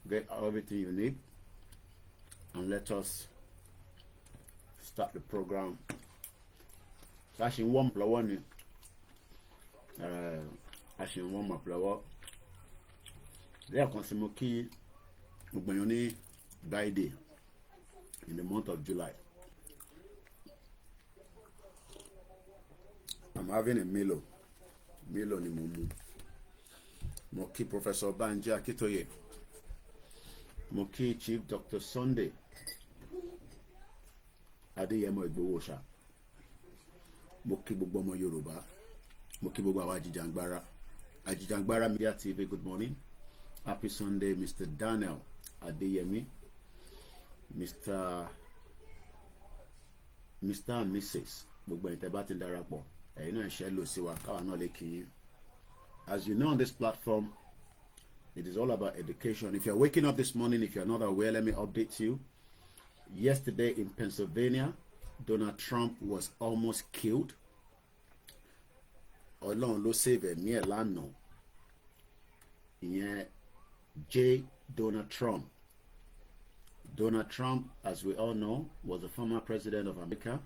get everything you need, and let us start the program. So I should warm up lọ́wọ́ I should warm up lọ́wọ́. Lẹ́ẹ̀kan sí mo kí gbogbo èèyàn ní birthday in the month of July. I'm having a Milo ni mo mu. Mo kí Professor Banji Akitoye. Mo kí Chief Dr. Sunday Adéyẹmọ Ìgbòho. Mo kí gbogbo ọmọ Yorùbá. Mo kí gbogbo àwa Ajijangbara Media TV, good morning. Happy Sunday, Mr. Daniel Adeyemi, Mr. and Mrs. Gbogbo ẹ̀yin tẹ́ bá ti darapọ̀, ẹ̀yin náà ṣe lò sí wa káwa náà lè kí yín. As you know, on this platform, it is all about education. If you're waking up this morning, if you're not aware, let me update you. Yesterday in Pennsylvania, Donald Trump was almost killed. Ọlọ́run ló save ẹ̀mí ẹ̀ lánàá. Ìyẹn Donald Trump. Donald Trump, as we all know, was the former president of America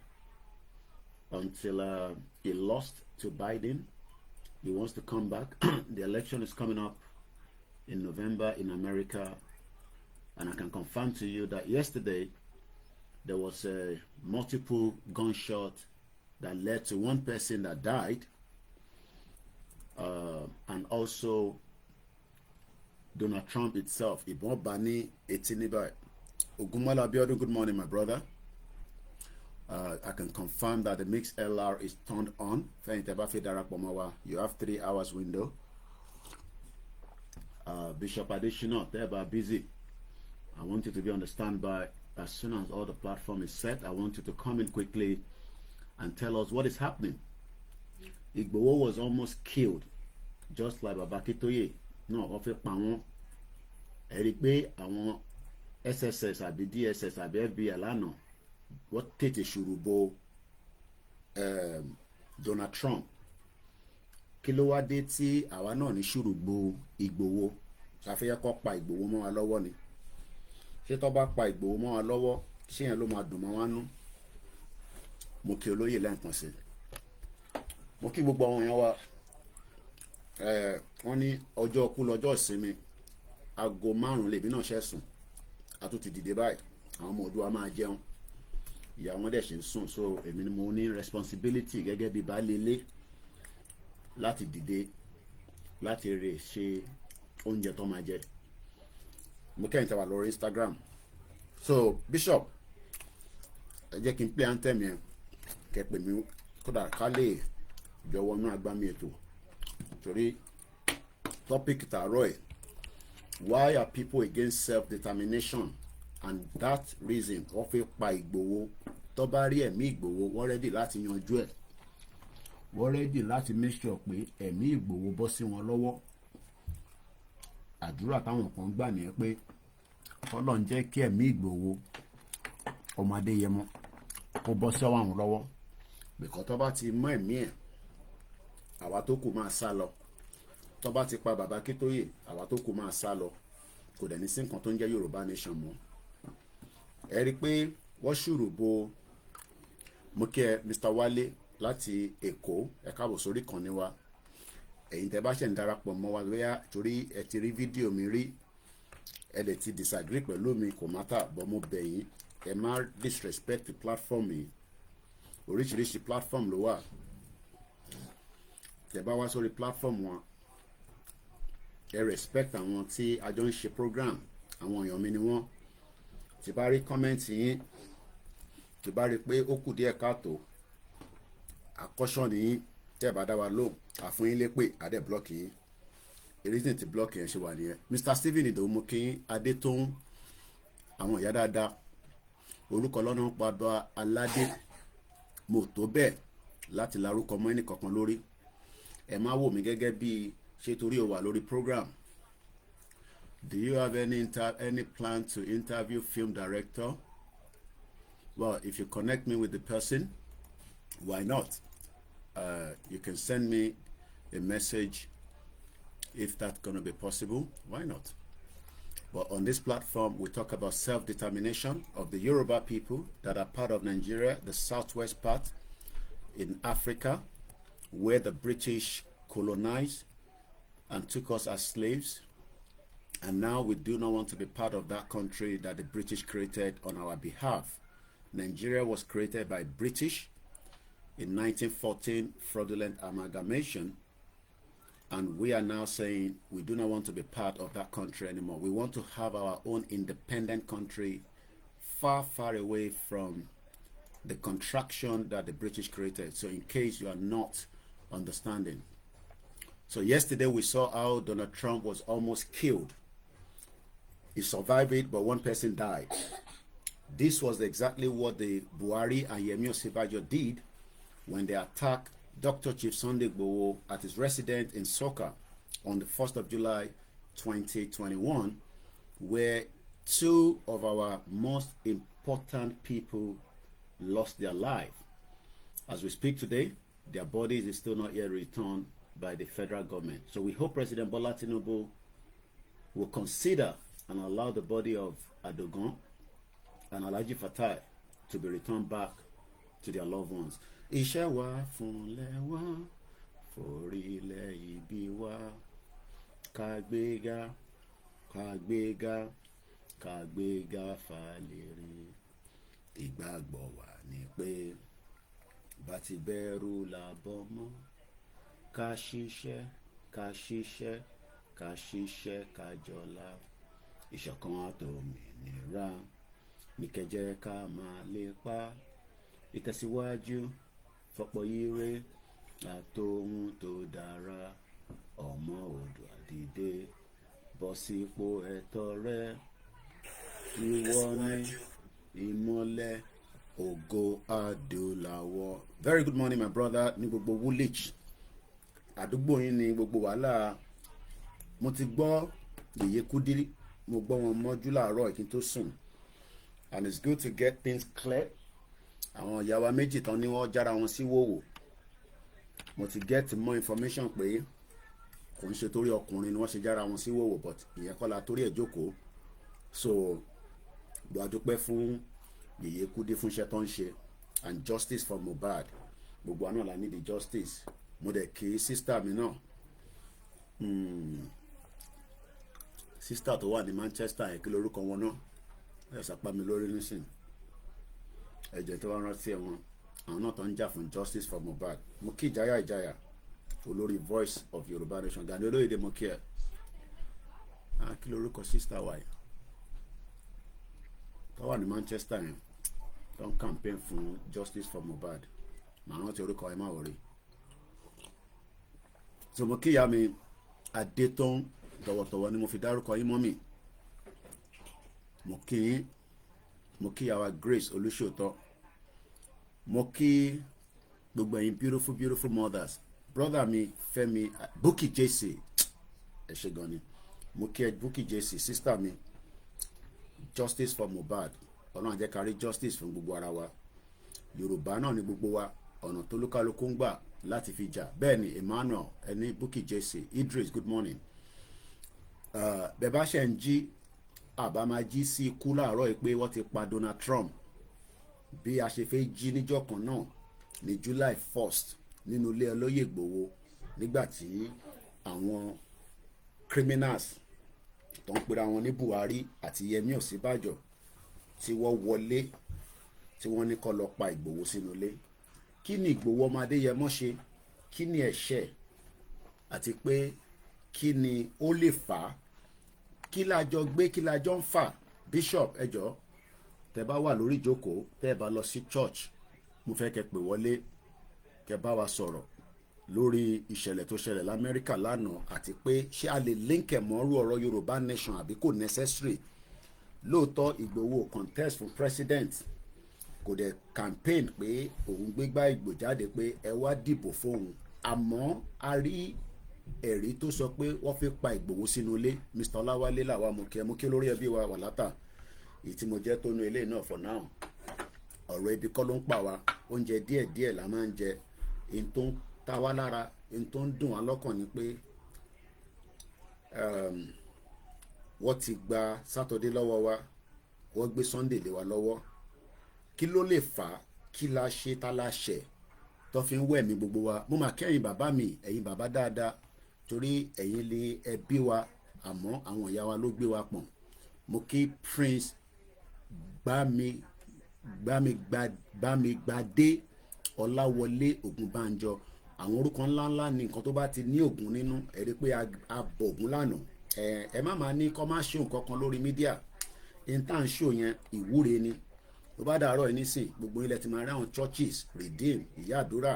until he lost to Biden. He wants to come back. The election is coming up in November in America, and I can confirm to you that yesterday there was a multiple gunshot that led to one person that died, and also Donald Trump itself. Ìbọn bá ní etí ní báyìí. Ogunmola Abiodun, good morning, my brother. I can confirm that the Mix LR is turned on. You have 3 hours window. Bishop Additional, they're busy. I want you to be on the standby. As soon as all the platform is set, I want you to come in quickly and tell us what is happening. Igboho was almost killed, just like Babakitoye. No, of a pawon. Erikbe, àwọn SSS àbí DSS àbí FBI lánàá wọ́n tètè ṣùrù bo Donald Trump. Kí ló wá dé tí àwa náà ní ṣùrù bo Ìgbòho? Ṣàfihàn kó pa Ìgbòho mọ́ wa lọ́wọ́ ni. Ṣé tó bá pa Ìgbòho mọ́ wa lọ́wọ́, ṣé yẹn ló máa dùn mọ́ wa nú? Mo kí olóyè lẹ́ǹkan sí. Mo kí gbogbo àwọn èèyàn wa. Wọ́n ní ọjọ́ kú lọ́jọ́ ìsinmi. Aago 5 lèmi náà ṣẹ̀sùn. A tún ti dìde báyìí. Àwọn ọmọ Oòduà máa jẹun. Ìyá wọn dẹ̀ ṣe ń sùn, so èmi ni mo ní responsibility gẹ́gẹ́ bí baálé ilé láti dìde láti rè ṣe oúnjẹ tó máa jẹ. Mo kẹ́yìn tí a wà lórí Instagram. So Bishop, ẹ jẹ́ kí n play anthem yẹn kẹ́ pè mí kódà ká lè jọ wọnú agbámi ètò. Torí topic tààrọ̀ ẹ̀, why are people against self-determination? And that reason wọ́n fi pa Ìgbòho. Tó bá rí ẹ̀mí Ìgbòho, wọ́n ready láti yanjú ẹ̀. Wọ́n ready láti make sure pé ẹ̀mí Ìgbòho bọ́ sí wọn lọ́wọ́. Àdúrà táwọn kan gbà nìyẹn pé Ọlọ́run jẹ́ kí ẹ̀mí Ìgbòho ọmọ Adéyẹmọ kó bọ́ sí àwọn lọ́wọ́. Because tó bá ti mọ ẹ̀mí ẹ̀, àwa tó kù máa sá lọ. Tó bá ti pa bàbá Akíntóyè, àwa tó kù máa sá lọ. Kò dẹ̀ ní sí nǹkan tó ń jẹ́ Yorùbá nation mọ́. Ẹ rí i pé wọ́n ṣùrù bo mo kí ẹ Mr. Wálé láti Èkó. Ẹ káàbọ̀ sórí ìkànnì wa. Ẹ̀yin tẹ́ bá ṣe ń darapọ̀ mọ́ wa lóyá torí ẹ ti rí fídíò mi rí, ẹ lè ti disagree pẹ̀lú mi, kò mátà, bọ́ mo bẹ̀ yín ẹ má disrespect the platform yìí. Oríṣiríṣi platform ló wà. Tẹ́ bá wá sórí platform wọn, ẹ respect àwọn tí a jọ ń ṣe program. Àwọn èèyàn mi ni wọ́n. Tí bá rí comment yín, tí bá rí pé ó kù díẹ̀ káàtó, àkọ́ṣọ́ nìyí, tẹ́ bá dá wa lóhùn, àfún yín lépè, adé block yín. Reason tí block yẹn ṣe wà nìyẹn. Mr. Stephen Idowu mo kí Adétóhùn, àwọn ìyá dáadáa. Orúkọ lọ́nà padà aládé. Mo tó bẹ́ẹ̀ láti larúkọ mọ́ ẹnì kankan lórí. Ẹ má wò mí gẹ́gẹ́ bí ṣé torí o wà lórí program. Do you have any plan to interview film director? Well, if you connect me with the person, why not? You can send me a message if that's going to be possible. Why not? But on this platform, we talk about self-determination of the Yoruba people that are part of Nigeria, the southwest part in Africa, where the British colonized and took us as slaves. And now we do not want to be part of that country that the British created on our behalf. Nigeria was created by British in 1914, fraudulent amalgamation. And we are now saying we do not want to be part of that country anymore. We want to have our own independent country far, far away from the contraction that the British created. So in case you are not understanding. So yesterday we saw how Donald Trump was almost killed. He survived it, but one person died. This was exactly what the Buhari and Yemi Osinbajo did when they attacked Dr. Chief Sunday Igboho at his residence in Soka on the 1st of July 2021, where two of our most important people lost their life. As we speak today, their bodies is still not yet returned by the federal government. So we hope President Bola Tinubu will consider and allow the body of Adogun and Alhaji Fatai to be returned back to their loved ones. Iṣẹ́ wa fúnlẹ̀ wa, forílẹ̀ ibi wa, kàgbéga, kàgbéga, kàgbéga fàlérè. Ìgbàgbọ́ wa ni pé bá ti bẹ̀rù làbọ̀ mọ́, ká ṣiṣẹ́, ká ṣiṣẹ́, ká ṣiṣẹ́, ká jọlá. Ìṣọ̀kan àtòmìnira ní kẹ́ ká máa lépa. Ìtẹ̀síwájú fọ́pọ̀ ire àtòhun tó dára. Ọmọ Oòduà dìde, bọ́ sípò ẹ̀tọ́ rẹ. Ìwọ ni ìmọ́lẹ̀ ògo adúláwọ̀. Very good morning, my brother. Ní gbogbo Woolwich àdúgbò yín ní gbogbo wàhálà. Mo ti gbọ́ Yèyé Kúdí, mo gbọ́ wọn mọ́jú láàárọ̀ kí n tó sùn. And it's good to get things clear. Àwọn ìyá wa méjì tán ní wọ́n jára wọn sí wòwò. Mo ti get more information pé kò ń ṣe torí ọkùnrin ni wọ́n ṣe jára wọn sí wòwò, but ìyẹn kọ́ la torí ẹ̀ jókòó. So gbàdúpẹ́ fún Yèyé Kúdí fún iṣẹ́ tó ń ṣe, and justice for Mohbad. Gbogbo àná la need the justice. Mo dẹ̀ kí sister mi náà, sister tó wà ní Manchester yẹn, kí lórúkọ wọn náà, ẹ̀ sàpá mi lórí nísìn. Ẹ̀jẹ̀ tó wá rántí ẹ̀ wọn, àwọn náà tó ń jà fún justice for Mohbad. Mo kí Ìjáyà olórí Voice of Yorùbá Nation, Gani Olóyèdè, mo kí ẹ. Kí lórúkọ sister wa yẹn tó wà ní Manchester yẹn, tó ń campaign fún justice for Mohbad. Màá rántí orúkọ ẹ má wọrí. So mo kí ìyá mi Adétọ́n, tọ̀wọ̀tọ̀wọ̀ ni mo fi dárúkọ yín mọ́mì. Mo kí yín. Mo kí ìyá wa Grace Olúṣòótọ́. Mo kí gbogbo ẹ̀yin beautiful mothers. Brother mi Fẹ́mi Bukky Jesse, ẹ ṣé gan ni. Mo kí ẹ Bukky Jesse, sister mi, justice for Mohbad. Ọlọ́run jẹ́ ká rí justice fún gbogbo ara wa. Yorùbá náà ni gbogbo wa, ọ̀nà tó lúkálukú ń gbà láti fi jà. Bẹ́ẹ̀ ni Emmanuel, ẹni Bukky Jesse, Idris, good morning. Bẹ́ẹ̀ bá ṣe ń jí, àbá máa jí sí ikú láàárọ̀ yìí pé wọ́n ti pa Donald Trump. Bí a ṣe fẹ́ jí níjọ́ kan náà ní July 1st nínú ilé Olóyè Ìgbòho, nígbà tí àwọn criminals tó ń pera wọn ní Buhari àti Yemi Osinbajo tí wọ́n wọlé, tí wọ́n ní kó lọ pa Ìgbòho sínú ilé. Kí ni Ìgbòho ọmọ Adéyẹmọ ṣe? Kí ni ẹ̀ṣẹ̀? Àti pé kí ni ó lè fà á? Kí lájọ gbé, kí lájọ ń fà? Bishop, ẹjọ́ tẹ́ bá wà lórí ìjókòó, tẹ́ bá lọ sí church, mo fẹ́ kẹ́ pè wọlé, kẹ́ bá wa sọ̀rọ̀ lórí ìṣẹ̀lẹ̀ tó ṣẹlẹ̀ l'Amẹ́ríkà lánàá, àti pé ṣé a lè link ẹ̀ mọ́rú ọ̀rọ̀ Yorùbá Nation àbí kò necessary. Lóòótọ́ Ìgbòho contest fún president, kò dẹ̀ campaign pé òun gbégbá Ìgbò jáde pé ẹ wá dìbò fóun. Àmọ́ a rí ẹ̀rí tó sọ pé wọ́n fi pa Ìgbòho sínú ilé. Mr. Ọláwálé làwa mo kí lórí ẹbí wa wà látà. Èyí tí mo jẹ́ tó nu ilé náà for now. Ọ̀rọ̀ ibi kọ́ ló ń pa wa. Oúnjẹ díẹ̀díẹ̀ la máa ń jẹ. Èyí tó ń ta wá lára, èyí tó ń dùn wá lọ́kàn ni pé wọ́n ti gba Saturday lọ́wọ́ wa, wọ́n gbé Sunday lé wa lọ́wọ́. Kí ló lè fà á? Kí la ṣe tá la ṣẹ̀ tó fi ń wẹ̀mí gbogbo wa? Mo máa kẹ́yìn bàbá mi, ẹ̀yin bàbá dáadáa, torí ẹ̀yin lè ẹbí wa, àmọ́ àwọn ìyá wa ló gbé wa pọ̀n. Mo kí Prince Bámigbádé Ọláwọlé Ògúnbánjọ. Àwọn orúkọ ńláńlá ni nǹkan tó bá ti ní Ògún nínú, ẹ rí pé a bọ̀ Ògún lánàá. Ẹ má máa ní kọ́ máa ṣó nǹkan kan lórí mídíà. Intan ṣó yẹn ìwúre ni. Tó bá dàárọ̀ yìí nísìn, gbogbo ilẹ̀ ti máa rí àwọn churches, Redeem, ìyá àdúrà,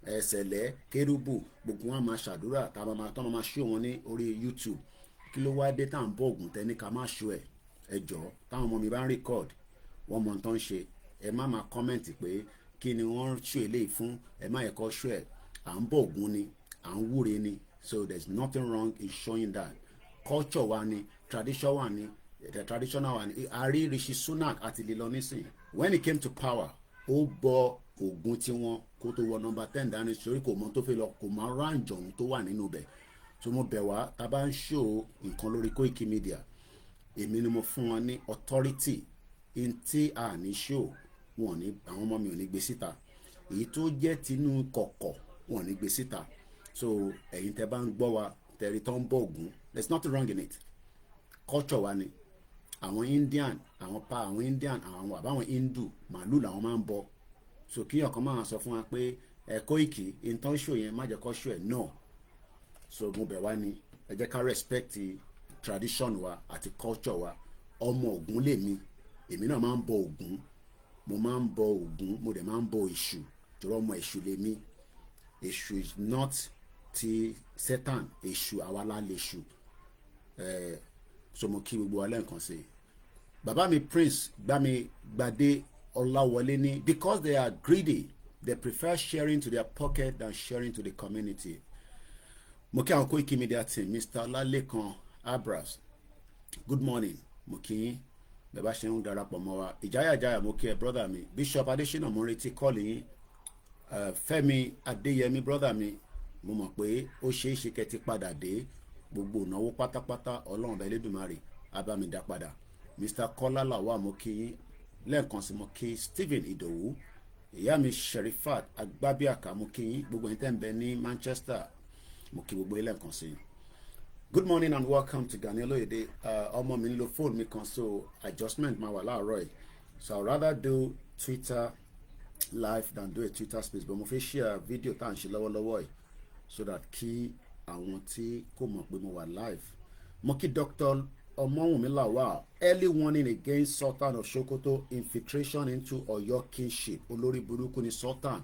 ẹsẹ̀lẹ̀, kérúbù, gbogbo wọn máa ṣàdúrà tá a máa ṣó wọn ní orí YouTube. Kí ló wá dé tá à ń bọ̀ Ògún tẹ́ni ká má ṣó ẹ̀? Ẹ jọ̀ọ́, táwọn ọmọ mi bá ń record, wọ́n mọ ohun tó ń ṣe. Ẹ má máa comment pé kí ni wọ́n ṣó eléyìí fún, ẹ má yẹ kó ṣó ẹ̀. À ń bọ̀ Ògún ni, à ń wúre ni, so there's nothing wrong in showing that. Culture wa ni, tradition wa ni, the traditional wa ni. Ari Rishi Sunak àti lílọ nísìn. When it came to power, ó bọ Ògún tí wọ́n kó tó wọ number 10 dání, sórí kò mọ tó fẹ́ lọ, kò máa ránjọ ohun tó wà nínú bẹ̀. So mo bẹ̀ wá, tá a bá ń show nǹkan lórí Koikimedia, èmi ni mo fún wọn ní authority. In tí a ní show, wọn ní, àwọn ọmọ mi ò ní gbé síta. Èyí tó jẹ́ tinú kọ̀kọ̀, wọn ò ní gbé síta. So ẹ̀yin tẹ́ bá ń gbọ́ wa, tẹ̀rí tó ń bọ̀ Ògún, there's nothing wrong in it. Culture wa ni. Àwọn Indian, àwọn Indian, àwọn àbáwọn Hindu, màálù làwọn máa ń bọ. So kí ọ̀kan máa sọ fún wa pé Koiki intan show yẹn má jẹ́ kó show ẹ̀ náà. So mo bẹ̀ wá ni, ẹ jẹ́ ká respect tradition wa àti culture wa. Ọmọ Ògún lèmi, èmi náà máa ń bọ Ògún. Mo máa ń bọ Ògún, mo dẹ̀ máa ń bọ Èṣù, torí ọmọ Èṣù lèmi. Èṣù is not ti Satan, Èṣù àwa la lè ṣù. So mo kí gbogbo wa lẹ́ẹ̀kan sí i. Bàbá mi Prince Bámigbádé Ọláwọlé ní, because they are greedy, they prefer sharing to their pocket than sharing to the community. Mo kí àwọn Koikimedia team, Mr. Ọlálékan Abras, good morning. Mo kí yín, bẹ́ẹ̀ bá ṣe ń darapọ̀ mọ́ wa. Ìjáyàjáyà mo kí ẹ brother mi. Bishop Adésínà mo retí kọ́ọ̀lì yín. Fẹ́mi Adéyẹmí brother mi, mo mọ̀ pé ó ṣeé ṣe kẹ́ ti padà dé. Gbogbo ìnáwó pátápátá Ọlọ́run bá Elédùmarè á bá mi dá padà. Mr. Kọ́lá Làwà mo kí yín lẹ́ẹ̀kan sí. Mo kí Stephen Ìdòwú, ìyá mi Sherifat Agbábíàká mo kí yín. Gbogbo yín tẹ́ ń bẹ ní Manchester, mo kí gbogbo yín lẹ́ẹ̀kan sí. Good morning and welcome to Gani Olóyèdè. Ọmọ mi ń lo fóònù mi kan, so adjustment máa wà láàárọ̀ yìí. So I'd rather do Twitter live than do a Twitter space, but mo fẹ́ share video tá à ń ṣe lọ́wọ́lọ́wọ́ yìí so that kí àwọn tí kò mọ̀ pé mo wà live. Mo kí Dr. Ọmọwùnmí Lawal, early warning against Sultan of Sokoto infiltration into Ọ̀yọ́ kingship. Olórí burúkú ni Sultan,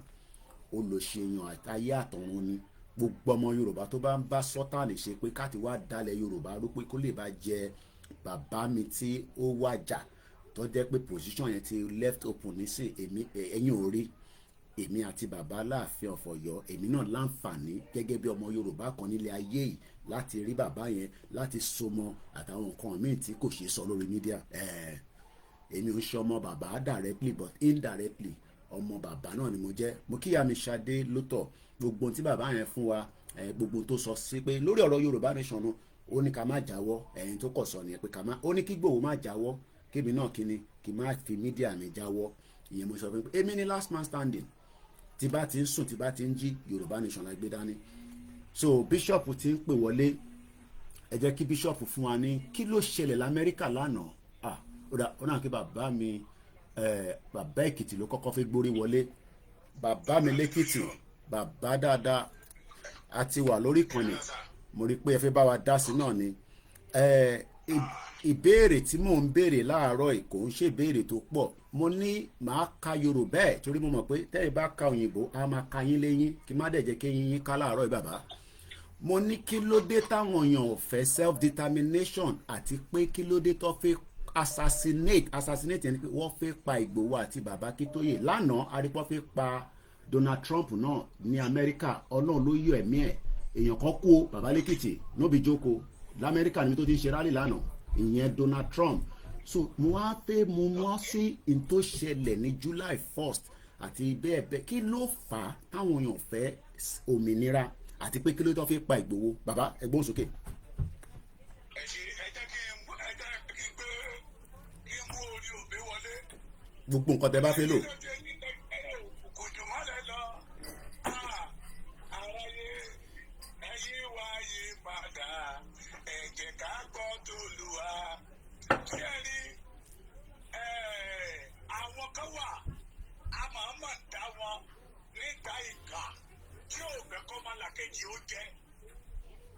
olùṣèyàn àtayé àtọ̀run ni. Gbogbo ọmọ Yorùbá tó bá ń bá Sultan lè ṣe pé káti wá dalẹ̀ Yorùbá rú pé kó lè bá jẹ bàbá mi tí ó wájà, tó jẹ́ pé position yẹn ti left open nísìn. Ẹ̀yin ò rí, èmi àti bàbá Aláàfin of Ọ̀yọ́, èmi náà láǹfààní gẹ́gẹ́ bí ọmọ Yorùbá kan nílé ayé yìí láti rí bàbá yẹn, láti sọmọ àtàwọn nǹkan míì tí kò ṣeé sọ lórí mídíà. Èmi ò ń ṣe ọmọ bàbá directly but indirectly ọmọ bàbá náà ni mo jẹ́. Mo kíyà mi Ṣadé lótọ̀, gbogbo tí bàbá yẹn fún wa, gbogbo tó sọ sí pé lórí ọ̀rọ̀ Yorùbá nation náà, ó ní ká má jáwọ́. Ẹ̀yin tó kọ̀ sọ nìyẹn pé ká má, ó ní kí Ìgbòho má jáwọ́, kébì náà kí má fi mídíà mi jáwọ́. Ìyẹn mo sọ fún pé èmi ni last man standing. Tí bá ti ń sùn, tí bá ti ń jí, Yorùbá nation la gbé dání. So bishop ti ń pè wọlé, ẹ jẹ́ kí bishop fún wa ní kí ló ṣẹlẹ̀ l'Amẹ́ríkà lánàá. Ó náà kí bàbá mi bàbá Èkìtì ló kọ́kọ́ fi gbórí wọlé. Bàbá mi l'Èkìtì, bàbá dáadáa, a ti wà lórí ìkànnì. Mo rí pé ẹ fẹ́ bá wa dá sí náà ni. Ìbéèrè tí mò ń béèrè láàárọ̀ yìí kò ń ṣe ìbéèrè tó pọ̀. Mo ní màá ka Yorùbá ẹ̀ torí mo mọ̀ pé tẹ́yìn bá ka òyìnbó a máa ka yín léyìn, kí má dẹ̀ jẹ́ kí yín ká láàárọ̀ yìí bàbá. Mo ní kí ló dé táwọn èèyàn ò fẹ́ self determination, àti pé kí ló dé tó fẹ́ assassinate ẹni pé wọ́n fẹ́ pa Ìgbòho àti bàbá Akíntóyè. Lánàá arípọ́ fẹ́ pa Donald Trump náà ní Amẹ́ríkà. Ọlọ́run ló yọ ẹ̀mí ẹ̀. Èèyàn kan kú bàbá l'Èkìtì nóbi jókòó l'Amẹ́ríkà níbi tó ti ń ṣe rálì lánàá, ìyẹn Donald Trump. So mo wá fẹ́ mú wọn sí in tó ṣẹlẹ̀ ní July 1st àti bẹ́ẹ̀ bẹ́ẹ̀. Kí ló fà á táwọn èèyàn fẹ́ òmìnira, àti pé kí ló tó fi pa Ìgbòho? Bàbá ẹ gbóhùn sókè. ẹ jẹ́ gbogbo nǹkan tẹ́ bá fẹ́ lò.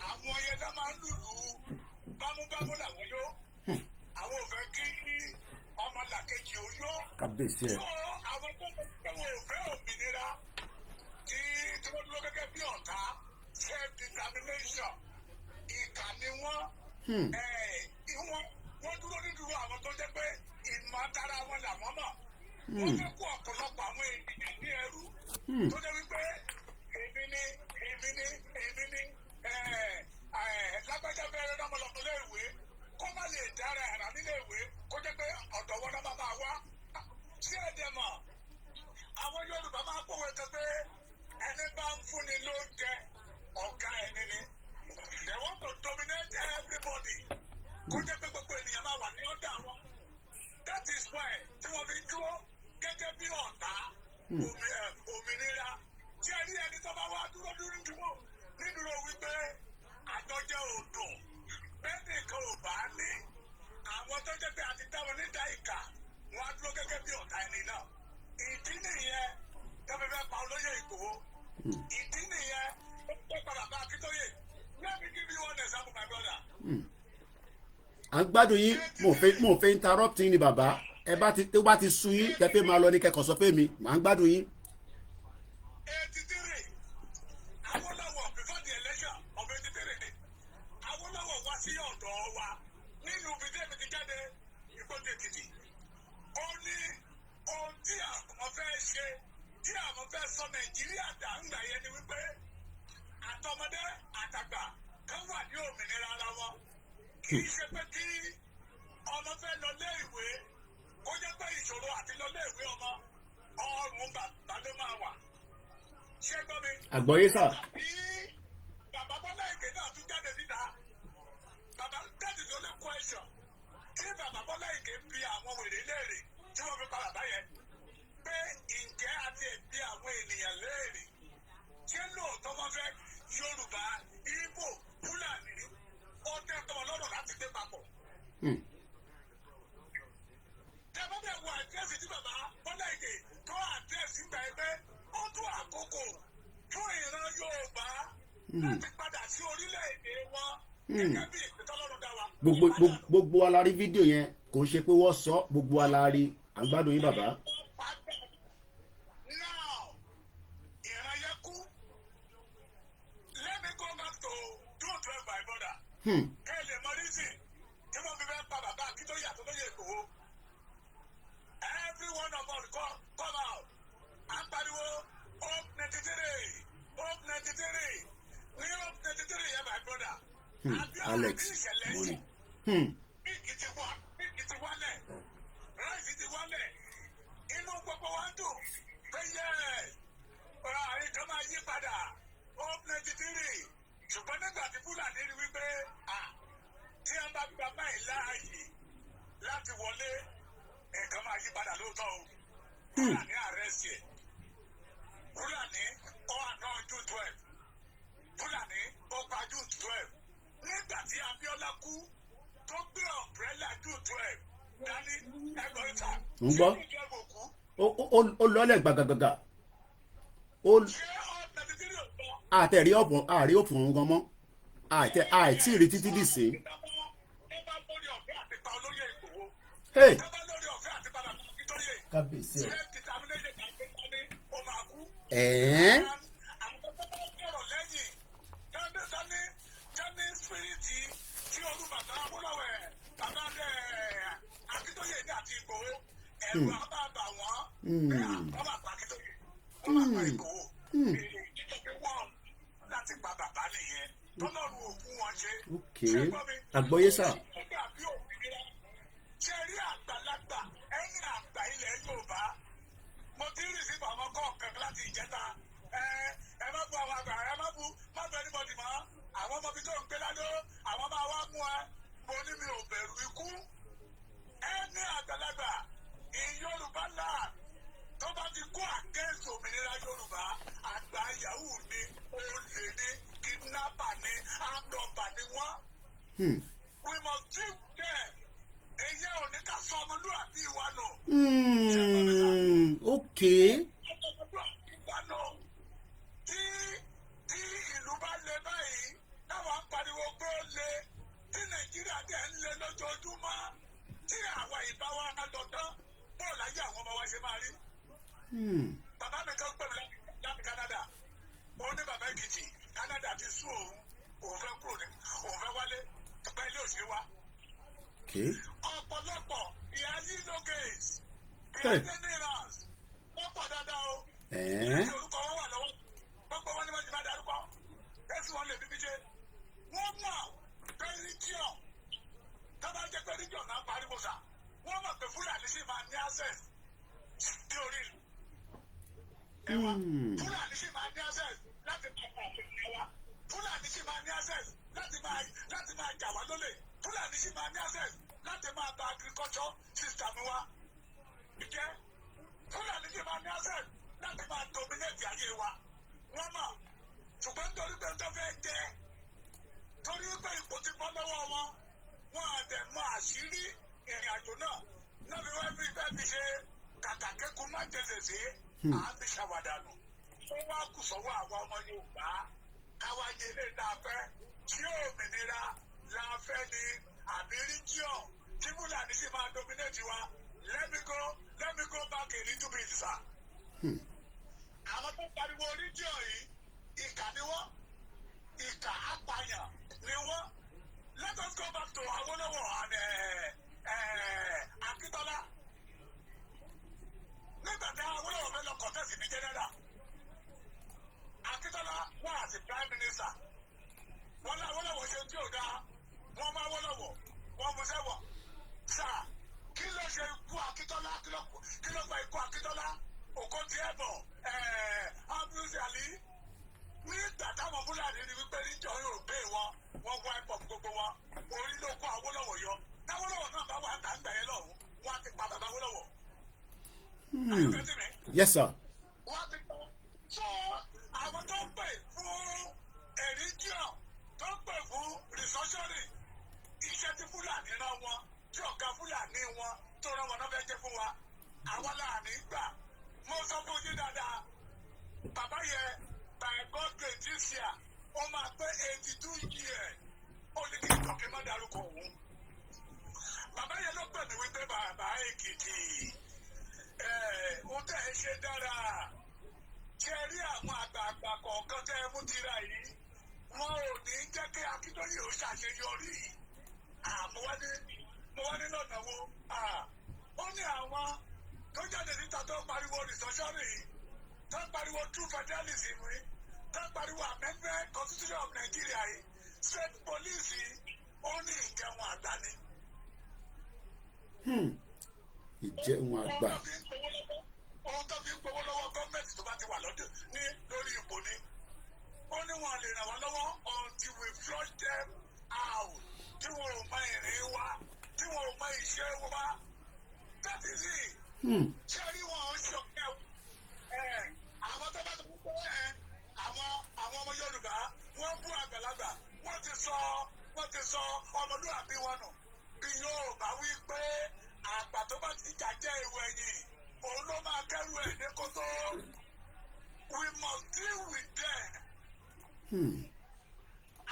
Àwọn yẹn tá máa ń lùlù bámúbámú làwọn yó. Àwọn ò fẹ́ kí ọmọlàkejì ó yó. Kábíyèsí ẹ̀. Àwọn tó wọn ò fẹ́ òmìnira tí wọ́n dúró gẹ́gẹ́ bí ọ̀tá self determination. Ìkà ni wọ́n. Wọ́n dúró nídúró àwọn tó jẹ́ pé ìmọ̀tara wọn làwọn mọ̀. Wọ́n fẹ́ kó ọ̀pọ̀lọpọ̀ àwọn ènìyàn ní ẹrú. Tó jẹ́ wípé èmi ni lágbájá bẹ̀rẹ̀ náà lọ sílé ìwé kó má lè dára ẹ̀rà nílé ìwé kó jẹ́ pé ọ̀dọ̀ wọn náà máa wá. Ṣé ẹ̀dẹ̀ mọ̀ àwọn Yorùbá máa ń pòwe kan pé ẹni bá ń fúnni lóúnjẹ ọ̀gá ẹni ni. They want to dominate everybody. Kó jẹ́ pé gbogbo ènìyàn máa wà ní ọ̀dọ̀ àwọn. That is why tí wọ́n fi dúró gẹ́gẹ́ bí ọ̀tá òmìnira. Tí ẹni tó bá wá dúró nídúró wípé àjọjẹ odò bẹ́ẹ̀ nìkan ò bá ní àwọn tó jẹ́ pé àti dáwọn nídàá ìkà wọn á dúró gẹ́gẹ́ bí ọ̀tá ẹni náà. Ìdí nìyẹn tó fi fẹ́ pa olóyè Ìgbòho. Ìdí nìyẹn ó padà bá Akíntóyè. Let me give you one example, my brother. À ń gbádùn yín mo ò fẹ́ interrupt yín ni bàbá ẹ bá ti tó bá ti sun yín kẹfẹ́ máa lọ ní kẹkọ̀ọ́ sọ pé mi à ń gbádùn yín. Tí àwọn fẹ́ sọ Nàìjíríà dà ń gbà yẹn ni wípé àtọmọdé àtàgbà kan wà ní òmìnira ara wọn. Kì í ṣe pé kí ọmọ fẹ́ lọ lé ìwé kó jẹ́ pé ìṣòro àti lọ lé ìwé ọmọ ọrùn bàbá ló máa wà. Ṣé gbọ́ mi? Àgbọ́yé sà. Bí bàbá Bọ́lá Ìgè náà tún jáde síta, bàbá that is the only question. Tí bàbá Bọ́lá Ìgè bí àwọn wèrè léèrè tí wọ́n fi pa bàbá yẹn. Pé ǹjẹ́ àti ẹ̀bí àwọn ènìyàn léèrè ṣé lóòótọ́ wọ́n fẹ́ Yorùbá, Ìgbò, Fúlàní ó tẹ́ tọmọ lọ́rùn láti gbé papọ̀. Tẹ́fọ́ bẹ̀ wọ àdírẹ́sì tí bàbá Bọ́lá Ìgè tó àdírẹ́sì gbà pé ó tún àkókò fún ìran Yorùbá láti padà sí orílẹ̀-èdè wọn gẹ́gẹ́ bí ìpìtọ́lọ́run dá wa. Gbogbo wa la rí fídíò yẹn kò ń ṣe pé wọ́n sọ gbogbo wa la rí à ń gbádùn yín bàbá. Kẹ́lẹ̀ mọ́rísì tí wọ́n fi fẹ́ pa bàbá Akíntóyè àtọ́lóyè Ìgbòho. Every one of us come out. À ń pariwo Hope 93 Hope 93 ní Hope 93 yẹn my brother. Alex Moni. Bíkì ti wálẹ̀, ráìsì ti wálẹ̀, inú gbogbo wa ń dùn pé yẹ àìjọ máa yí padà Hope 93. Ṣùgbọ́n nígbà tí Fúlàní rí wípé tí wọ́n bá gba báyìí láàyè láti wọlé nǹkan máa yí padà lóòótọ́ o. Fúlàní àrẹ́sì ẹ̀. Fúlàní ó àná June 12. Fúlàní ó pa June 12. Nígbà tí Abíọ́lá kú tó gbé ọ̀mbrẹ́là June 12 dání ẹgbẹ́ ìta. ń gbọ́ ó lọ́lẹ̀ gbàgàgàgà. Àtẹ̀rí ọ̀pọ̀ àrí òfin òun gan mọ́ àìtí rí títí dì sí. Kábíyèsí ẹ̀. Láti pa bàbá nìyẹn tọ́lọ́run òkú wọn ṣe. Àgbọ́yé sà. Ṣé rí àgbàlagbà ẹ̀yìn àgbà ilẹ̀ Yorùbá? Mo ti rí sí àwọn kọ̀ọ̀kan láti ìjẹta. Ẹ má bu àwọn àgbà, ẹ má bu anybody mọ́. Àwọn ọmọ bíi tó ń gbé ládó, àwọn máa wá mú ẹ. Mo ní mi ò bẹ̀rù ikú. Ẹni àgbàlagbà in Yorùbá land. We must deal with them. Èyí ò ní ká sọ ọmọlúwàbí wa nù. Okay. Ọmọlúwàbí wa nù. Tí ìlú bá le báyìí, táwọn ń pariwo pé ó le, tí Nàìjíríà dẹ̀ ń le lójoojúmọ́, tí àwa ìbá wa ká dọ̀tán, bọ́ọ̀ láyé àwọn ọmọ wa ṣe máa rí. Bàbá mi kan pè mí láti Canada. Ó ní bàbá Èkìtì, Canada ti sú òun fẹ́ kúrò ní, òun fẹ́ wálé, bẹ́ẹ̀ ilé òṣèré wa. Ọ̀pọ̀lọpọ̀ ìyá yíyó gays, ìyá generals, wọ́n pọ̀ dáadáa o. Ìyá orúkọ wọn wà lọ́wọ́, gbogbo wọn ni wọ́n ti máa darúkọ. Bẹ́ẹ̀ sì wọ́n lè bíbí jẹ́. Wọ́n mọ̀ pé region, tó bá jẹ́ pé region náà pariwo sà, wọ́n mọ̀ pé Fúlàní sì máa ní access sí orí ìlú. Fúlàní sì máa ní access láti máa pa àfihàn wa. Fúlàní sì máa ní access láti máa jà wá lólè. Fúlàní sì máa ní access láti máa ba agriculture system wa. Ìjẹ́ Fúlàní sì máa ní access láti máa dominate ayé wa. Wọ́n mọ̀ ṣùgbọ́n nítorí pé tó fẹ́ jẹ́ torí pé ipò ti bọ́ lọ́wọ́ wọn, wọ́n á dẹ̀ mọ àṣírí ìrìn àjò náà. Náà fi wá fi bẹ́ẹ̀ fi ṣe kàkà kékun má jẹ́sẹ̀ sí àbí ṣàwádànù. Ó wá kù sọ́wọ́ àwọn ọmọ Yorùbá káwá yé ilé ìdáfẹ́ tí òmìnira la fẹ́ ni àbí region tí Fúlàní sì máa dominate wa. Let me go back a little bit, sir. Àwọn tó pariwo region yìí, ìkà ni wọ́n, ìkà apààyàn ni wọ́n. Let us go back to Awólọ́wọ̀ and Akíntọ́lá. Nígbà tí Awólọ́wọ̀ fẹ́ lọ contest ní general, Akíntọ́lá wà as a prime minister. Wọ́n ní Awólọ́wọ̀ ṣe tí ò dáa, wọ́n máa Awólọ́wọ̀, wọ́n mú sẹ́wọ̀n. Sà, kí ló ṣe ikú Akíntọ́lá? Kí ló gba ikú Akíntọ́lá? Òkò ti ẹ̀ bọ̀, Abdul Ali. Nígbà táwọn Fúlàní ni wípé níjọ yóò gbé wọn wá ẹ̀pọ̀ gbogbo wọn, orí ló kó Awólọ́wọ̀ yọ. Táwólọ́wọ̀ náà bá wà á tà ń gbà yẹn lọ́hùn, wọ́n á ti pa bàbá Awólọ́wọ̀. Yes, sir. Wọ́n ti pa. So àwọn tó ń pè fún region, tó ń pè fún restructuring, iṣẹ́ tí Fúlàní rán wọn, tí ọ̀gá Fúlàní wọn tó rán wọn náà fẹ́ jẹ́ fún wa, àwa láàánú gbà. Mo sọ fún yín dáadáa, bàbá yẹn by God grace this year, ó máa pé 82 years, ó ní kí n tọ́kẹ́ má darúkọ òun. Bàbá yẹn ló pè mí wípé bàbá Èkìtì, ó tẹ̀ ẹ́ ṣe dára. Ṣé rí àwọn àgbààgbà kọ̀ọ̀kan tẹ́ ẹ mú tira yìí? Wọn ò ní jẹ́ kí Akíntọ́yè ó ṣàṣeyọrí. Mo wá ní lọ́nà wo? Ó ní àwọn tó jáde níta tó pariwo restructuring, tó pariwo true federalism rí, tó pariwo amendment constitution of Nigeria yìí, state police yìí, ó ní ìjẹun àgbà ni. Ìjẹun àgbà. Ohun tó fi ń gbowó lọ́wọ́ gọ́ọ̀mẹ̀ntì tó bá ti wà lọ́dún ní lórí ipò ni. Ó ní wọn lè ràn wá lọ́wọ́ until we flush them out. Tí wọn ò mọ ìrìn wa, tí wọn ò mọ iṣẹ́ wa. That is it. Ṣé rí wọn ò ṣọkẹ́ àwọn tó bá tó kú pé àwọn ọmọ Yorùbá wọ́n bú àgbàlagbà, wọ́n ti sọ ọmọlúwàbí wọn nù. Bí Yorùbá wí pé àgbà tó bá ti jà jẹ́ ìwé ẹ̀yìn, òun ló máa kẹ́rù ẹ̀ ní kótó. We must deal with them.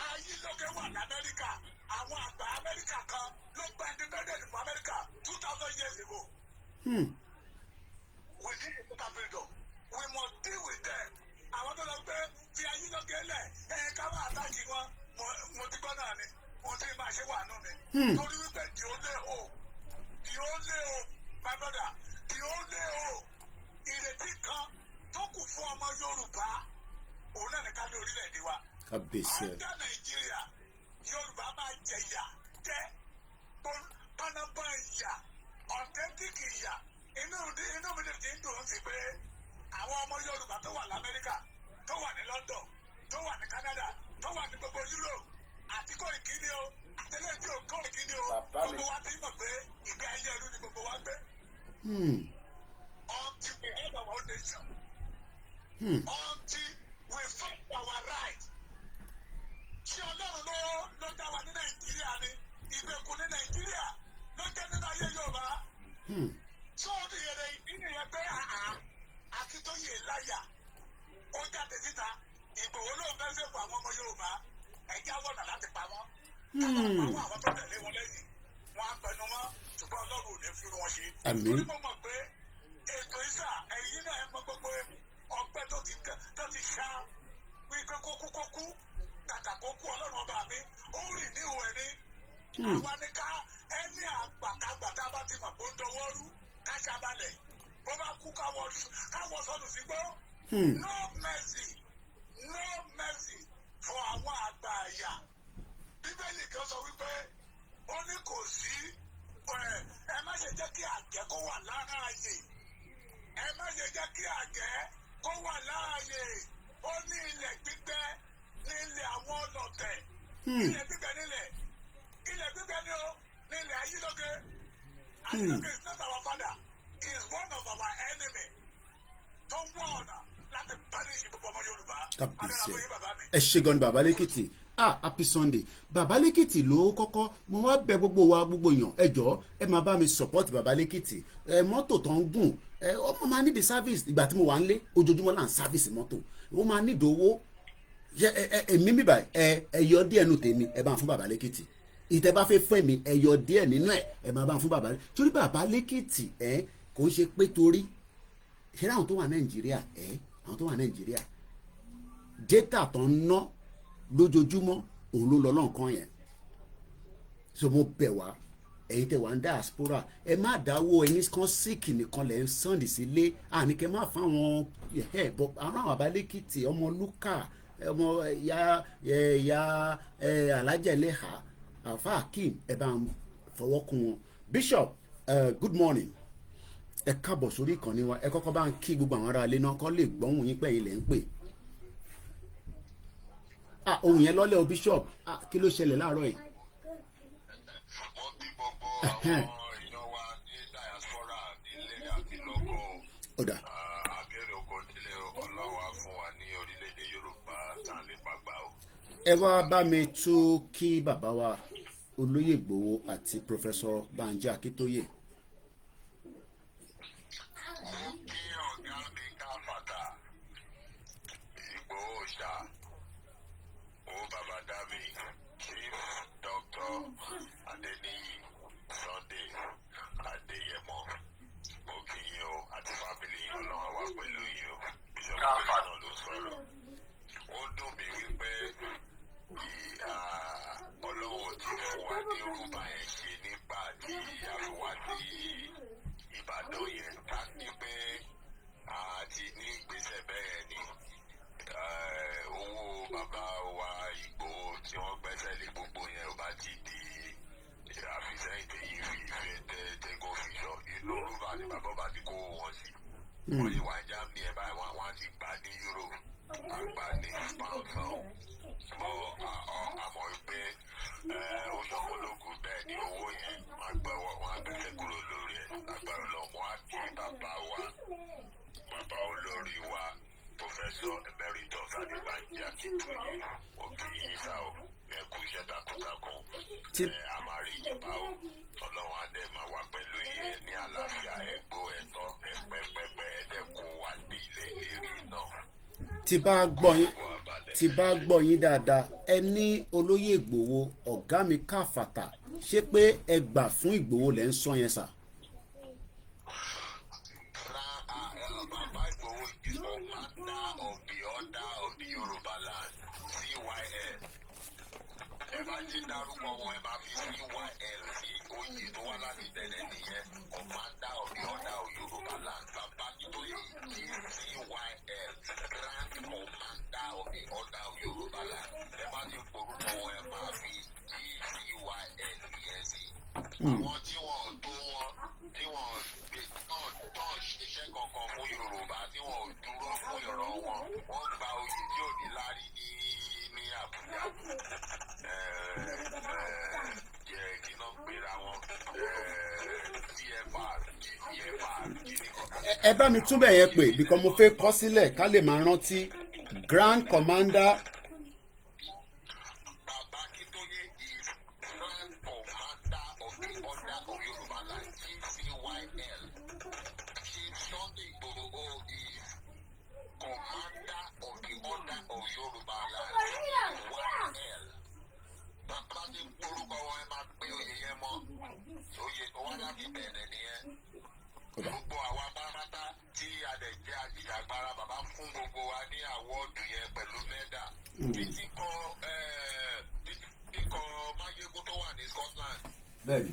Ayílóge wà ní Amẹ́ríkà, àwọn àgbà Amẹ́ríkà kan ló gba independent fún Amẹ́ríkà 2000 years ago. We need to put a freedom. We must deal with them. Àwọn tó lọ gbé fi Ayílóge lẹ̀ ká máa àtàkì wọn, mo ti gbọ́ náà ni, mo ti máa ṣe wà nù mi. Torí wípé the only hope, my brother, the only hope, ìrètí kan tó kù fún ọmọ Yorùbá, òun náà ní ká ní orílẹ̀-èdè wa. Ọ̀dà Nàìjíríà, Yorùbá máa jẹ ìyà, jẹ́ pánápá ìyà, authentic ìyà. Inú mi ti ń dùn sí pé àwọn ọmọ Yorùbá tó wà l'Amẹ́ríkà, tó wà ní London, tó wà ní Canada, tó wà ní gbogbo Europe, àti Kóìkí ni o, àtẹlẹ́ tí o Kóìkí ni o, gbogbo wa ti mọ̀ pé ìgbé ayé ẹrú ni gbogbo wa gbé. Until we have our own nation, until we fight our right. Ṣé Ọlọ́run ló dá wa ní Nàìjíríà ni? So the ìdí yẹn pé Akíntóyè láyà ó jáde síta Ìgbòho ló ń fẹ́ fẹ́ fún àwọn ọmọ Yorùbá ẹ̀já wọ̀nà láti pa wọ́n. Àwọn àwọn tó tẹ̀lé wọn lẹ́yìn wọn á pẹnu mọ́ ṣùgbọ́n Ọlọ́run ò ní fi wọn ṣe. Torí mo mọ̀ pé ètò ìsà ẹ̀yìn náà mọ gbogbo ọgbẹ́ tó ti ṣá wípé kókú kàkà kókú Ọlọ́run ọba mi ó rìn ní ìwé ní. Àwa ní ká ẹni àgbàkagbà tá a bá ti mọ̀ pé ó dọwọ́ rú ká ṣàbalẹ̀ bó bá kú káwọ́ sọnù sí gbọ́. No mercy fún àwọn àgbà àyà. Bíbélì kan sọ wípé ó ní kò sí ẹ má ṣe jẹ́ kí àjẹ́ kó wà láàyè. Ẹ má ṣe jẹ́ kí àjẹ́ kó wà láàyè. Ó ní ilẹ̀ gbígbẹ́ ní ilẹ̀ àwọn ọlọ̀tẹ̀. Ilẹ̀ gbígbẹ́ nílẹ̀. Ilẹ̀ gbígbẹ́ ní o ní ilẹ̀ Ayílóge. Ayílóge is not our father. He is one of our enemy. Tó ń wọ̀ ọ̀nà láti banish gbogbo ọmọ Yorùbá. Ẹ ṣe gan ni bàbá lẹ́kìtì. Happy Sunday. Bàbá lẹ́kìtì ló kọ́kọ́ mo wá bẹ̀ gbogbo wa gbogbo èèyàn ẹ jọ̀ọ́ ẹ máa bá mi support bàbá lẹ́kìtì. Mọ́tò tó ń gùn ọmọ máa ní the service ìgbà tí mo wà ń lé ojoojúmọ́ là ń service mọ́tò ó máa ní ìdówó èmi bíbà ẹ yọ díẹ̀ nù tèmi ẹ bá ń fún bàbá lẹ́kìtì ìtẹ́ bá fẹ́ fún mi ẹ yọ díẹ̀ nínú ẹ máa bá ń fún bàbá lẹ́kìtì torí bàbá lẹ́kìtì kò ń ṣe pé torí ṣé àwọn tó wà Nàìjíríà àwọn tó wà Nàìjíríà data tó ń ná lójoojúmọ́ òun ló lọ lọ́nkàn yẹn so mo bẹ̀ wá ẹ̀yin tẹ̀ wá ń diaspora ẹ má dáwọ́ ẹni kan síkì nìkan lẹ̀ ń sànni sílé àníkẹ́ má fáwọn àwọn àbálẹ́kìtì ọmọ lúkà ọmọ ya alájẹlẹ́hà àfa akeem ẹ bá ń fọwọ́ kún wọn. Bishop good morning ẹ káàbọ̀ sórí ìkànnì wa ẹ kọ́kọ́ bá ń kí gbogbo àwọn ará ilé náà kọ́ lè gbọ́hùn yín pẹ̀yìn lẹ́ ń pè. Ohun yẹn lọ́lẹ̀ o Bishop kí ló ṣẹlẹ̀ láàárọ̀ yìí. Wọ́n bí gbogbo àwọn èèyàn wa ní diaspora nílé àti lóko. Abẹ́rẹ́ oko nílé ọlọ́wà fún wa ní orílẹ̀-èdè Yorùbá tá a lè pàgbà o. Ẹ wá bá mi tún kí bàbá wa Olóyè Ìgbòho àti Professor Banji Akíntóyè. Mo kí ọ̀gá mi káfàtà Ìgbòho ṣá. Baba Dami, Chief Dr. Adeniyi Sunday Adeyemo, mo kí yín o àti fámìlì yín Ọlọ́run wà pẹ̀lú yín o. Bíṣọ̀pù náà ló sọ̀rọ̀. Ó dùn mí wípé Ọlọ́run ti fún wa ní orúkọ yẹn ṣe nígbà tí àfọwà sí Ìbàdàn yẹn ká ní pé àti ní ìgbésẹ̀ bẹ́ẹ̀ ni. Owó bàbá wa Ìgbòho tí wọ́n gbẹ́sẹ̀ lé gbogbo yẹn ó bá ti di àfisẹ́yìn tẹ̀yìn fi ìfẹ́ tẹ́gọ́ fi sọ inú rúbà ni bàbá bá ti kó wọn sí. Wọ́n yìí wá ń já ní ẹ̀ báyìí wọ́n á ti gbà ní euro àgbà ní pound náà. Mọ́ àmọ́ pé ó ṣọ̀pọ̀lọ́gùn bẹ́ẹ̀ ni owó yẹn wọ́n á gbẹ́sẹ̀ kúrò lórí ẹ̀ agbára lọ́wọ́ á kí bàbá bàbá olórí wa. Professor Emeritus Adébánjí Akíntóyè òkè ìyíṣà o ẹkú iṣẹ́ takuntakun a máa rí ìjọba o Ọlọ́run adé máa wà pẹ̀lú iye ní àlàáfíà ẹ̀gbọ́ ẹ̀tọ́ ẹ̀pẹ́pẹ́pẹ́ ẹ̀dẹ́kun wà ní ilé ìlérí náà. tí bá gbọ́ yín dáadáa ẹ ní Olóyè Ìgbòho ọ̀gá mi káfàtà ṣé pé ẹ gbà fún Ìgbòho lẹ́ ń sọ yẹn sà. Dárúkọ wọn ẹ máa fi CYL sí oyè tó wá láti tẹ́lẹ̀ nìyẹn Commander of the Order of Yorùbá Land bàbá Akíntóyè CYL Grand Commander of the Order of Yorùbá Land ẹ máa ti forúkọ wọn ẹ máa fi CYL yẹn sí. Àwọn tí wọ́n tó wọn tí wọ́n tán ṣiṣẹ́ kankan fún Yorùbá tí wọ́n dúró fún ìran wọn wọ́n gba oyè tí ò ní lárí ní Àbújá. Ẹ bá mi túbẹ̀ yẹn pè because mo fẹ́ kọ sílẹ̀ ká lè máa rántí Grand Commander. Bàbá Akíntóyè is Grand Commander of the Order of Yorùbá Land CYL gbogbo àwa pátá tí a lè jẹ́ àjìjàgbara bàbá fún gbogbo wa ní àwọ́ọ̀dù yẹn pẹ̀lú mẹ́dà títí kọ máyégún tó wà ní Scotland. bẹ́ẹ̀ni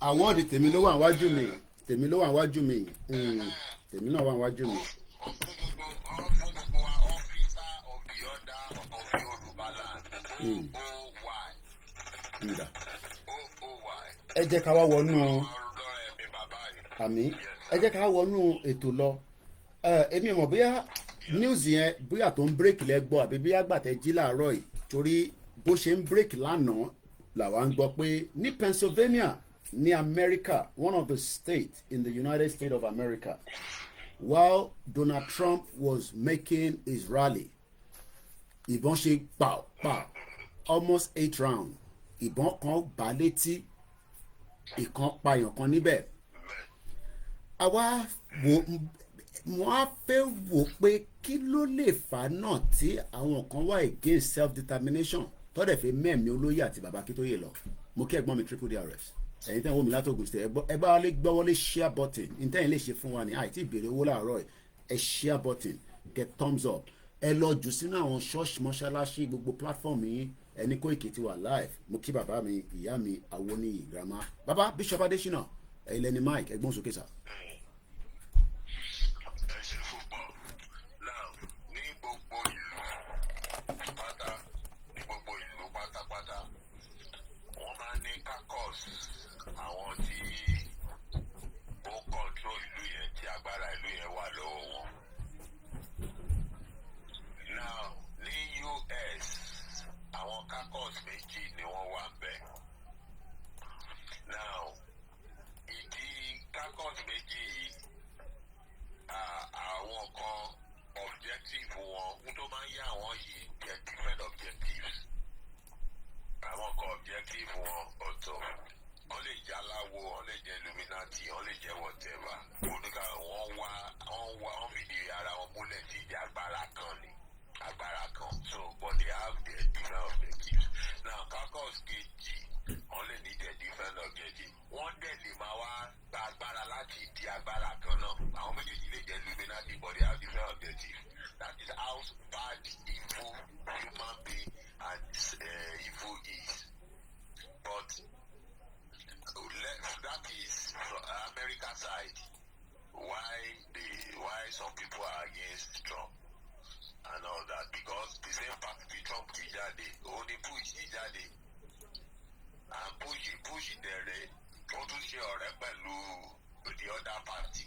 àwọ́ọ̀dù tèmi ló wà wájú mi tèmi náà wà wájú mi. Fún gbogbo wa officer of the order of Yorùbá land OOY. ẹ jẹ́ ká wá wọnú àmì ẹ jẹ́ ká wọnú ètò lọ. èmi mọ̀ bóyá news yẹn bóyá tó ń break lẹ́gbọ́ àbí bóyá gbàtẹ́ jí láàárọ̀ yìí torí bó ṣe ń break lánàá làwa ń gbọ́ pé ní Pennsylvania ní America, one of the states in the United States of America, while Donald Trump was making his rally, ìbọn ṣe pow almost 8 rounds, ìbọn kan bá létí, ìkan pààyàn kan níbẹ̀. àwa wọ́n á fẹ́ wò pé kí ló lè fà náà tí àwọn kan wà against self-determination tọ́dẹ̀ fi mẹ́ẹ̀mí olóyè àti bàbá Akíntóyè lọ. Mo kí ẹ̀gbọ́n mi Triple DRS ẹ̀yin tẹ́ ń wò mí látògùn sí ẹ bá wọlé gbọ́wọ́lé share button ntẹ́yìn lè ṣe fún wa ní àìtí ìbéèrè owó láàárọ̀ ẹ share button get thumbs up ẹ lọ jù sínú àwọn ṣọ́ọ̀ṣì mọ́ṣáláṣí gbogbo platform yìí ẹni Koiki ti wà live. Mo kí bàbá mi ìyá mi Awoniyi grandma bàbá Bishop Adesina ẹ̀yin lẹni Mike ẹ̀gbọ́n sókè sá. Àwọn tí ó control ìlú yẹn tí agbára ìlú yẹn wà lọ́wọ́ wọn. Now ní US àwọn caucus méjì ni wọ́n wà bẹ́ẹ̀. Now ìdí caucus méjì yìí àwọn kan objective wọn tó máa ń yá àwọn yìí their different objectives. Àwọn kan objective wọn ọ̀tọ̀. Wọ́n lè jẹ́ aláwo, wọ́n lè jẹ́ Illuminati, wọ́n lè jẹ́ whatever. Oníkà wọ́n fìdí ara wọn múlẹ̀ sí ìdí agbára kan ni agbára kan. So but they have their different objectives. Now caucus kejì wọ́n lè ní their different objectives. Wọ́n dẹ̀ lè máa wá gba agbára láti ìdí agbára kan náà. Àwọn méjèèjì lè jẹ́ Illuminati but they have different objectives. That is how bad evil human being and evil is. But that is from America side why some people are against Trump and all that because the same party Trump ti jáde only push ti jáde and push dẹrẹ ó tún ṣe ọ̀rẹ́ pẹ̀lú the other party.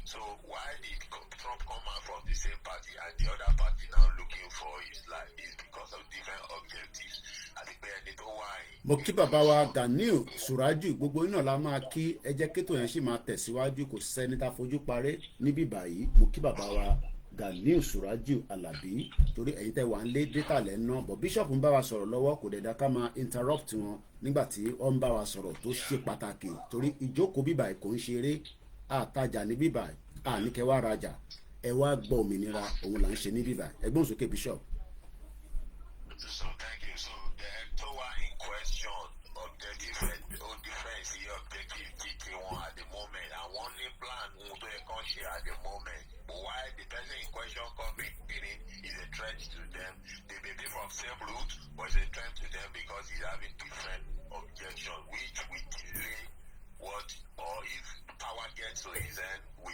So why did Trump come out from the same party and the other party now looking for his life is because of different objectives. Àti pé ẹni tó wá yìí. Mo kí bàbá wa Ganiu Suraju gbogbo iná la máa kí ẹ jẹ́ kétò yẹn sì máa tẹ̀síwájú kò sẹ́ni tá fojú parẹ́ níbí báyìí. Mo kí bàbá wa Ganiu Suraju Alabi torí ẹ̀yin tẹ́ wà ń lé data lẹ́nu bọ̀ Bishop ń bá wa sọ̀rọ̀ lọ́wọ́ kò dẹ̀dá ká máa interrupt wọn nígbà tí ó ń bá wa sọ̀rọ̀ tó ṣe pàtàkì torí ìjókòó bíbà kò ń ṣeré àtajà ní bíbà àníkẹ́ wá rajà ẹ wá gbọ́ òmìnira òun là ń ṣe ní bíbà ẹgbọ́n sókè Bishop. So thank you. So the Towa in question defense objective GT1 at the moment and one plan to share at the moment. But why the person in question coming in is a threat to them. They may be from same root, but it's a threat to them because he's having different objection, which will delay what or if power gets to his end, we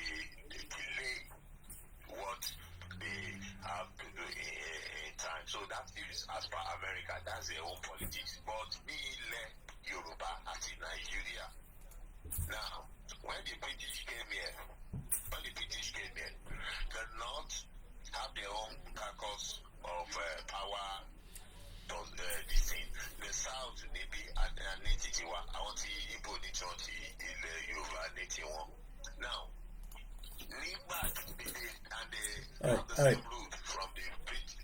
delay what they have to do in time. So that is as per America, that's their own politics. But me, Yoruba, as in Nigeria. Now, when the British came here, the North have their own caucus of power. This thing. The South, maybe, and Nitiwa, I want to Igbo Nichonti, Yoruba Nitiwa. Now, and they have the same route from the British.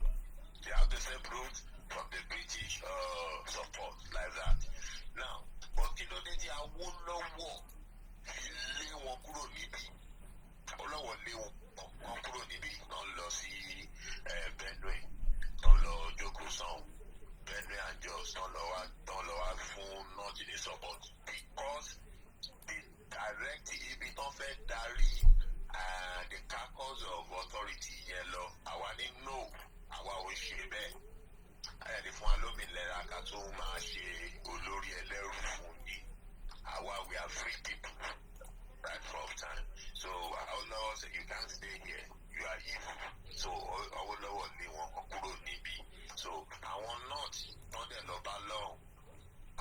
They have the same route from the British support like that. Now, but you know they won't know war. Ilé wọn kúrò níbí. Ọlọ́wọ́ lé wọn kúrò níbí. Wọ́n lọ sí Benue. Wọ́n lọ Jokosan. Benue and Jos. Wọ́n lọ wá fún North in the support. máa ní no àwa ò ṣe bẹ́ẹ̀ ẹni fún wa lómìnira ká tó máa ṣe olórí ẹlẹ́rù fún yìí àwa we are free people right from time so Awólọ́wọ̀ say you can't stay here you are evil so Awólọ́wọ̀ lé wọn kúrò níbí so àwọn north wọ́n dẹ̀ lọ bá lọ́hùn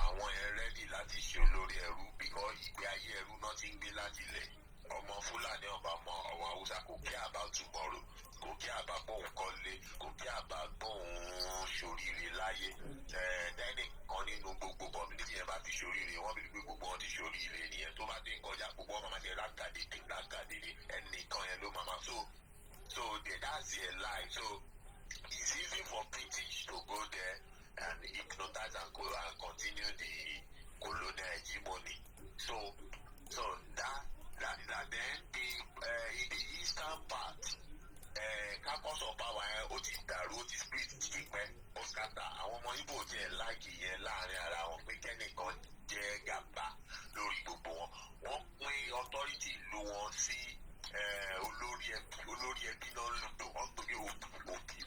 àwọn yẹn rẹ́dì láti ṣe olórí ẹrú because ìgbé ayé ẹrú náà ti ń gbé láti ilẹ̀ ọmọ Fúlàní ọba ọmọ àwọn Haúsá kò kí about tomorrow kò kí àbá bóun kọ́lé kò kí àbá bóun ṣoríire láyé ẹ̀ẹ́dẹ́nì kan nínú gbogbo community yẹn bá ti ṣoríire wọ́n bí gbé gbogbo wọn ti ṣoríire nìyẹn tó bá dé kọjá gbogbo wọn máa ṣe rákàdédé ẹnìkan yẹn ló máa so that's their life so it's easy for British to go there and hypnotize and continue the colonial hegemony so that then in the eastern part caucus of power ó ti dàrú ó ti split ti pẹ́ ó scatter àwọn ọmọ Ìgbò tiẹ̀ láàkì yẹn láàrin ara wọn pé kẹ́nìkan jẹ́ gàba lórí gbogbo wọn wọ́n pín authority ìlú wọn sí olórí ẹbí náà lòdò wọ́n pè ní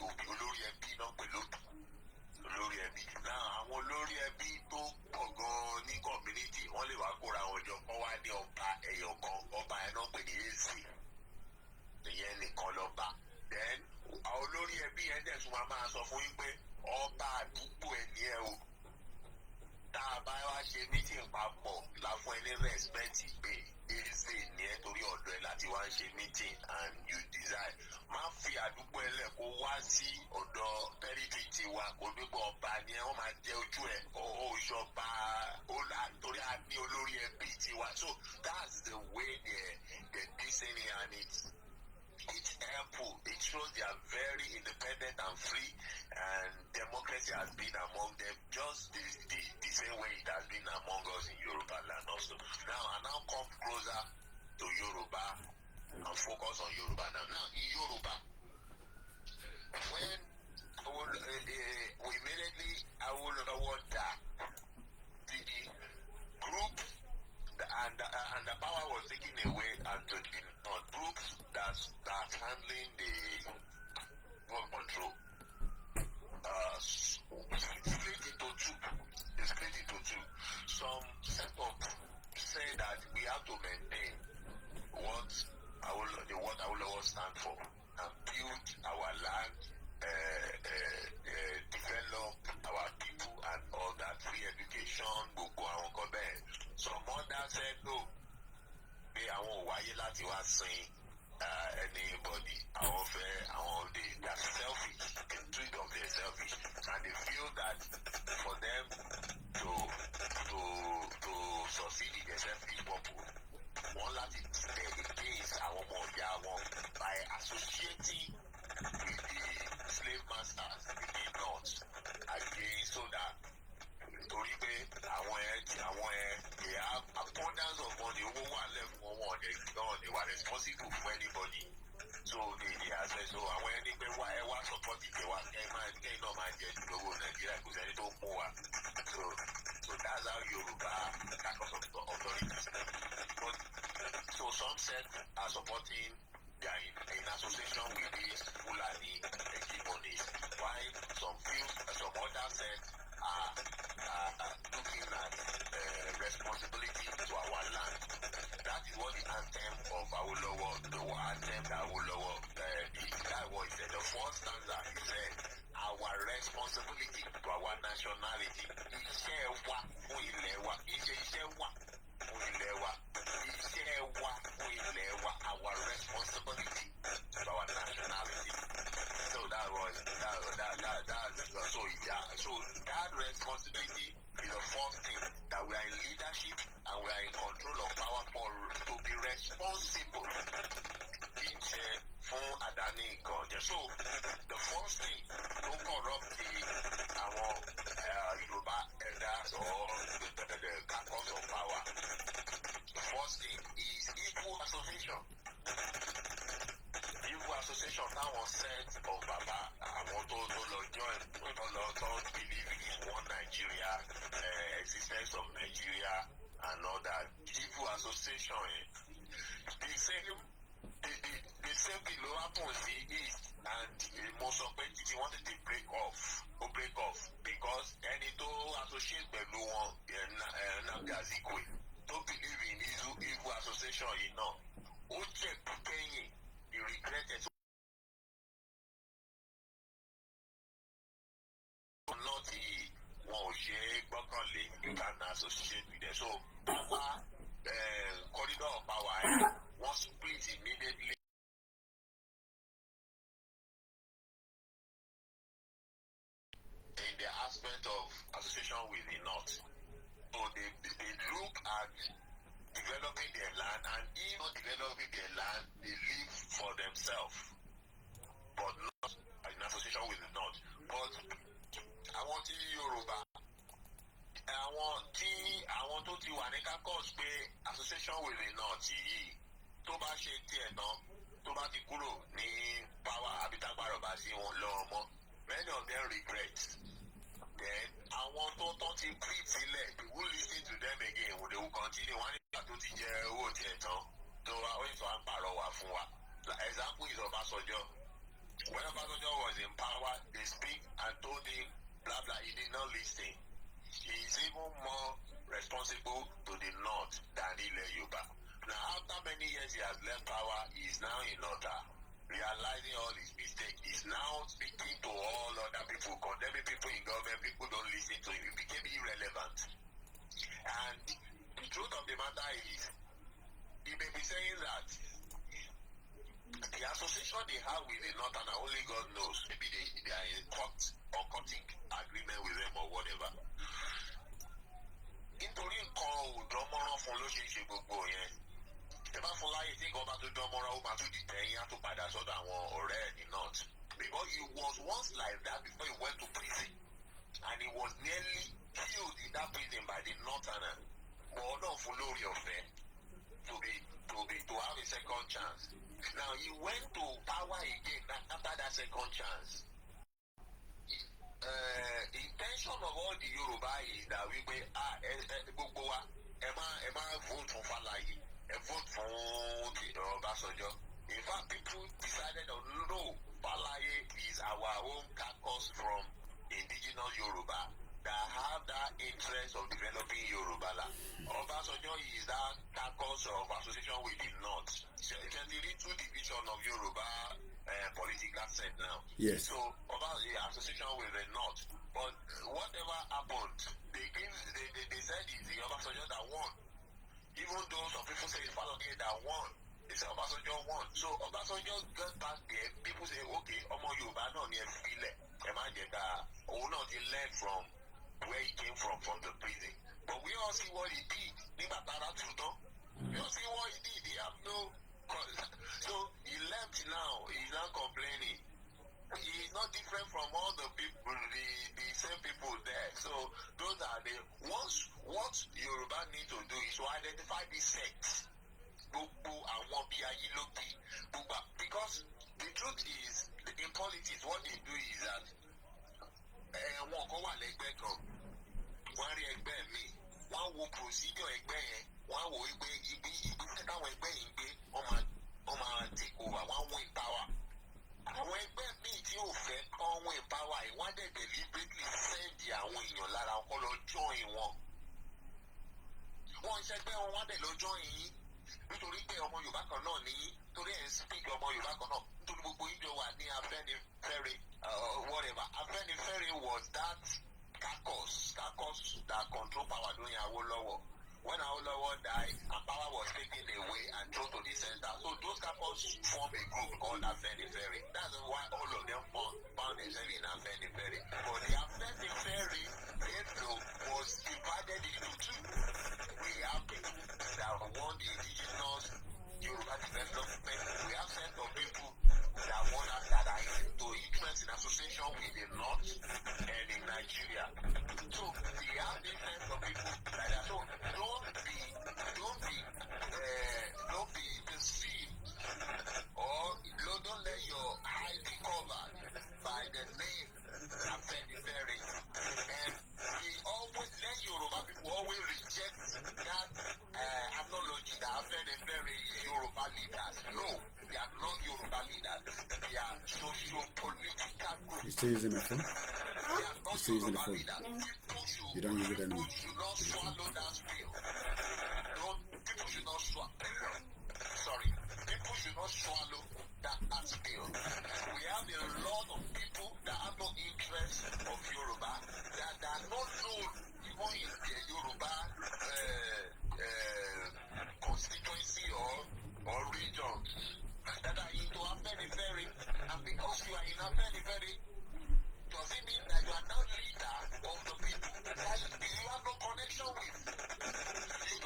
òbí olórí ẹbí náà pè lòdò olórí ẹbí náà àwọn olórí ẹbí tó pọ̀ gan-an ní community wọ́n lè wá kóra wọn jọ kọ́ wá ní ọba ẹ̀yọ̀ kan ọba ẹ̀ náà pè ní èsì ìyẹn nìkan lọ́ba then àwọn olórí ẹbí yẹn dẹ̀ tún máa sọ fún yín pé ọba àdúgbò ẹ̀ ní ẹ o tá a bá wá ṣe meeting papọ̀ láfún ẹni respect pé èsì ní ẹ torí ọ̀dọ̀ ẹ láti wá ṣe meeting and you decide má fi àdúgbò ẹ lẹ̀ kó wá sí ọ̀dọ̀ territory tiwa kò nígbà ọba ni ẹ wọ́n máa jẹ ojú ẹ ó ìṣọba torí a ní olórí ẹbí tiwa so that's the way they decent and it's helpful. It shows they are very independent and free, and democracy has been among them just the same way it has been among us in Yoruba land also. Now, I now come closer to Yoruba and focus on Yoruba now. Now, in Yoruba, when immediately I will award that the group and the power was taken away and to the groups that's handling the gun control split into two. Some set up say that we have to maintain what Awolowo stand for and build our land, develop our people and all that, free education, gbogbo àwọn kan bẹ́ẹ̀. Some others said no, pé àwọn ò wáyé láti wá sin anybody. They are selfish, they treat of their selfish, and they feel that for them to succeed in their selfish purpose, one láti stay against àwọn ọmọ ìyá wọn by associating with the slave masters in the north against so that torí pé àwọn they have abundance of money owó wà lẹ́fún wọn they were responsible for anybody so they access so àwọn ẹni pé ẹ wá support ìjẹwà kẹ́yìn náà máa jẹ lówó Nàìjíríà kò sẹ́ni tó mú wa so that's how Yorùbá caucus of authorities but so some sets are supporting they are in association with these Fulani hegemonies while some other sets are looking at responsibility to our land. That is what the anthem of Awolowo, the anthem that Awolowo, that was the first stanza, he said, our responsibility to our nationality. Iṣẹ́ wa fún ilẹ̀ wa, iṣẹ́ wa fún ilẹ̀ wa, iṣẹ́ wa fún ilẹ̀ wa, our responsibility to our nationality. So that was so that responsibility is the first thing that we are in leadership and we are in control of power for to be responsible. Fún àdáni nǹkan ọ̀jẹ̀. So the first thing to corrupt our Yoruba elders or the caucus of power, the first thing is equal association. Equal association táwọn set of baba àwọn tó lọ join tó lọ tó believe in one Nigeria, existence of Nigeria and all that. Equal association the the same thing will happen in East, and most of it, if you wanted to break off because any to associate pẹ̀lú wọn Nnamdi Azikiwe to believe in evil association yìí náà ó jẹ́ kẹ́yìn he regretted. Not wọn ò ṣe é gbọ́kànlé you can associate with them. So power corridor of power wọ́n split immediately. In the aspect of association with the North. So they look at developing their land, and even developing their land, they live for themselves, but not in association with the North. But àwọn tí Yorùbá, àwọn tó ti wà ní caucus pé association with the North yìí tó bá ṣe tiẹ̀ tán tó bá ti kúrò ní power àbí tágbàrọ̀ bá sí wọn lọ́wọ́ mọ́, many of them regret. Then àwọn tó ti quit sílẹ̀, they will listen to them again, they will continue. Wọ́n nígbà tó ti jẹ owó tiẹ̀ tán tó wá ó ìtọ́ à ń pàrọwà fún wa. Example is Ọbásanjọ́. When Obasanjo was in power, they speak and told him, blah, blah, he did not listen. He is even more responsible to the North than Ilẹ̀ Yorùbá. Now, after many years he has left power, he is now in order, realizing all his mistakes. He is now speaking to all other people, condemning people in government. People don't listen to him. He became irrelevant. And the truth of the matter is, he may be saying that the association they have with the Northern, only God knows. Maybe they are in court or cutting agreement with them or whatever. Nítorí nǹkan ò dánmọ́rán fún ló ṣe ń ṣe gbogbo yẹn. Ẹ bá fún láyé tí nǹkan bá tún dánmọ́rán ó máa tún dìtẹ̀ ẹ̀yìn á tún padà sọ́dọ̀ àwọn ọ̀rẹ́ ẹ̀ ní North. Because he was once like that before he went to prison. And he was nearly killed in that prison by the Northerners. But ọ̀dọ̀ fún lórí ọ̀fẹ́ to have a second chance. Now he went to power again after that second chance. Intention of all the Yoruba is that we gbogbo wa ẹ má vote for Falaye, vote for Obasanjo. In fact, people decided no, Falaye is our own caucus from indigenous Yoruba that have that interest of developing Yoruba land. Obasanjo is that caucus of association with the North. So it's really two division of Yoruba political set now. Yes. So about the association with the North. But whatever happened, they said it's the Obasanjo that won. Even though some people say it's Falaye that won, they say Obasanjo won. So Obasanjo got back there, people say, okay, Omo Yoruba no near File. They learn from where he came from the prison. But we all see what he did. We all see what he did. He have no. So he left now. He's not complaining. He is not different from all the people, the same people there. So those are what Yoruba need to do is to identify the sects. Because the truth is, in politics, what they do is that wọ́n kọ́ wà lẹ́gbẹ́ kan, wọ́n rí ẹgbẹ́ mi, wọ́n wo procedure ẹgbẹ́ yẹn, wọ́n wo ìgbésẹ̀ táwọn ẹgbẹ́ yìí ń gbé, wọ́n máa take over, wọ́n win power. Àwọn ẹgbẹ́ míì tí ò fẹ́ kọ́ win power yìí, wọ́n dẹ̀ deliberately send àwọn èèyàn lára ọkọ lọ join wọn. Wọ́n ń ṣẹgbẹ́ wọn, wọ́n dẹ̀ lọ join yín nítorí pé ọmọ Yorùbá kan náà ní yín, torí ẹ̀ ń speak ọmọ Yorùbá kan náà, nítorí gbogbo ìjọ wà ní Afẹ́nifẹ́re. Whatever. Afẹ́nifẹ́re was that caucus that control power during Awolowo. When Awolowo died, and power was taken away and thrown to the center. So those caucus form a group called Afẹ́nifẹ́re. That's why all of them found themselves in Afẹ́nifẹ́re. But the Afẹ́nifẹ́re was divided into two. We have people that want the indigenous Yoruba development. We have set of people that want that are into interest in association with the North and in Nigeria. So we have different of people like that. So don't be deceived, or don't let your eyes be covered by the name Afẹ́nifẹ́re. And we always let Yoruba people always reject that analogy that Afẹ́nifẹ́re is Yoruba leaders. No. They are not Yoruba leaders. They are socio-political groups. You still using my phone? They are not Still using the Yoruba phone. leaders. You don't use it anymore. People should not swallow that pill. People should not swallow. Sorry. People should not swallow that pill. We have a lot of people that have no interest of Yoruba, that are not known even in the Yoruba constituency or region, that are into Afenifere, and because you are in Afenifere, does it mean that you are now leader of the people that you have no connection with?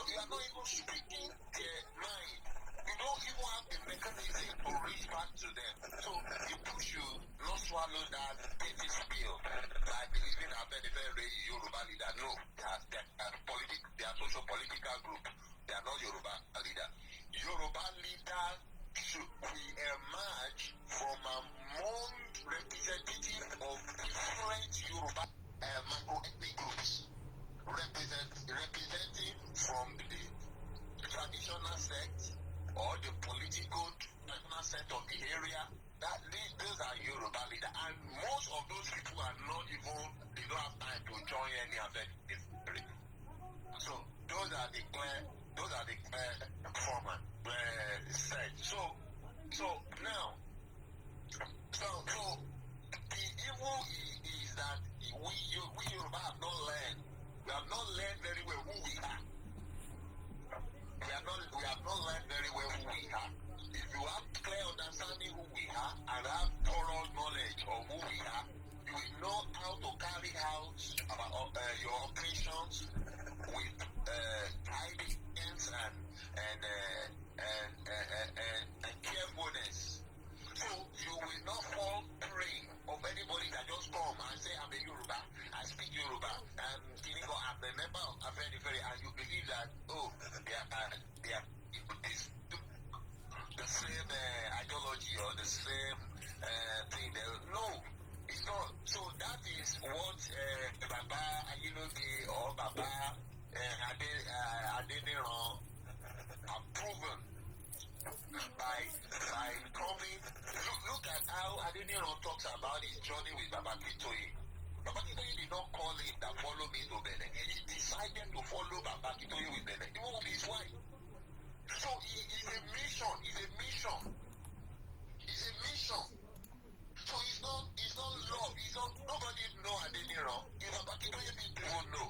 You are not even speaking their mind. You don't even have the mechanism to reach back to them. So people should not swallow that petty spill by believing that very Yoruba leader. No, they are social political group. They are not Yoruba leader. Yoruba leader should we emerge from among representatives of different Yoruba micro-ethnic groups, representing from the traditional sect or the political traditional sect of the area. Those are Yoruba leaders, and most of those people are not even, they don't have time to join any of them. So those are the clear format said. So now, the evil is that we Yoruba have not learned. We have not learned very well who we are. We have not learned very well who we are. If you have clear understanding who we are and have thorough knowledge of who we are, you will know how to carry out your operations with guidance and carefulness. So you will not fall prey of anybody that just come and say, I'm a Yoruba, I speak Yoruba, and I'm a member of Afenifere, and you believe that, they are the same ideology or the same thing. No, it's not. So that is what Baba Ayiloke or Baba Adeniran have proven by coming. Look at how Adeniran talks about his journey with Baba Kitoye. Baba Kitoye did not call him that follow me to Benin. He decided to follow Baba Kitoye with Benin, even with his wife. So it's a mission. So it's not love. Nobody know Adeniran. If Baba Kitoye people won't know.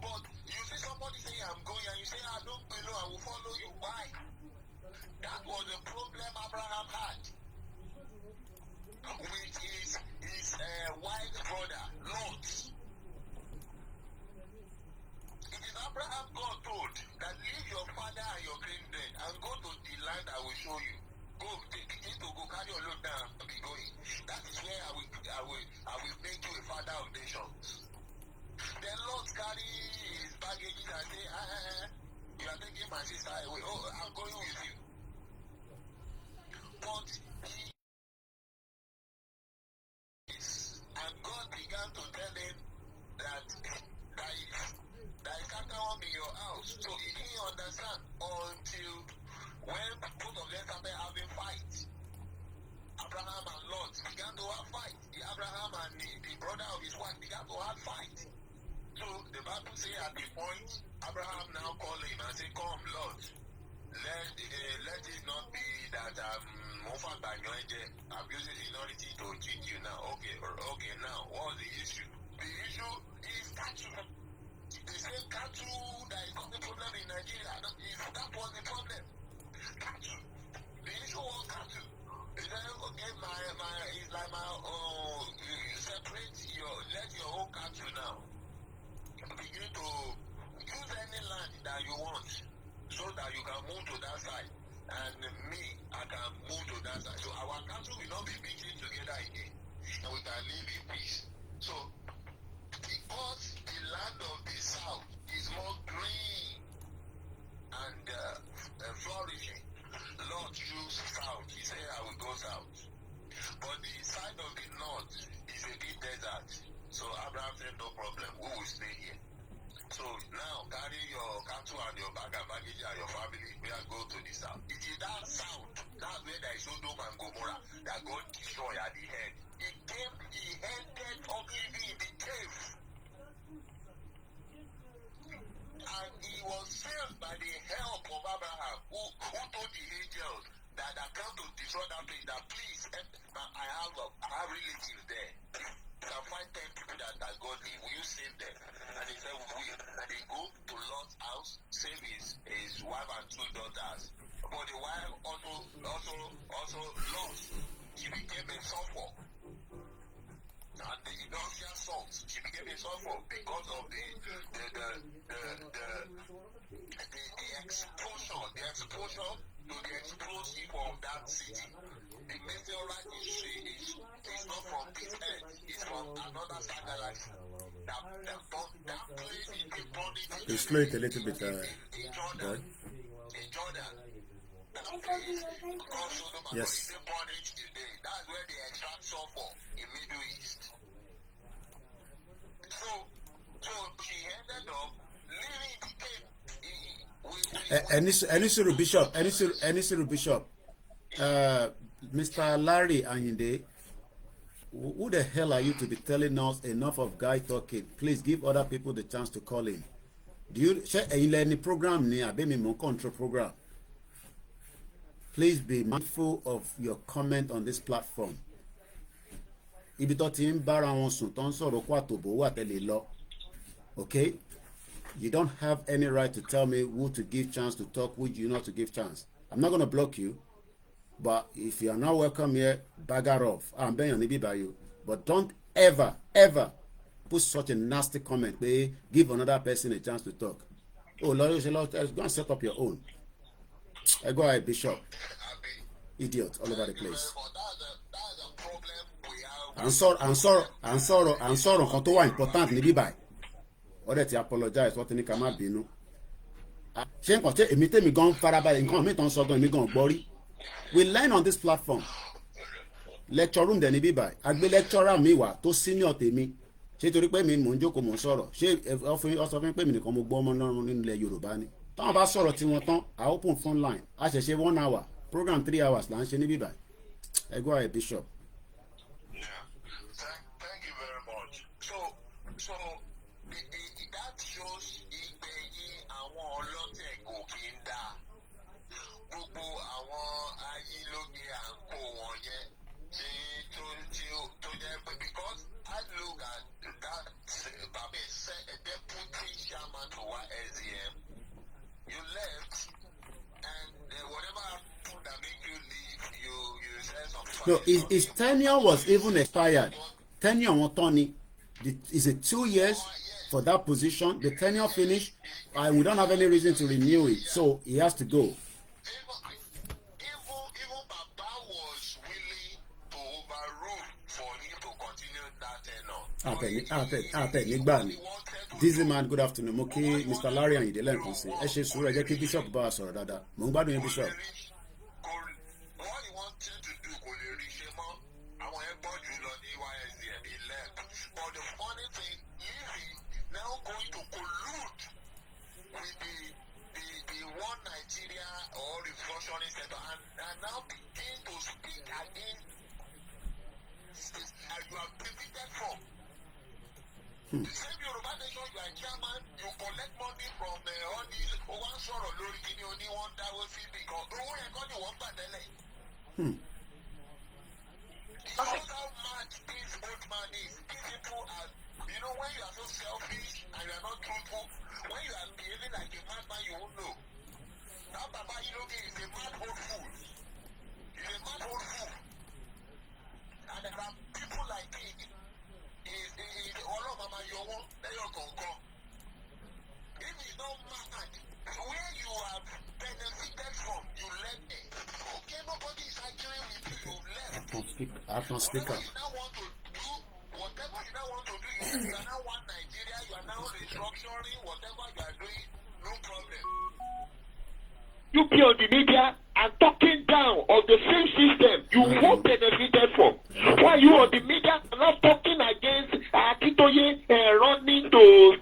But you see somebody say, I'm going, and you say, I don't belong, I will follow you. Why? That was the problem Abraham had with his wife's brother, Lot. It is Abraham God told that leave your father and your kindred and go to the land I will show you. Go, begin to go, carry your load down and be going. That is where I will make you a father of nations. Then Lot carry his baggage and say, you are taking my sister away. Oh, I'm going with you. But and God began to tell him that there is cattle in your house. So he didn't understand until when both of them started having fight. Abraham and Lot began to have fight. Abraham and the brother of his wife began to have fight. So the Bible says at the point, Abraham now called him and said, come, Lord, let it not be that I'm using minority to cheat you now. Okay, now, what's the issue? The issue is cattle. The same cattle that is causing problem in Nigeria. That was the problem. Cattle. The issue was cattle. It's like, okay, it's like separate let your own cattle now. Begin to use any land that you want so that you can move to that side. And me, I can move to that side. So our country will not be beating together again. And we can live in peace. So, because the land of the south is more green and flourishing, Lord chose south. He said, I will go south. But the side of the north is a big desert. So Abraham said, no problem, we will stay here. So now carry your cattle and your bag and baggage and your family, we are going to the south. It is that south Sodom and Gomorrah that God destroyed at the end. He ended up living in the cave. And he was saved by the help of Abraham, who told the angels that are come to destroy that place, that please, I have relatives there. You can find 10 people that God leave. Will you save them? And he said, we will. And they go to Lot's house, save his wife and 2 daughters. But the wife also lost. She became a suffer. And the industrial salt, she became a suffer because of the exposure to the explosive of that city. The meteorite is not from this earth, it's from another satellite. That place is being burned. You slow it a little bit, in Jordan. In Jordan. That place, God Sodom and yes. Gomorrah, they burn it today. That's where they extract sulfur in Middle East. So she ended up living in the cave. Anisuru Bishop, Mr. Larry Ayinde, who the hell are you to be telling us enough of guy talking? Please give other people the chance to call in. Do you share any program near Abemi control program? Please be mindful of your comment on this platform. Ibi tó ti ń bára wọn sùn tó ń sọ̀rọ̀ kó àtòbò wà tẹ́lẹ̀ lọ. Okay? You don't have any right to tell me who to give chance to talk, who you not to give chance. I'm not going to block you, but if you are not welcome here, bagger off. I'm being on by you. But don't ever put such a nasty comment. They give another person a chance to talk. Oh, Lord, go and set up your own. I go ahead, Bishop. Idiot all over the place. I'm sorry. Kan tó wà important níbí báyìí. Ọ̀rẹ́ ti apologize wọ́n ti ní ká má bínú. Ṣé nǹkan tí èmi tèmi gan farabalẹ̀ nǹkan mi tán sọ gan èmi gan gbọ́ rí. We learn on this platform. Lecture room dẹ̀ níbí báyìí. Àgbé lecturer mi wà tó senior tèmi. Ṣé torí pé mi mò ń jókòó mò ń sọ̀rọ̀? Ṣé ọ sọ fún mi pé mi nìkan mo gbọ́ ọmọ náà nínú ilẹ̀ Yorùbá ni? Táwọn bá sọ̀rọ̀ tí wọ́n tán, I open phone line. A ṣẹ̀ṣẹ̀ 1 hour. Program 3 hours là ń ṣe níbí báyìí. Ẹ gbọ́ ẹ̀ Bishop. Thank you very much. So that shows ìgbẹ̀yìn àwọn ọlọ́tẹ̀ kò kí ń dá. Gbogbo àwọn ayílóge à ń kó wọn yẹn tó jẹ́ pé because I look at that Baba said a deputy chairman to SDM. You left and whatever happened that make you leave, you said something. No, his tenure was even expired. Tenure on Tony is it 2 years for that position? The tenure finished, and we don't have any reason to renew it, so he has to go. Even Baba was willing to overrule for him to continue that tenure. Dizzy man, good afternoon. Mo kí Mr. Larry and Idele nkan si. Ẹ ṣe sùúrù ẹ jẹ́ kí Bishop bá wa sọ̀rọ̀ dáadáa. Mo ń gbádùn yín Bishop. And now begin to speak against as you have defeated from. The same Yoruba nation you are chairman, you collect money from all these one sọ̀rọ̀ lórí kíní oní wọ́n dáwọ́ sí because owó yẹn kọ́ ni wọ́n gbà tẹ́lẹ̀. Because how much this old man is, these people are, you know, when you are so selfish and you are not truthful, when you are behaving like a madman, you won't know. That Baba Iloge is a mad old fool. He's a mad old fool. And there are people like him. He's all of Mama Yowo, they are gone. If he's not mad, where you have benefited from, you let me. Okay, nobody is arguing with you, you left. I can speak up. Whatever you now want to do, you are now one Nigeria, you are now restructuring, whatever you are doing, no problem. You be on the media and talking down of the same system you won't benefited from. Why you on the media and not talking against Akintoye running to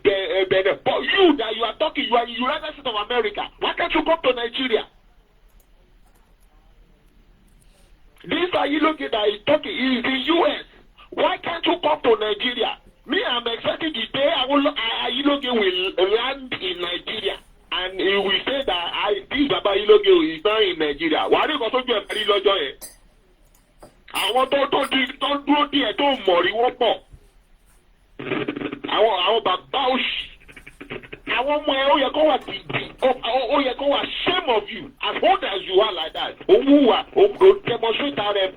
Benin? But you that you are talking, you are in the United States of America. Why can't you come to Nigeria? This Ayiloke that is talking is the US. Why can't you come to Nigeria? Me, I'm expecting the day Ayiloke will land in Nigeria. And he will say that this Baba Ayiloke is not in Nigeria. Why do you go to the very lodge? I want to dúró díẹ̀ tó mọ̀rí wọ́n pọ̀. Àwọn bàbá òṣì. Àwọn ọmọ ẹ ó yẹ kó wà tìǹtì. Ó yẹ kó wà shame of you as old as you are like that. Òun wà ó demonstrate rẹ̀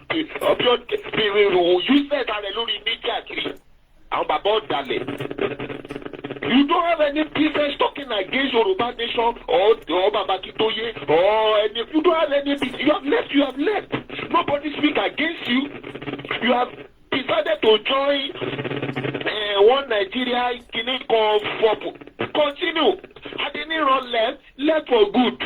useless rẹ̀ lórí media kiri. Àwọn bàbá ọ̀dàlẹ̀. You don't have any business talking against Yoruba nation or Baba Kitoye or any. You don't have any business. You have left. Nobody speak against you. You have decided to join one Nigeria for continue. Adeniran left for good.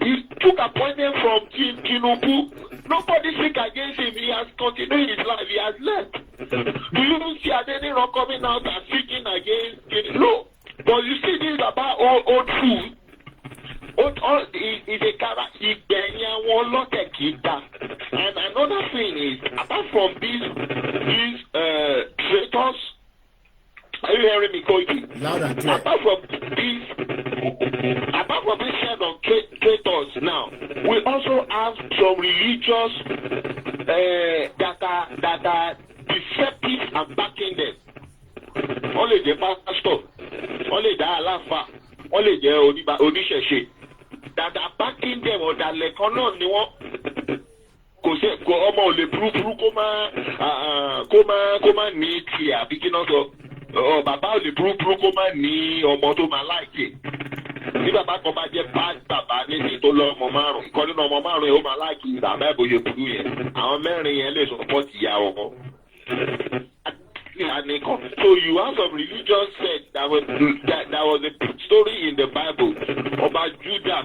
He took appointment from Tinubu. Nobody speak against him. He has continued his life. He has left. Do you see Adeniran coming out and speaking against Tinubu? No. But you see this about old food. Old is a character. And another thing is, apart from these traitors, are you hearing me, Koiki? Loud and clear. Apart from this set of traitors now, we also have some religious that are deceptive and backing them. Only the pastor, only the alafa, only the oníṣẹ̀ṣe that are backing them ọ̀dàlẹ̀ kan náà ni wọ́n kò ọmọ ò lè burúburú kó má ní tiẹ̀ àbí kí náà sọ bàbá ò lè burúburú kó má ní ọmọ tó máa láìkè bí bàbá kan bá jẹ́ bàbá níbi tó lọ ọmọ márùn-ún ìkan nínú ọmọ márùn-ún yẹn ó máa láìkè bàbá ìbòye burú yẹn àwọn mẹ́rin yẹn lè support ìyá ọmọ. So you have some religious sect that was a story in the Bible about Judah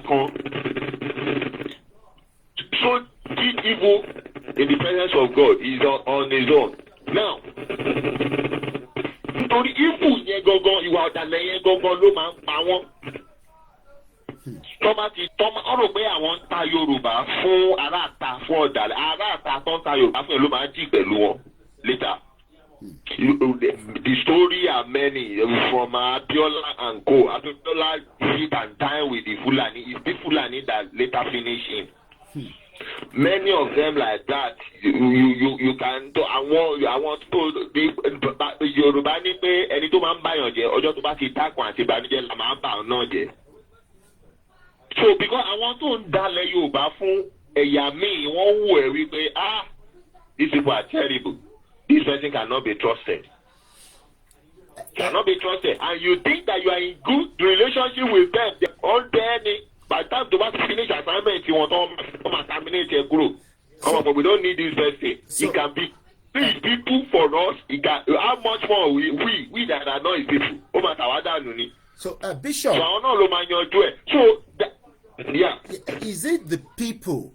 so did evil in the presence of God. He's on his own. Now, nítorí evil yẹn gangan ìwà ọ̀dàlẹ̀ yẹn gangan ló máa ń pa wọ́n. Ọ̀rọ̀ pé àwọn ń ta Yorùbá fún aráàta fún ọ̀dàlẹ̀ aráàta tó ń ta Yorùbá fún ẹ̀ ló máa ń jí pẹ̀lú wọn later. The story are many from Abiola and Co. Abiola sit and dine with the Fulani. It's the Fulani that later finish him. Many of them like that. You can. I want to. Yorùbá ní pé ẹni tó máa ń báyàn jẹ ọjọ́ tó bá ti dákun àti ìbànújẹ́ la máa ń bà ọ́ náà jẹ. So because àwọn tó ń dalẹ̀ Yorùbá fún ẹ̀yà míì wọ́n wù ẹ́ wípé these people are terrible. This person cannot be trusted. Cannot be trusted. And you think that you are in good relationship with them. They're all there. By the time they finish assignment, you want to terminate your group. But we don't need this person. It can be these people for us. It can, how much more we that are not his people. So, Bishop. So, yeah. Is it the people?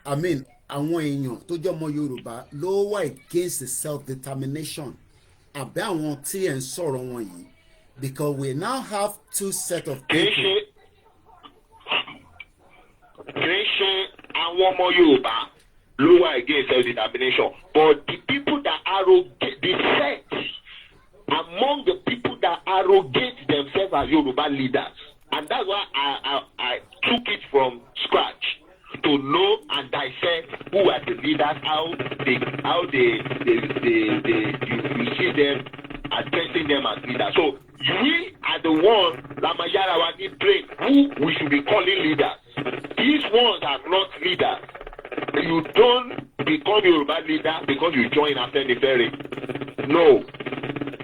I mean, àwọn èèyàn tó jẹ́ ọmọ Yorùbá ló wà against the self-determination àbẹ́ àwọn tí ẹ̀ ń sọ̀rọ̀ wọn yìí because we now have two set of people. Kì í ṣe àwọn ọmọ Yorùbá ló wà against self-determination but the people that arrogate the sect among the people that arrogate themselves as Yoruba leaders and that's why I took it from scratch. To know and dissect who are the leaders, how they you see them addressing them as leaders. So we are the ones Lamayara brain who we should be calling leaders. These ones are not leaders. You don't become Yoruba leader because you join Afenifere. No.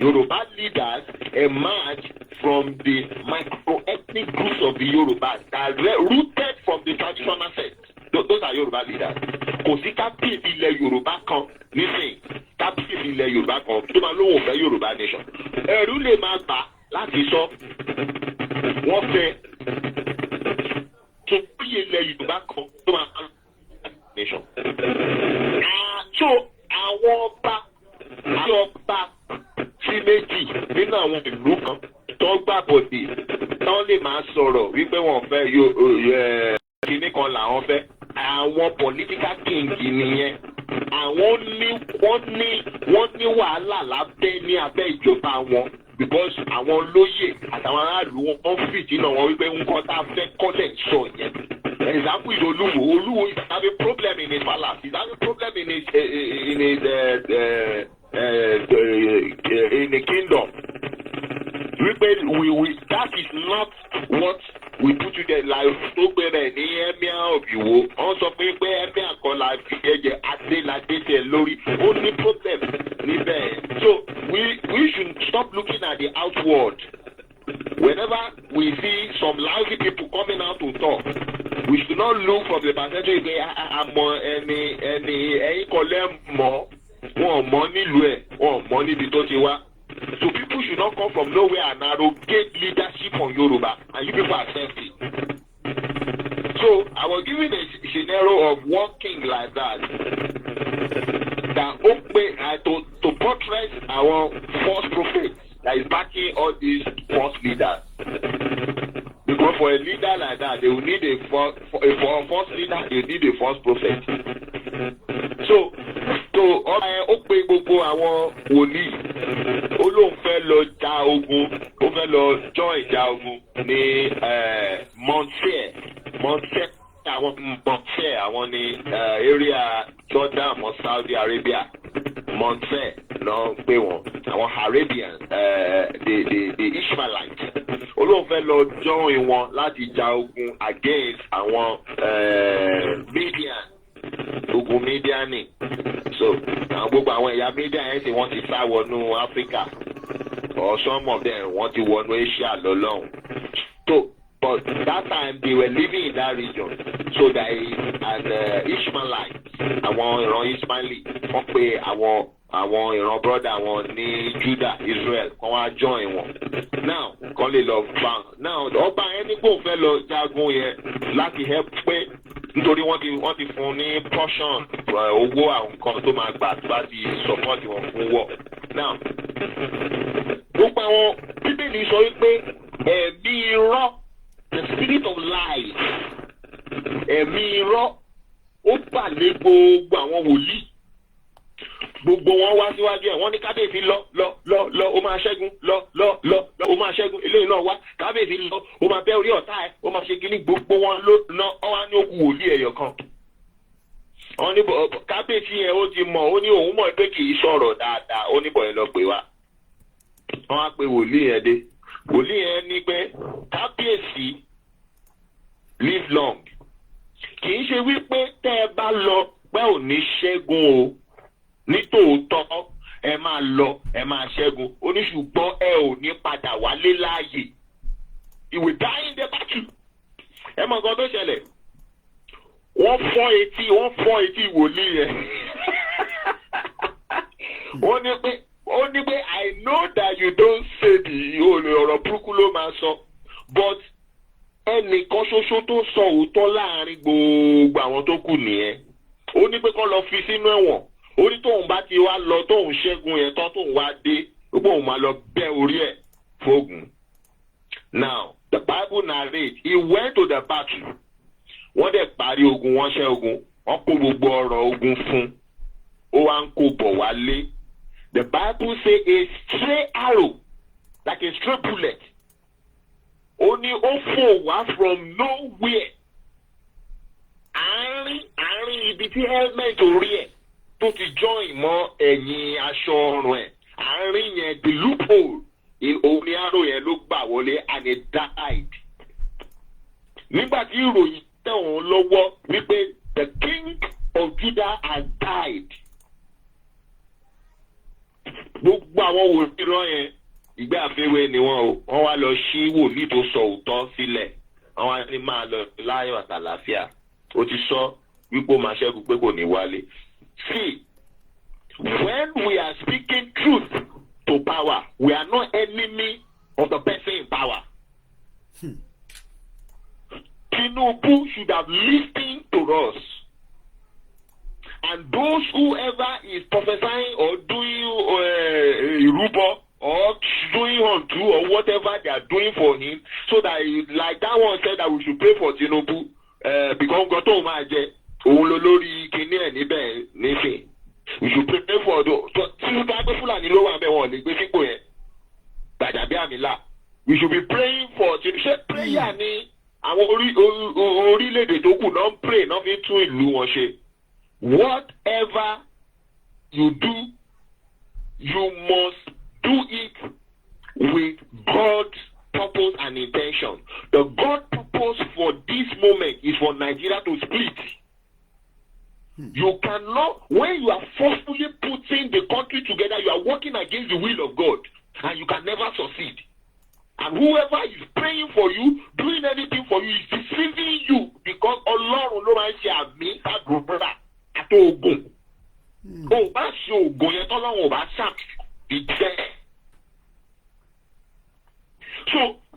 Yoruba leaders emerge from the micro-ethnic groups of the Yoruba that are rooted from the traditional sect. Those are Yoruba leaders. Kò sí kábíyèsí ilẹ̀ Yorùbá kan nísìnyí kábíyèsí ilẹ̀ Yorùbá kan tó máa lóun fẹ́ Yorùbá nation. Ẹ̀rù lè máa bà láti sọ wọ́n fẹ́ tó bí ilẹ̀ Yorùbá kan tó máa nation. So àwọn ọba sí méjì nínú àwọn ìlú kan tó gbàbọ̀dé tó lè máa sọ̀rọ̀ wípé wọ́n fẹ́ kíní kan làwọn fẹ́ àwọn political king nìyẹn àwọn wọ́n ní wàhálà lábẹ́ ní abẹ́ ìjọba wọn because àwọn olóyè àtàwọn aráàlú wọn fìdí náà wọn wípé nǹkan tá a fẹ́ kọ́lẹ̀ sọ yẹn. Example is Olúwo is having a problem in his palace. He's having a problem in the kingdom. That is not what we put together. Like tó gbẹrẹ ní Emir of Iwo, wọ́n sọ pé Emir kan la fi ẹ̀jẹ̀ adéládé tẹ̀ lórí. Ó ní problem níbẹ̀. So we should stop looking at the outward. Whenever we see some lousy people coming out to talk, we should not look from the percentage pé àmọ́ ẹ̀yin kọ́lẹ́ mọ́ wọn mọ́ nílùú ẹ̀ wọn mọ́ níbi tó ti wá. So people should not come from nowhere and arrogate leadership on Yoruba, and you people accept it. So I was given a scenario of one king like that to portray our false prophets that is backing all these false leaders. Because for a leader like that, they will need for a false leader, they need a false prophet. So ó pe gbogbo àwọn wòlíì ó lóun fẹ́ lọ ja ogun ó fẹ́ lọ join ìjà ogun ní Montfort àwọn ní area Jordan mọ́ Saudi Arabia. Montfort lọ pé wọn àwọn Arabians the Ishmaelites ó lóun fẹ́ lọ join wọn láti ja ogun against àwọn Midian. Ogun media ni so gbogbo àwọn ẹ̀yà media yẹn tí wọ́n ti sá wọnú Africa or some of them wọ́n ti wọnú Asia lọ́lọ́run. So but that time they were living in that region so that as Ishmaelites àwọn ìran Ismaili wọ́n pe àwọn ìran brother wọn ní Judah Israel kan wá join wọn. Now kan lè lọ bá now ọba ẹni kò fẹ́ lọ jagun yẹn láti help pé nítorí wọ́n ti fún ní portion owó àwọn nǹkan tó máa gbà tó bá ti support wọn fún wọ̀. Now gbogbo àwọn bíbélì sọ wípé ẹ̀mí irọ́ the spirit of lies ẹ̀mí irọ́ ó bà lé gbogbo àwọn wòlíì. Gbogbo wọn wá síwájú ẹ̀ wọ́n ní kábíyèsí lọ ó máa ṣẹ́gun lọ ó máa ṣẹ́gun eléyìí náà wá kábíyèsí lọ ó máa bẹ́ orí ọ̀tá ẹ̀ ó máa ṣe kíní gbogbo wọn ló wá ní òkú wòlíì ẹ̀yọ̀ kan. Wọ́n ní kábíyèsí yẹn ó ti mọ̀ ó ní òun mọ̀ pé kì í sọ̀rọ̀ dáadáa ó ní bọ̀ ẹ̀ lọ pè wá. Wọ́n á pe wòlíì yẹn dé wòlíì yẹn ní pé kábíyèsí live long kì í ṣe wípé tẹ́ ẹ bá lọ pé ò ní ṣẹ́gun o. Nítòótọ́ ẹ máa lọ ẹ máa ṣẹ́gun oníṣùgbọ́n ẹ ò ní padà wálé láàyè. You will die in the battle. Ẹ mọ̀ nǹkan tó ṣẹlẹ̀ wọ́n fọ́ etí wòlíì yẹn. ó ní pé I know that you don't say the ọ̀rọ̀ burúkú ló máa sọ but ẹnìkan ṣoṣo tó sọ òótọ́ láàrin gbogbo àwọn tó kù nìyẹn. Ó ní pé kó lọ fi sínú ẹ̀wọ̀n. Orí tóun bá ti wá lọ tóun ṣẹ́gun yẹn tán tóun wá dé gbogbo òun máa lọ bẹ́ orí ẹ̀ fóògùn. Now the Bible narrates he went to the battle. Wọ́n dẹ̀ parí ogun wọ́n ṣẹ́ ogun wọ́n kó gbogbo ọ̀rọ̀ ogun fún ó wá ń kó bọ̀ wálé. The Bible say a stray arrow like a stray bullet ó ní ó fò wá from nowhere. Àárín ibi tí helmet orí ẹ̀ tó ti join mọ́ ẹ̀yìn aṣọ ọrùn ẹ̀ àárín yẹn the loophole òun ni arrow yẹn ló gbà wọlé and it died. Nígbà tí ìròyìn tẹ̀ wọ́n lọ́wọ́ wípé the king of Judah has died. Gbogbo àwọn wòlíì yẹn ìgbé àfẹ́wé ni wọ́n wá lọ ṣí wòlíì tó sọ òótọ́ sílẹ̀ wọ́n wá ní máa lọ láyọ̀ àtàlàáfíà ó ti sọ wípé ó máa ṣẹ́gun pé kò ní wálé. See, when we are speaking truth to power, we are not enemy of the person in power. Tinubu should have listened to us. And those whoever is prophesying or doing Irubo or doing unto or whatever they are doing for him, so that like that one said that we should pray for Tinubu because God told my òun ló lórí kíní ẹ̀ níbẹ̀ nísìn. We should pray for tí wọ́n bá gbé Fúlàní ló wà bẹ́ẹ̀ wọ́n lè gbé sípò yẹn Gbajabiamila. We should be praying for ṣe prayer ni àwọn orílẹ̀-èdè tó kù náà ń pray náà fi tún ìlú wọn ṣe. Whatever you do, you must do it with God's purpose and intention. The God purpose for this moment is for Nigeria to split. You cannot, when you are forcefully putting the country together, you are working against the will of God, and you can never succeed. And whoever is praying for you, doing anything for you, is deceiving you because Ọlọ́run ló máa ń ṣe àmì àgbòrò àti ogun. O bá ṣe ogun yẹn tọ́lọ́run ò bá ṣàbìtẹ́.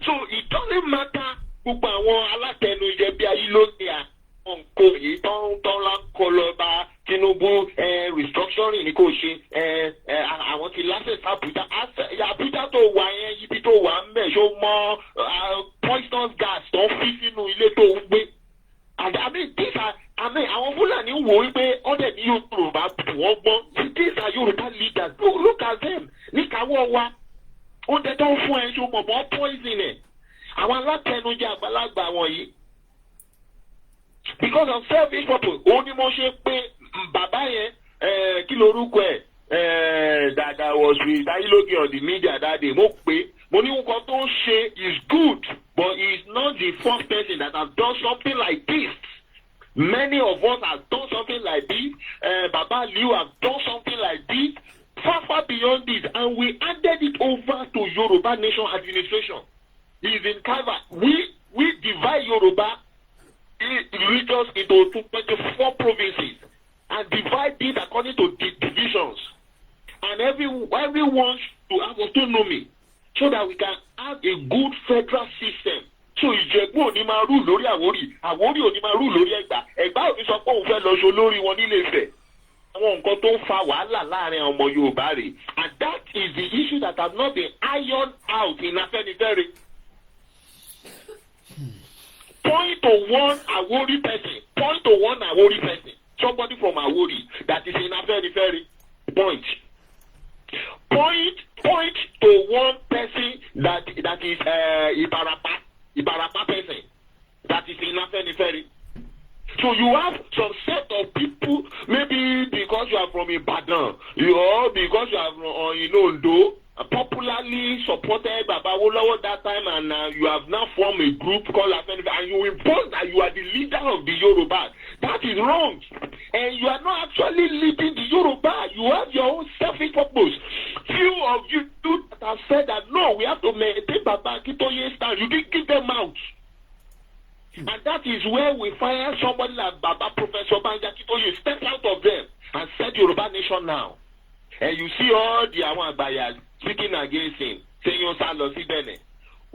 So it doesn't matter gbogbo àwọn alátẹnujẹ bí ayélujára nǹkan yìí tán lákọ lọ bá Tinubu restructuring ni kò ṣe àwọn ti láṣẹ Abuja tó wà yẹn ibi tó wà ń bẹ̀ ṣó mọ poisonous gas tó ń fi sínú ilé tó ń gbé. Àwọn Fúlàní wò wípé ọ̀dẹ̀ ní Yorùbá wọ́n gbọ́n. These are Yorùbá leaders. Look at them. Níkàwọ́ wa oúnjẹ tó ń fún ẹ ṣó mọ̀ mọ́ poison ẹ̀. Àwọn alátẹnujẹ àgbàlagbà wọ̀nyí. Because of selfish purpose, òun ni mo ṣe pé bàbá yẹn kí lorúkọ ẹ̀ Dada was with Ayiloge on the media that day. Mo pé mo ní nǹkan tó ń ṣe is good, but he is not the first person that has done something like this. Many of us have done something like this. Baba Liu have done something like this. Far beyond this, and we handed it over to Yoruba Nation administration. He is in Kwara. We divide Yoruba regions into 24 provinces and divide it according to the divisions. And everyone should have autonomy so that we can have a good federal system. So Ìjẹ̀bú ò ní máa rú lórí Àwórì, Àwórì ò ní máa rú lórí Ẹ̀gbá, Ẹ̀gbá ò ní sọ pé òun fẹ́ lọ ṣo lórí wọn nílé Ifẹ̀. Àwọn nǹkan tó ń fa wàhálà láàrin ọmọ Yorùbá rẹ̀. And that is the issue that has not been ironed out in Afẹ́nifẹ́re. Point to one Àwórì person, somebody from Àwórì that is in Afẹ́nifẹ́re. Point to one person that is Ìbàràpá person that is in Afẹ́nifẹ́re. So you have some set of people, maybe because you are from Ibadan, or because you are from Ondo, popularly supported Baba Awolowo that time, and you have now formed a group called Afẹ́nifẹ́re, and you impose that you are the leader of the Yoruba. That is wrong. And you are not actually leading the Yoruba. You have your own selfish purpose. Few of you that have said that, no, we have to maintain Baba Akintoye's stand. You didn't give them out. And that is where we find somebody like Baba Professor Banja Akintoye step out of them and said Yoruba Nation now. And you see all the àwọn àgbàyà speaking against him, saying ó sá lọ sí Benin.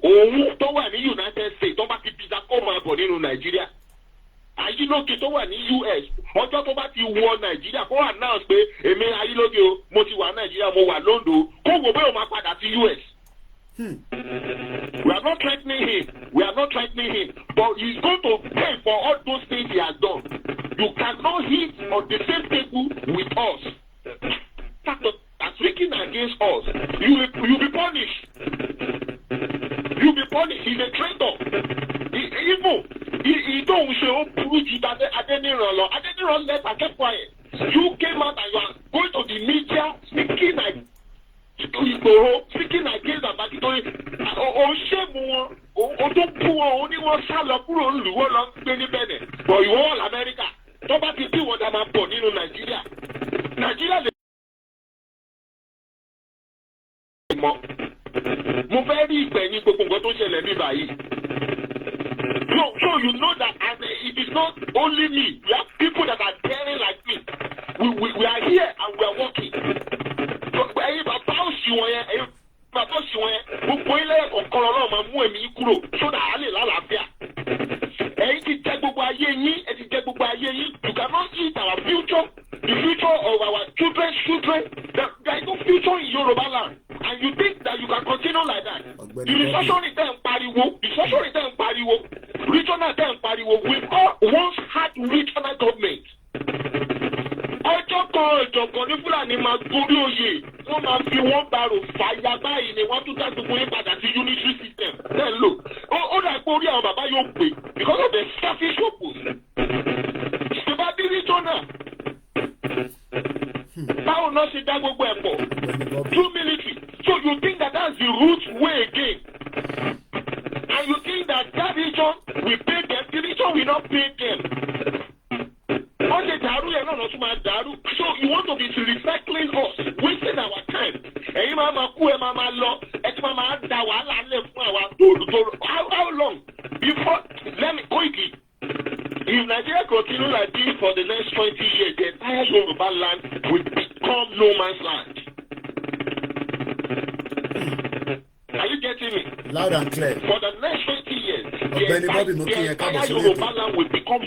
Òun tó wà ní United States tó bá ti pizza kó máa bọ̀ nínú Nàìjíríà. Ayílóge tó wà ní US ọjọ́ tó bá ti wọ Nàìjíríà kó announce pé èmi Ayílóge o mo ti wà Nàìjíríà mo wà London kó wò bẹ́ẹ̀ o máa padà sí US. We are not threatening him, but he's going to pay for all those things he has done. You cannot hit on the same table with us. That's speaking against us. You'll be punished. He's a traitor. He don't show Adeniran law. Adeniran let her keep quiet. You came out and you are going to the media speaking against Baba Akintoye. O ṣẹ́gun wọn, o tó kú wọn, o ní wọn sá lọ kúrò olùwọ́ lọ gbé ní Benin. Bọ̀ ìwọ wà l'Amẹ́ríkà. Tó bá ti bí wọn dá máa bọ̀ nínú Nàìjíríà. Nàìjíríà lè mọ̀. Mo fẹ́ rí ìgbẹ̀yìn gbogbo nǹkan tó ṣẹlẹ̀ bí báyìí. So you know that it is not only me. We have people that are daring like me. We are here and we are working. Ẹ̀yin bàbá òsì wọn yẹn, gbogbo ilé ọ̀kan ọlọ́run máa mú ẹ̀mí kúrò sódà á lè lálàáfíà. Ẹ̀yin ti jẹ́ gbogbo ayé yín, You cannot eat our future, the future of our children's children. There is no future in Yoruba land. And you think that you can continue like that? The recession is there in Pariwo. Regional there in Pariwo. We all once had regional government. gbogbo yín padà sí unitary system náà lò ó dà pé orí àwọn bàbá yóò pè because of the selfish purpose ìjọba bí regional báwo náà ṣe dá gbogbo ẹ̀ pọ̀ through military so you think that that's the root way again and you think that region will pay them the region will not pay them. Wọ́n ṣe dàrú yẹn náà lọ́tún máa dàrú. So you want to be recycling us, wasting our time. Ẹ̀yin máa kú ẹ máa lọ, ẹ ti máa da wàhálà lẹ̀ fún àwa tòrò. How long before let me Koiki, if Nigeria continue like this for the next 20 years, the entire Yoruba land will become no man's land. Are you getting me? Loud and clear. For the next 20 years, the entire Yoruba land will become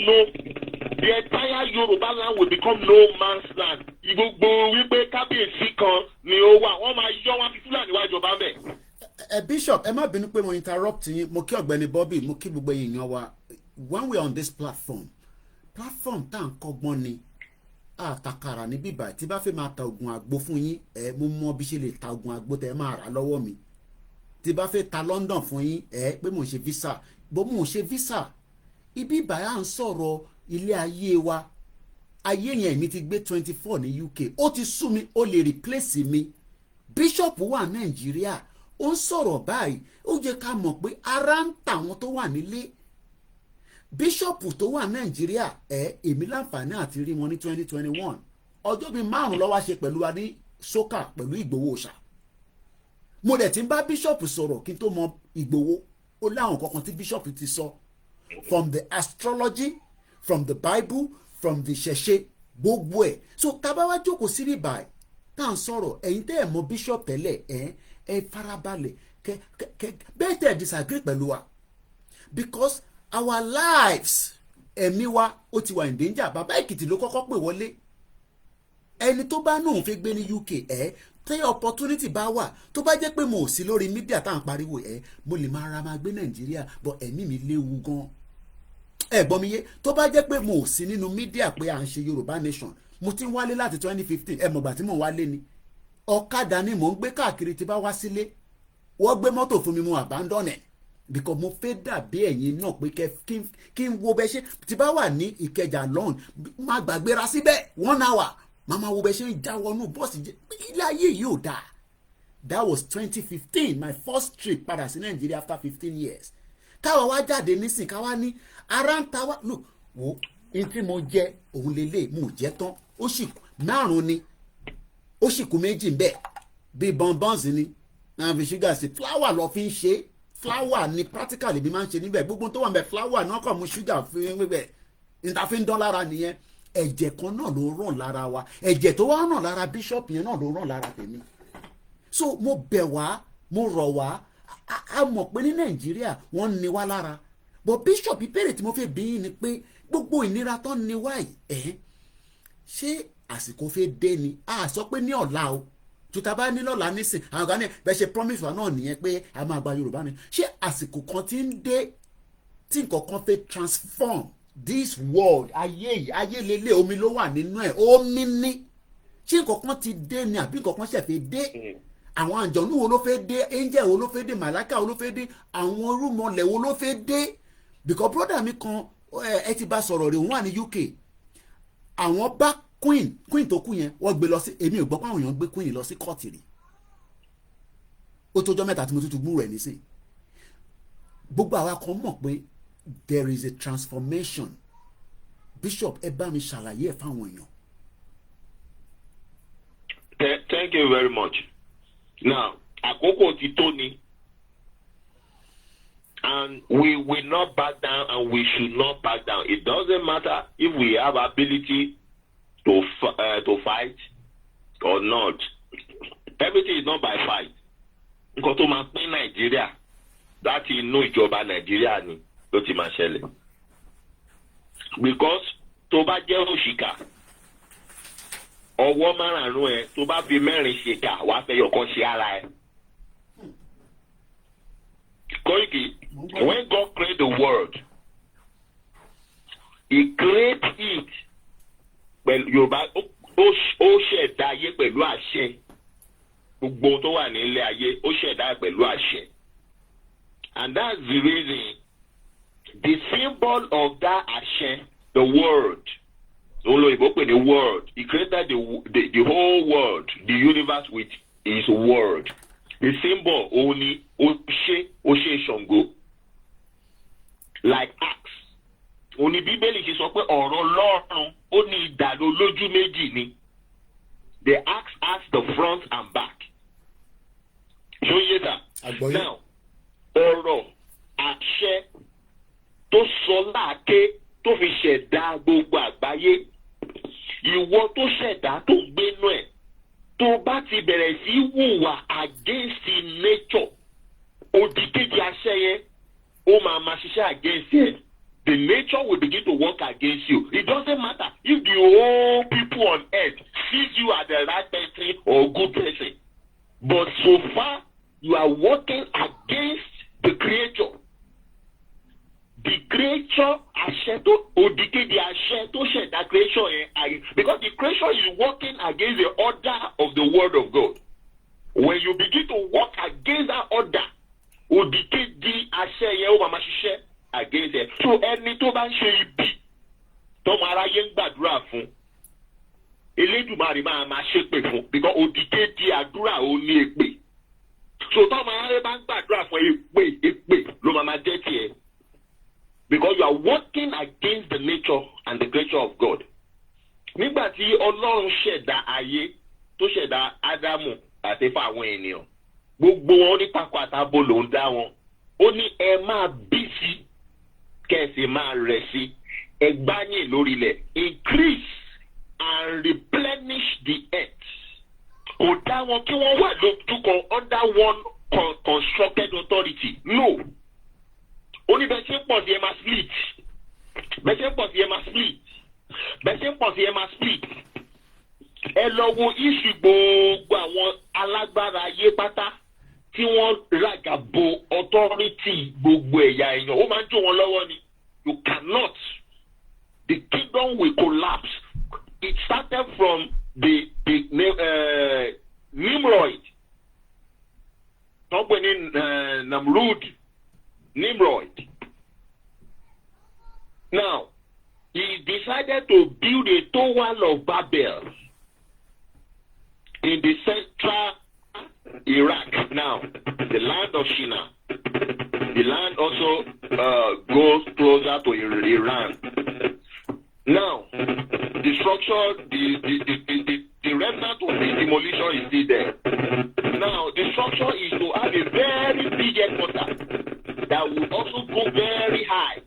the entire Yoruba land will become no man's land. Gbogbo wípé kábíyèsí kan ni ó wà, wọ́n máa yọ wọn fi Fúlàní wá ìjọba bẹ̀. Bishop, ẹ má bínú pé mo interrupt yín, mo kí ọ̀gbẹ́ni Bobby, mo kí gbogbo èèyàn wa. When we are on this platform tá à ń kọ́gbọ́n ni àtàkàrà ní bíbá tí bá fẹ́ máa ta oògùn àgbo fún yín mo mọ bí ṣe lè ta oògùn àgbo tẹ́ máa rà lọ́wọ́ mi. Tí bá fẹ́ ta London fún yín pé mò ń ṣe visa bó mò ń ṣe visa ibi ìbáyà ń sọ̀rọ̀ ilé ayé wa ayé yẹn mi ti gbé 24 ní UK ó ti sú mi ó lè replace mi. Bishop wà Nàìjíríà ó ń sọ̀rọ̀ báyìí ó jẹ́ ká mọ̀ pé ara ń tà wọ́n tó wà nílé. Bishop tó wà Nàìjíríà èmi láǹfààní àti rí wọn ní 2021 ọjọ́ bíi 5 ló wá ṣe pẹ̀lú wa ní sókà pẹ̀lú Ìgbòho Òòṣà. Mo dẹ̀ ti ń bá Bishop sọ̀rọ̀ kí n tó mọ Ìgbòho ó láwọn kankan tí Bishop ti sọ from the astrology from the Bible from the ṣẹ̀ṣẹ̀ gbogbo ẹ̀ so tábà wá jókòó sí ibà tá à ń sọ̀rọ̀ ẹ̀yin tẹ́ ẹ̀ mọ Bishop tẹ́lẹ̀ ẹ farabalẹ̀ bẹ́ẹ̀ tẹ́ ẹ̀ disagree pẹ̀lú wa because our lives ẹ̀mí wa ó ti wà in danger. Bàbá Èkìtì ló kọ́kọ́ pè wọlé ẹni tó bá náà fẹ́ gbé ní UK tẹ́ opportunity bá wà tó bá jẹ́ pé mo ò sí lórí mídíà tá à ń pariwo mo lè máa gbé Nàìjíríà but ẹ̀mí mi léwu gan gbọ́ mi yé tó bá jẹ́ pé mo ò sí nínú mídíà pé à ń ṣe Yorùbá nation mo ti ń wálé láti 2015 mọ̀gbà tí mò ń wálé ni ọ̀kadà ni mò ń gbé káàkiri tí bá wá sílé wọ́n gbé mọ́tò fún mi mo abandon ẹ̀ because mo fẹ́ dàbí ẹ̀yin náà pé kí n wo bẹ́ ṣe tí bá wà ní Ìkẹjà lọ́hùn má gbàgbéra síbẹ̀ 1 hour màmá wo bẹ́ ṣe ń já wọnú bọ́ọ̀sì ilé ayé yìí ò dáa. That was 2015 my first trip padà sí Nàìjíríà after 15 years. Káwa wá jáde nísìn káwa ní ara ń ta wá look wo n tí mo jẹ òun lélẹ̀ mo jẹ tán ó sì 5 ni ó sì kù 2 ń bẹ bí bonbons ni náà fi ṣúgà sí flour lọ fi ń ṣe flour ni practically bí máa ń ṣe níbẹ̀ gbogbo tó wà ń bẹ flour náà kàn mú ṣúgà fi ń wíbẹ̀ níta fi ń dán lára nìyẹn ẹ̀jẹ̀ kan náà ló ràn lára wa ẹ̀jẹ̀ tó wá ràn lára Bishop yẹn náà ló ràn lára tèmi so mo bẹ̀ wá mo rọ̀ wá a mọ̀ pé ní Nàìjíríà wọ́n ní wá lára but Bishop ìbéèrè tí mo fẹ́ bí yín ni pé gbogbo ìnira tó ń ní wá yìí ṣé àsìkò fẹ́ dé ni a sọ pé ní ọ̀la o tuta bá ní lọ́la nísìn àwọn kan ní bẹ́ẹ̀ ṣe promise wa náà nìyẹn pé a máa gba Yorùbá ni ṣé àsìkò kan ti ń dé tí nǹkan kan fẹ́ transform this world ayé lélẹ̀ omi ló wà nínú ẹ̀ omi ní ṣé nǹkan kan ti dé ni àbí nǹkan kan ṣẹ̀ fẹ́ dé àwọn àjọ̀nú wo ló fẹ́ dé angel wo ló fẹ́ dé màláka wo ló fẹ́ dé àwọn orúmọlẹ̀ wo ló fẹ́ dé because brother mi kan ẹ ti bá sọ̀rọ̀ rẹ̀ òun wà ní UK àwọn bá queen tó kú yẹn wọ́n gbé lọ sí èmi ò gbọ́ pé àwọn èèyàn gbé queen lọ sí kọ́ọ̀tì rí ó tójọ́ mẹ́ta tí mo tútù gbúrò ẹ̀ nísìn gbogbo àwa kan mọ̀ pé there is a transformation Bishop ẹ bá mi ṣàlàyé ẹ̀ fáwọn èèyàn. Thank you very much. Now àkókò ti tó ni and we will not back down and we should not back down. It doesn't matter if we have ability to fight or not. Everything is not by fight. Nǹkan tó máa pín Nàìjíríà láti inú ìjọba Nàìjíríà ni ló ti máa ṣẹlẹ̀. Because tó bá jẹ́ òṣìkà ọwọ́ márùn-ún ẹ tó bá fi 4 ṣèkà wàá fẹ́ yọ̀kan ṣe ara ẹ. Koiki, when God created the world, He created it. Pẹ̀lú Yorùbá ó ṣẹ̀dá ayé pẹ̀lú àṣẹ. gbogbo tó wà ní ilé ayé ó ṣẹ̀dá pẹ̀lú àṣẹ. And that's the reason the symbol of that àṣẹ, the word, olóyìnbó pè ní word, he created the whole world, the universe with his word. The symbol only Oshe Ṣàngó, like axe. Òní Bíbélì ṣe sọ pé ọ̀rọ̀ Ọlọ́run ó ní ìdàlú lójú méjì ni. The axe has the front and back. Ṣó yé ta? Now, ọ̀rọ̀ àṣẹ tó sọ láàké tó fi ṣẹ̀dá gbogbo àgbáyé. Ìwọ tó ṣẹ̀dá tó ń gbénú ẹ̀. Tó bá ti bẹ̀rẹ̀ sí hùwà against nature, òdìkejì àṣẹ yẹn ó máa ṣiṣẹ́ against it. The nature will begin to work against you. It doesn't matter if the whole people on earth sees you as the right person or good person. But so far, you are working against the creator. The creature àṣẹ tó òdìkejì àṣẹ tó ṣẹ̀dá creation yẹn, because the creation is working against the order of the word of God. When you begin to work against that order, òdìkejì àṣẹ yẹn ó máa ṣiṣẹ́ against it. So ẹni tó bá ń ṣe ibi tọ́mọ aráyé ń gbàdúrà fún, Elédùmarè máa ṣépè fún, because òdìkejì àdúrà ó ní èpè. So tọ́mọ aráyé bá ń gbàdúrà fún èpè ló máa jẹ́ tiẹ̀. Because you are working against the nature and the creature of God. Nígbà tí Ọlọ́run ṣẹ̀dá ayé tó ṣẹ̀dá Ádámù àti fún àwọn ènìyàn, gbogbo wọn ní pákó àtàbò ló ń dá wọn. Ó ní ẹ máa bí sí, kẹ́sì máa rẹ̀ sí, ẹ gbáyìn lórí ilẹ̀, increase and replenish the earth. Kò dá wọn kí wọ́n wà lójú kan under one constructed authority. No. Ó ní bẹ́ẹ̀ ṣe ń pọ̀ sí ẹ máa split. Bẹ́ẹ̀ ṣe ń pọ̀ sí ẹ máa split. Bẹ́ẹ̀ ṣe ń pọ̀ sí ẹ máa split. Ẹ lọ wo iṣu gbogbo àwọn alágbára ayé pátá tí wọ́n ràgà bo authority gbogbo ẹ̀yà èèyàn. Ó máa ń jó wọn lọ́wọ́ ni. You cannot. The kingdom will collapse. It started from the Nimrod. Tọ́gbẹ́ ní Namrud. Nimrod. Now, he decided to build a Tower of Babel in the central Iraq. Now, the land of Shinar. The land also goes closer to Iran. Now, the structure, the remnant of the demolition is still there. Now, the structure is to have a very big headquarters that will also go very high,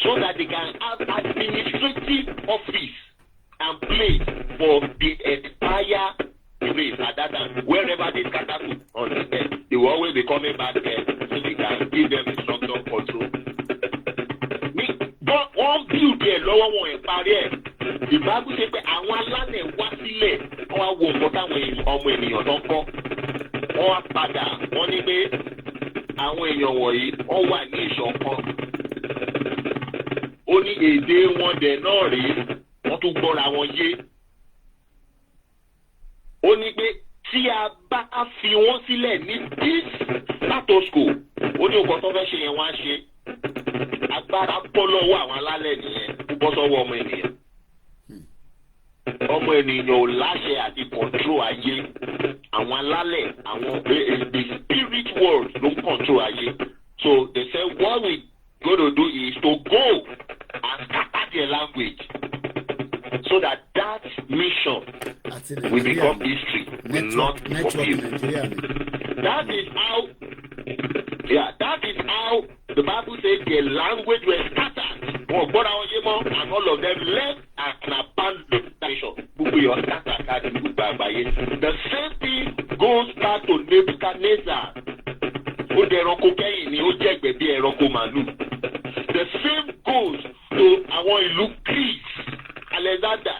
so that they can have administrative office and place for the entire race at that time. Wherever they scatter to on the earth, they will always be coming back there so they can give them instruction control. Wọ́n build ẹ̀ lọ́wọ́ wọn ẹ̀ parí ẹ̀. Ìbáàbù ṣe pé àwọn alálẹ̀ wá sílẹ̀ wọ́n wá wo nǹkan táwọn ọmọ ènìyàn tó ń kọ́. Wọ́n wá padà wọ́n ní pé àwọn èèyàn wọ̀nyí wọ́n wà ní ìṣọ̀kan. Ó ní èdè wọn dẹ̀ náà rèé, wọ́n tún gbọ́ra wọn yé. Ó ní pé tí a bá fi wọ́n sílẹ̀ ní this status quo, ó ní nǹkan tó fẹ́ ṣe yẹn wọ́n á ṣe. Agbára bọ́ lọ́wọ́ àwọn alálẹ̀ nìyẹn, ó bọ́ sọ́wọ́ ọmọ ènìyàn. Ọmọ ènìyàn ò láṣẹ àti control ayé. Àwọn alálẹ̀, àwọn the spirit world ló ń control ayé. So they say what we going to do is to go and scatter their language so that mission will become history, will not be fulfilled. That is how the Bible says their language was scattered. And all of them left and abandoned the nation. The same thing goes back to Nebuchadnezzar. The same goes to our ìlú Greece, Alexander.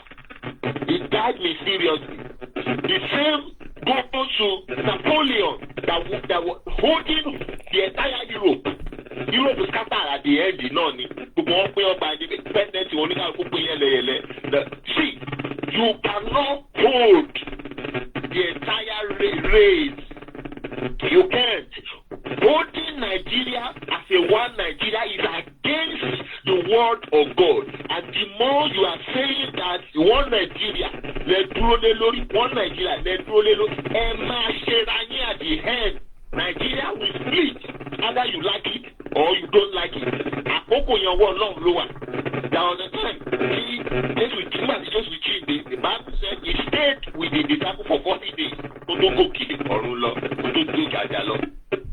He died mysteriously. The same goes to Napoleon that was holding the entire Europe. Europe was scattered at the end, See, you cannot hold the entire race. You can't. Holding Nigeria as a one Nigeria is against the word of God. And the more you are saying that one Nigeria, one Nigeria, at the end, Nigeria will split. Either you like it or you don't like it. Akoko yan wo long lower. Down the time, the Bible said he stayed with the disciple for 40 days.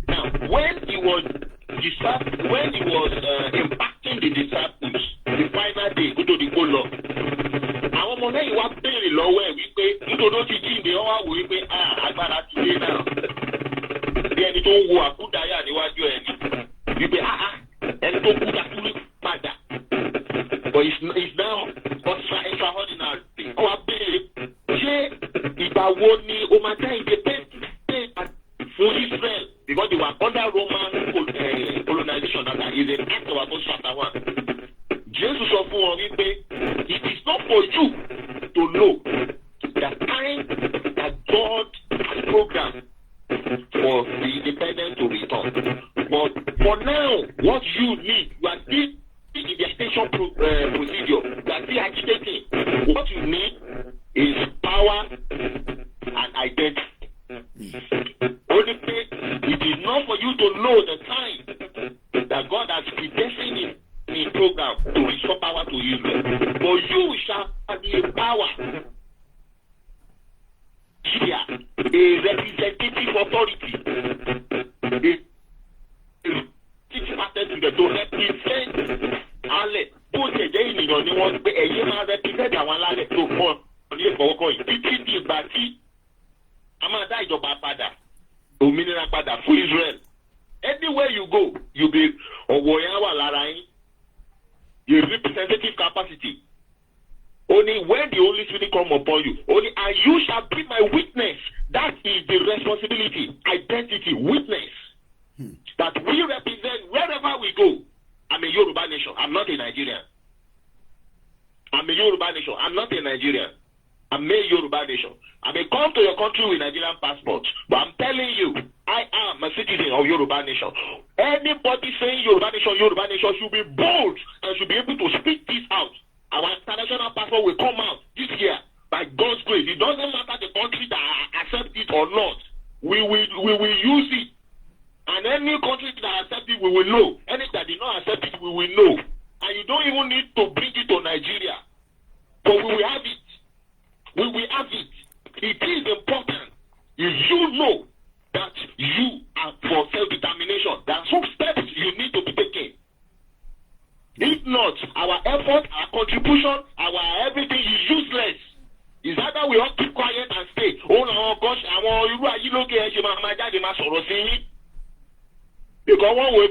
Now, when he was impacting the disciples, the final day, go to the Golo. Àwọn ọmọ náà wá béèrè lọ́wọ́ ẹ̀ wípé nítorí ó ti jíǹde ọ́ wá wò wípé agbára ti dé náà. Bí ẹni tó ń wo àkúdàáyà níwájú ẹ̀ ni wípé ẹni tó kú dàkúrú padà. But it's now extraordinary. Ó wá béèrè ṣé ìgbà wo ni o máa dá independent fún Israel because they were under Roman colonization. That is in Acts of Apostles chapter 1. Jesus sọ fún wọn wípé it is not for you to know the time that God has programmed for the independence to return. But for now, what you need, you are still in the extension procedure. You are still agitating. What you need is power and identity. Only thing, it is not for you to know the time that God has predestined in program to restore power to Israel. For you shall be a power here, a representative authority, to represent alẹ́ bó ṣe jẹ́ ènìyàn ni wọ́n gbé ẹ̀yìn máa represent àwọn alálẹ̀ tó pọ̀ ní ìfọwọ́kọ yìí títí di ìgbà tí a máa dá ìjọba padà òmìnira padà fún Israel. Anywhere you go, you be ọ̀wọ̀ yẹn wà lára yín. Your representative capacity. Only when the Holy Spirit come upon you, only and you shall be my witness. That is the responsibility, identity, witness. That we represent wherever we go. I'm a Yoruba nation. I'm not a Nigerian. I'm a Yoruba nation. I'm not a Nigerian. I'm a Yoruba nation. I may come to your country with Nigerian passport, but I'm telling you, I am a citizen of Yoruba nation. Anybody saying Yoruba nation should be bold and should be able to speak this out. Our international passport will come out this year by God's grace. It doesn't matter the country that accepts it or not. We will use it. And any country that accepts it, we will know. Any that did not accept it, we will know. And you don't even need to bring it to Nigeria. But we will have it. We will have it. It is important. If you know that you are for self-determination, there are some steps you need to be taken. If not, our effort, our contribution, our everything is useless. Is either we all keep quiet and stay. Oh no, gosh, because one way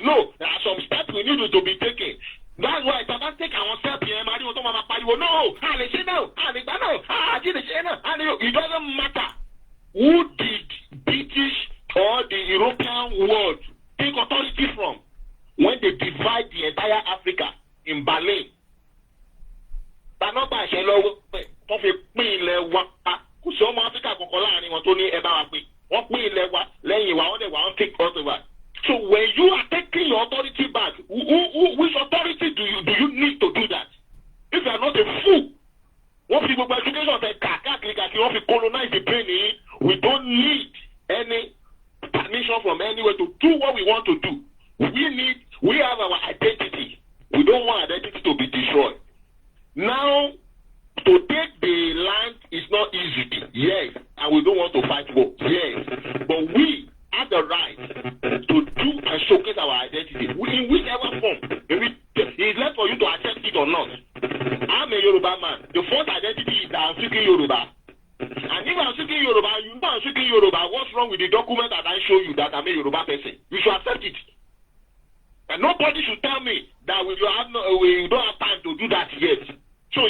no, there are some steps we need to be taken. That's why if I take ourselves here, no, it doesn't matter who did British or the European world take authority from when they divide the entire Africa in Berlin. So when you are taking your authority back, which authority do you need to do that? If you are not a fool, what people by education say colonize the brain, we don't need any permission from anywhere to do what we want to do. We have our identity. We don't want identity to be destroyed. Now, to take the land is not easy, yes, and we don't want to fight war, yes, but we have the right to do and showcase our identity in whichever form. It's left for you to accept it or not. I'm a Yoruba man. The first identity is that I'm speaking Yoruba. And if I'm speaking Yoruba, you know I'm speaking Yoruba, what's wrong with the document that I show you that I'm a Yoruba person? You should accept it. And nobody should tell me that we don't have time to do that yet. So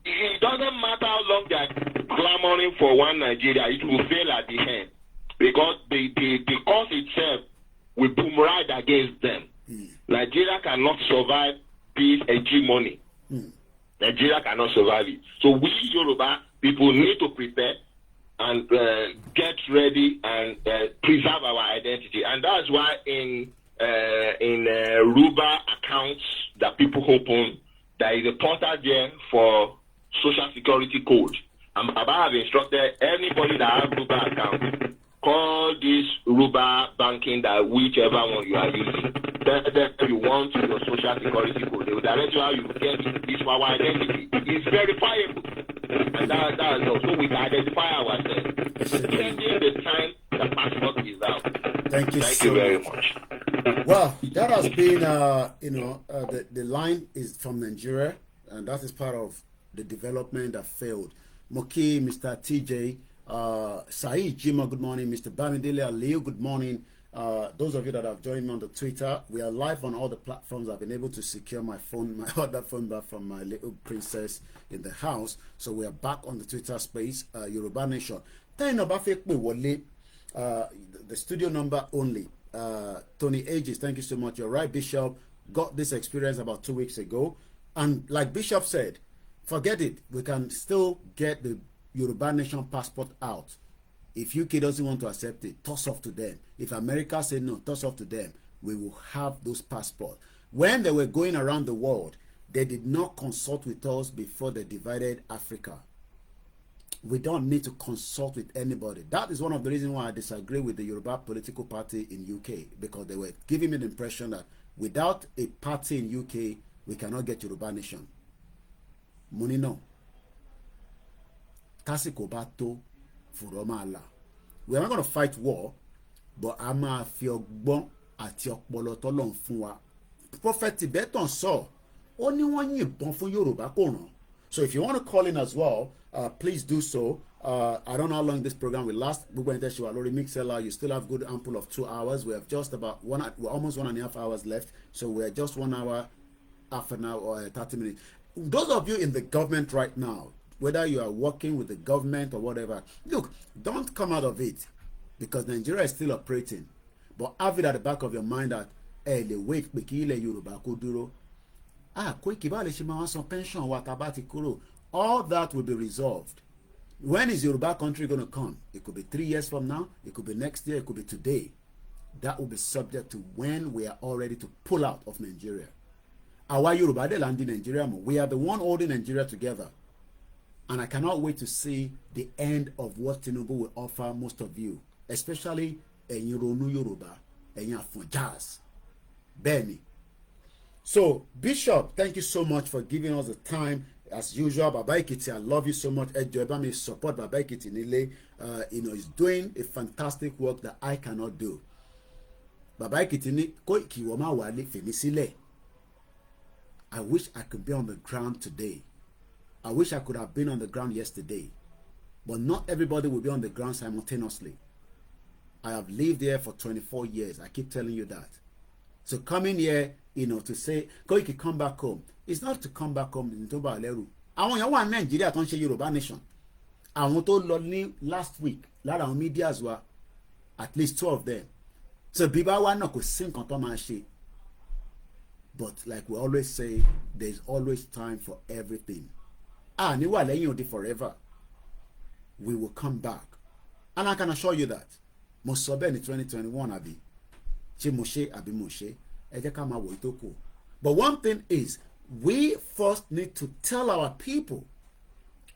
it doesn't matter how long they are clamoring for one Nigeria, it will fail at the end. Because the cause itself will boomerang against them. Nigeria cannot survive this hegemony. Nigeria cannot survive it. So we Yoruba people need to prepare and get ready and preserve our identity. And that's why in Ruba accounts that people open, there is a portal there for social security code. And Baba have instructed anybody that has Ruba account, call this Ruba banking, that whichever one you are using. Tell them you want your social security code. They will direct you how you get this for our identity. It's verifiable. And that's all. So we can identify ourselves. Changing the time the passport is out. Thank you Thank so you very much. Well, that has been, the line is from Nigeria, and that is part of the development that failed. Moki, Mr. TJ, Saeed Jima, good morning. Mr. Bamidele Aliu, good morning. Those of you that have joined me on the Twitter, we are live on all the platforms. I've been able to secure my phone, my other phone back from my little princess in the house. So we are back on the Twitter space, Yoruba Nation. The studio number only. Tony Ages, thank you so much. You're right, Bishop. Got this experience about 2 weeks ago. And like Bishop said, forget it. We can still get the Yoruba Nation passport out. If UK doesn't want to accept it, toss off to them. If America say no, toss off to them. We will have those passports. When they were going around the world, they did not consult with us before they divided Africa. We don't need to consult with anybody. That is one of the reasons why I disagree with the Yoruba political party in UK, because they were giving me the impression that without a party in UK, we cannot get Yoruba Nation. Money no. Tásìkò bá tó fùrọ̀ máa là. We are not going to fight war, but a máa fi ọgbọ́n àti ọpọlọ t'Ọlọ́run fún wa. Prophet Tibetan sọ, ó ní wọ́n yìnbọn fún Yorùbá kò ràn. So if you want to call in as well, please do so. I don't know how long this program will last. You still have good ample of 2 hours. We have just about almost 1.5 hours left. So we are just 1 hour, half an hour, or 30 minutes. Those of you in the government right now, whether you are working with the government or whatever, look, don't come out of it, because Nigeria is still operating. But have it at the back of your mind that, hey, the wait, Yoruba kò dúró. Koiki bá lè ṣe máa san pension wa tá bá ti kúrò. All that will be resolved. When is Yoruba country going to come? It could be 3 years from now. It could be next year. It could be today. That will be subject to when we are all ready to pull out of Nigeria. Our Yoruba de land in Nigeria, we are the one holding Nigeria together. And I cannot wait to see the end of what Tinubu will offer most of you, especially Enyoronu Yoruba, Enyafunjas, Benny. So, Bishop, thank you so much for giving us the time. As usual, Baba Ekiti, I love you so much. Ejoeba, support Baba Ekiti Nile. He's doing a fantastic work that I cannot do. Baba Ekiti ni Koiki woma wale femisile. I wish I could be on the ground today. I wish I could have been on the ground yesterday. But not everybody will be on the ground simultaneously. I have lived here for 24 years. I keep telling you that. So coming here, to say, Koiki, come back home. It's not to come back home in Toba Aleru. Àwọn èèyàn wà ní Nàìjíríà tó ń ṣe Yorùbá Nation. Àwọn tó lọ ní last week, lára àwọn medias wa, at least 2 of them. So bíbá wa náà kò sí nǹkan tó máa ṣe. But like we always say, there's always time for everything. Ní wà lẹ́yìn odi forever. We will come back. And I can assure you that. Mo sọ bẹ́ẹ̀ ní 2021 àbí. Ṣé mo ṣe àbí mo ṣe? Ẹ jẹ́ ká máa wò ìtókù. But one thing is, we first need to tell our people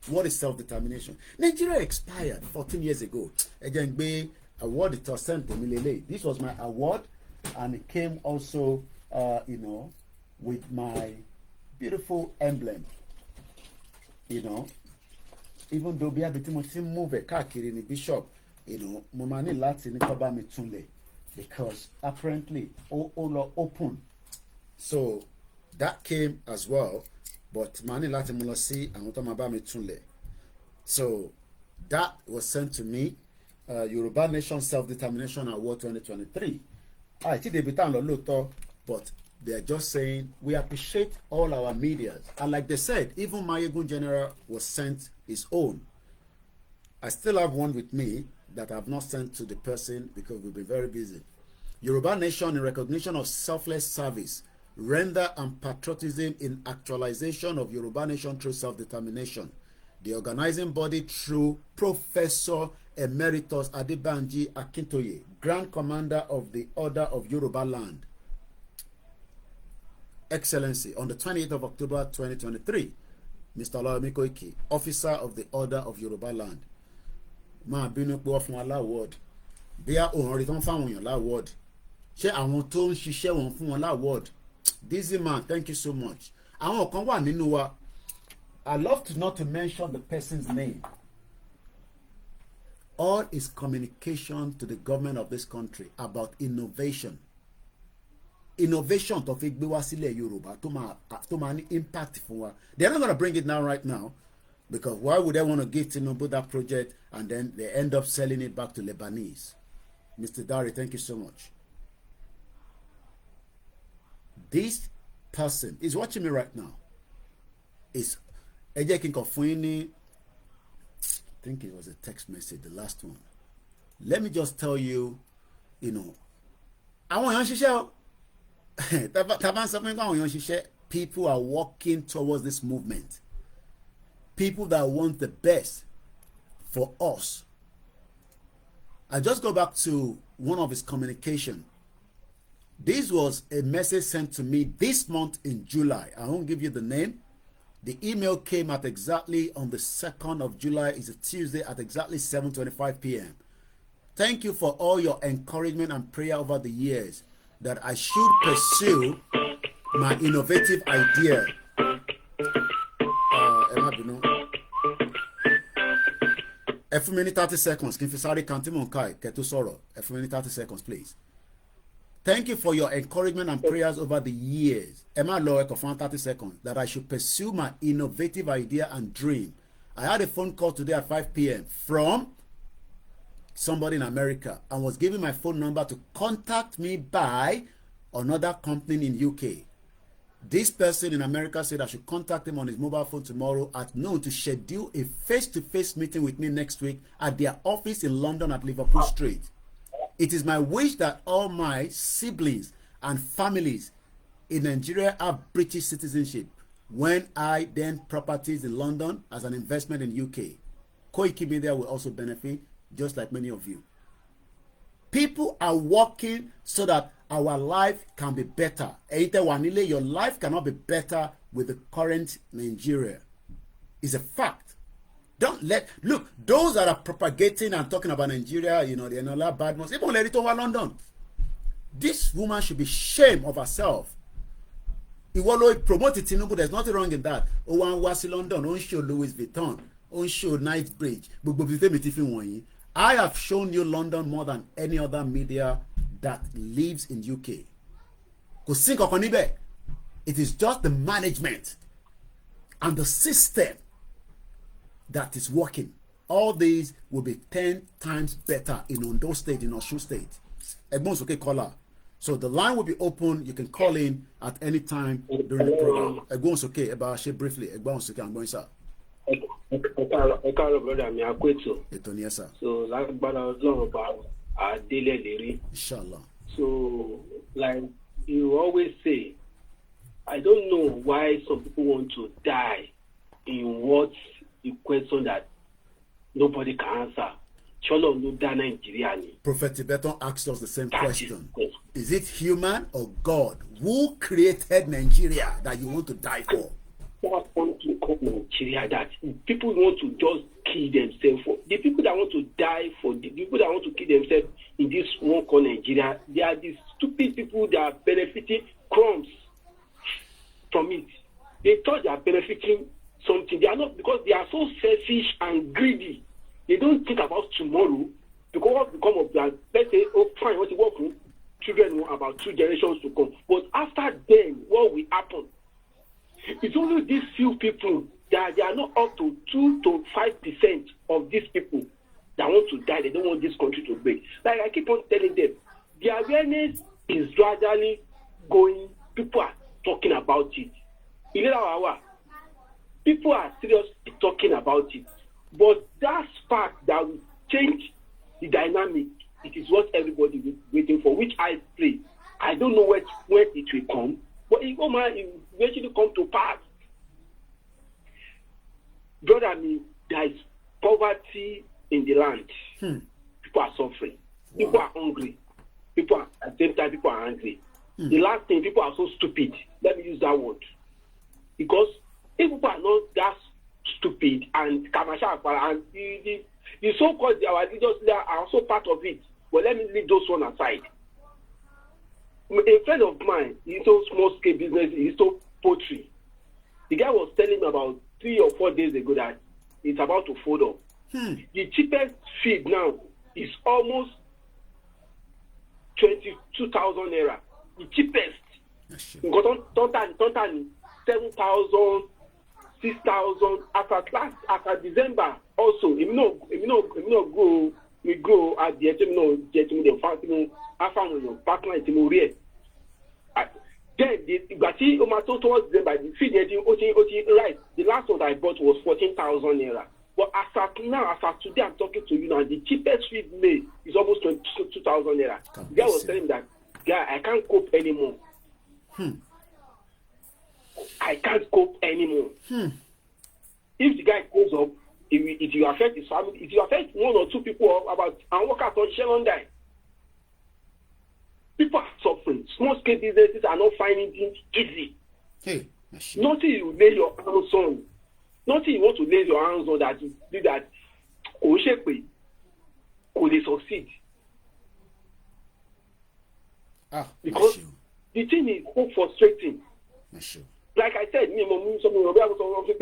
what is self-determination. Nigeria expired 14 years ago. Ẹ jẹ́ n gbé award it was sent to me lele. This was my award, and it came also, with my beautiful emblem. Even though bí abiti mo ti move káàkiri ni Bishop, mo máa ní láti ní kó bá mi túnlẹ̀, because apparently ó lọ open. So that came as well, but màá ní láti mú lọ sí àwọn tó máa bá mi túnlẹ̀. So that was sent to me, Yoruba Nation Self-Determination Award 2023. Àìtí débi tá à ń lọ lóòótọ́, but they are just saying we appreciate all our medias. And like they said, even Mayegun General was sent his own. I still have one with me that I have not sent to the person because we've been very busy. Yoruba Nation, in recognition of selfless service, render and patriotism in actualization of Yoruba nation through self-determination. The organizing body through Professor Emeritus Adebanji Akintoye, Grand Commander of the Order of Yoruba Land. Excellency, on the 28th of October 2023, Mr. OLAYOMI KOIKI, Officer of the Order of Yoruba Land. Máa bínú pé wọ́n fún wa láwọ́ọ̀dù. Bí a òun rí tó ń fáwọn èèyàn láwọ́ọ̀dù. Ṣé àwọn tó ń ṣiṣẹ́ wọn fún wọn láwọ́ọ̀dù? Dizzy man, thank you so much. Àwọn kan wà nínú wa. I love to not to mention the person's name. All is communication to the government of this country about innovation. Innovation tó fi gbé wá sílẹ̀ Yorùbá tó máa ní impact fún wa. They're not going to bring it now right now because why would they want to give Tinubu that project and then they end up selling it back to Lebanese? Mr. Dari, thank you so much. This person is watching me right now. Is I think it was a text message, the last one. Let me just tell you, people are walking towards this movement. People that want the best for us. I just go back to one of his communication. This was a message sent to me this month in July. I won't give you the name. The email came at exactly on the 2nd of July. It's a Tuesday at exactly 7:25 p.m. Thank you for all your encouragement and prayer over the years that I should pursue my innovative idea. Every minute 30 seconds. Can you sorry Kantimonkai Ketu Soro? Every minute 30 seconds, please. Thank you for your encouragement and prayers over the years. Emma Lowe for 30 seconds that I should pursue my innovative idea and dream. I had a phone call today at 5 p.m. from somebody in America and was given my phone number to contact me by another company in UK. This person in America said I should contact him on his mobile phone tomorrow at noon to schedule a face-to-face meeting with me next week at their office in London at Liverpool Street. It is my wish that all my siblings and families in Nigeria have British citizenship when I then properties in London as an investment in UK. Koikimedia will also benefit just like many of you. People are working so that our life can be better. Your life cannot be better with the current Nigeria. It's a fact. Don't look, those that are propagating and talking about Nigeria, they're not that bad ones. Even let it over London. This woman should be ashamed of herself. Iwolo promoted Tinubu, there's nothing wrong in that. Wasi London, on show Louis Vuitton, on show Knightsbridge. I have shown you London more than any other media that lives in UK. It is just the management and the system that is working. All these will be 10 times better in Ondo State, in Osun State. Egbon's okay, caller. So the line will be open. You can call in at any time during the program. Egbon's okay. About share briefly. Egbon's okay. I'm going, sir. Sir. So like about our daily lyric. Inshallah. So like you always say, I don't know why some people want to die in what the question that nobody can answer. Prophet Tibetan asked us the same question. Is it human or God? Who created Nigeria that you want to die for? That's something called Nigeria that people want to just kill themselves for. The people that want to die for, the people that want to kill themselves in this one called Nigeria, they are the stupid people that are benefiting crumbs from it. They thought they are benefiting something. They are not, because they are so selfish and greedy. They don't think about tomorrow, because what become of their, let's say, oh fine, what you work for, children know about 2 generations to come. But after then, what will happen? It's only these few people that they are not up to 2 to 5% of these people that want to die. They don't want this country to break. Like I keep on telling them, the awareness is gradually going. People are talking about it. People are seriously talking about it. But that spark that will change the dynamic, it is what everybody is waiting for, which I pray. I don't know when it will come, But it eventually come to pass. Brother, there is poverty in the land. People are suffering. People are hungry. At the same time, people are angry. The last thing, people are so stupid. Let me use that word. Because if people are not that stupid and Kamasha and the so-called our leaders are also part of it. But let me leave those one aside. A friend of mine, he's so small scale business, he's so poultry. The guy was telling me about 3 or 4 days ago that it's about to fold up. The cheapest feed now is almost 22,000 naira. The cheapest. Total 7,000, 6,000. After December also, if no go at the partner then towards them by the feed right. The last one I bought was 14,000 naira. But as of today, I'm talking to you now. The cheapest feed made is almost 22,000 naira. The guy was telling me that, guy, I can't cope anymore. I can't cope anymore. If the guy goes up, it will affect his family. It will affect 1 or 2 people about and work out on Shalom die. People are suffering. Small scale businesses are not finding things easy. Nothing you lay your hands on. Nothing you want to lay your hands on that you do that. Could they succeed? Because the thing is so frustrating. Like I said, the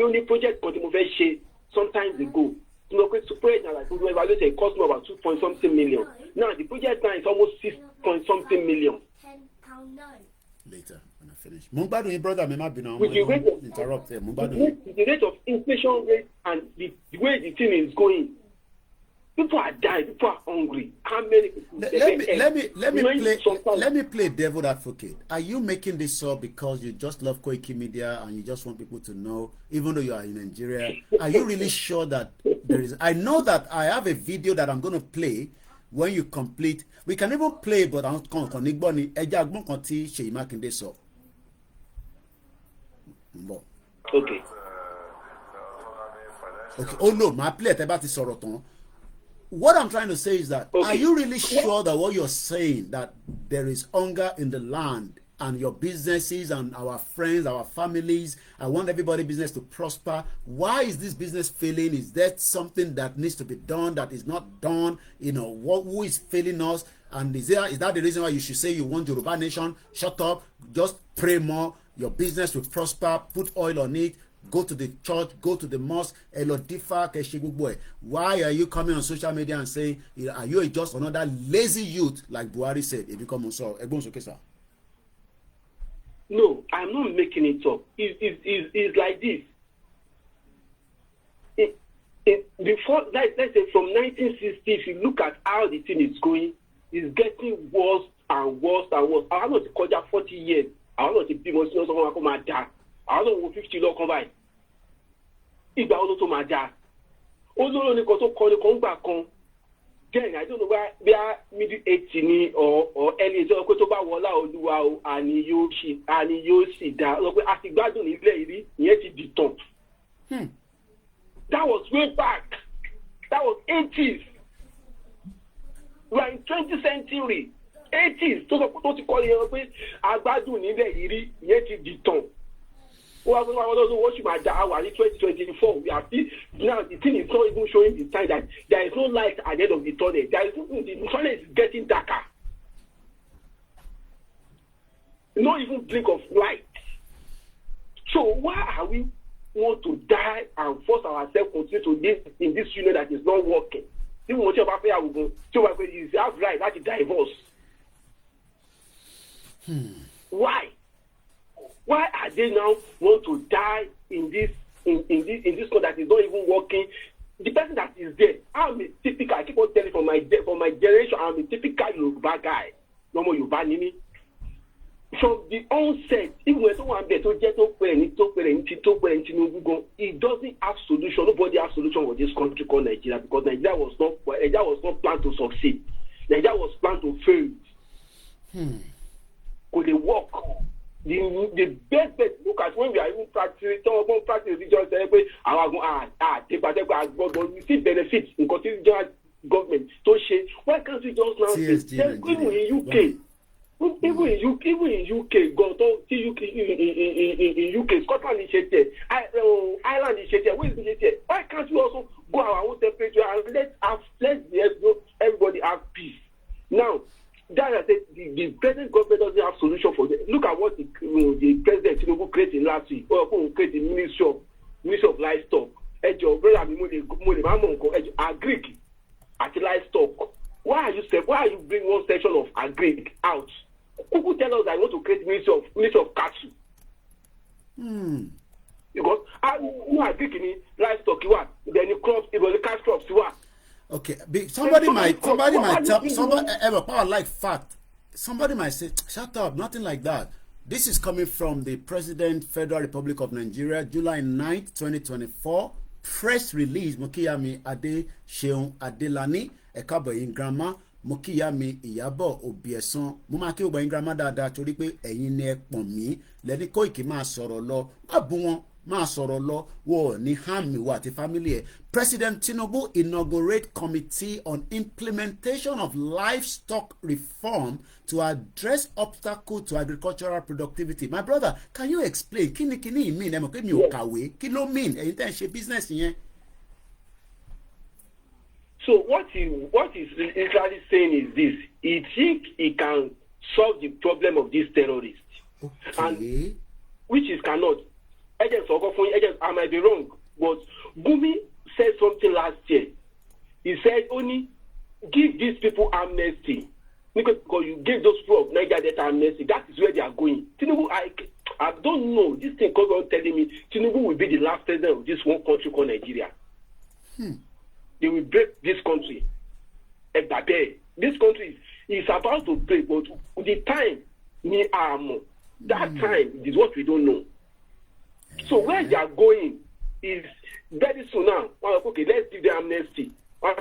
only project some time ago. We evaluated a cost of about 2.something million. Now the project now is almost 6.something million. Later when I finish. Mumbadu, brother, may not be now. With the rate of interrupt there. The rate of inflation rate and the way the thing is going, people are dying. People are hungry. How many people? Let me play devil advocate. Are you making this up because you just love Koikimedia and you just want people to know, even though you are in Nigeria? Are you really sure that there is? I know that I have a video that I'm going to play when you complete. We can even play, but I'm going to Okay. Oh no, my play about this soroton. What I'm trying to say is that, are you really sure that what you're saying, that there is hunger in the land and your businesses and our friends, our families, I want everybody's business to prosper. Why is this business failing? Is that something that needs to be done that is not done? Who is failing us? And is that the reason why you should say you want Yoruba nation? Shut up, just pray more. Your business will prosper, put oil on it. Go to the church, go to the mosque. Why are you coming on social media and saying, are you just another lazy youth, like Buhari said? If you come on, so no, I'm not making it up. It's like this. Before, let's say from 1960, if you look at how the thing is going, it's getting worse and worse and worse. I want to call that 40 years. I want to be more serious. I don't know 50 law combine. Ìgbà wo ló tó máa dáa? Olóró ni kan tó kọ́ ni kan gbà kan. Then I don't know where middle 80 ni or early so pé tó bá wọlá Olúwa o àní yóò sì dá. Lọ pé a ti gbádùn nílé ìrí ìyẹn ti dìtàn. That was way back. That was 80s. We are in 20th century. 80s tó ti kọ́ yẹn pé agbádùn nílé ìrí ìyẹn ti dìtàn. What should my dad in 2024? We are still now the thing is not even showing the sign that there is no light at the end of the tunnel. The tunnel is getting darker. Not even blink of light. So why are we want to die and force ourselves continue to live in this union that is not working? Even what about fair will go. So you have right that is divorce. Why? Why are they now want to die in this code that is not even working? The person that is there, I'm a typical. I keep on telling from my generation, I'm a typical Yoruba guy. No more Yoruba nini. From the onset, even when someone there to get it doesn't have solution. Nobody has solution for this country called Nigeria because Nigeria was not planned to succeed. Nigeria was planned to fail. Could they work? the best bet, look at when we are even practicing religion say our go we see benefits in continuing government to share. Why can't we just now even in UK? Even in UK, go to UK in UK, Scotland is here, Ireland is here, where is it here? Why can't we also go our own temperature and let everybody have peace? Now, that I said the present government doesn't have solution for that. Look at what the president Tinubu created last week. Created the Ministry of Livestock. Agric at livestock. Why are you bring one section of agric out? Who tell us that you want to create Ministry of Cattle? Because agric in livestock you want, then you crops, it was the cash crops you want. Okay, somebody might tell somebody ever power like fact. Somebody might say, "Shut up!" Nothing like that. This is coming from the President, Federal Republic of Nigeria, July 9th, 2024. Press release. Mokiyami Ade Seun Adelani Ekaboyin Grandma Mokiyami Iyabo Obiesan. Mo máa kí Oboyin Grandma dáadáa torí pé ẹ̀yin ni ẹ pọ̀n mí. Lẹ́ni Koiki máa sọ̀rọ̀ lọ. Má bú wọn. Máa sọ̀rọ̀ lọ wọ ní hàmì wà àti family ẹ̀. President Tinubu inaugurate committee on implementation of livestock reform to address obstacle to agricultural productivity. My brother, can you explain kí ni mean? Ẹ mọ̀ pé mi ò kàwé. Kí ló mean? Ẹ̀yin tẹ́ ń ṣe business yẹn. So what is literally saying is this: he think he can solve the problem of these terrorists, and which is cannot. Agents, I might be wrong, but Gumi said something last year. He said only give these people amnesty. Because you gave those people of Niger Delta amnesty, that is where they are going. Tinubu, I don't know. This thing goes on telling me Tinubu will be the last president of this one country called Nigeria. They will break this country. This country is about to break, but the time, that time is what we don't know. So where they are going is very soon now. Okay, let's give them amnesty. The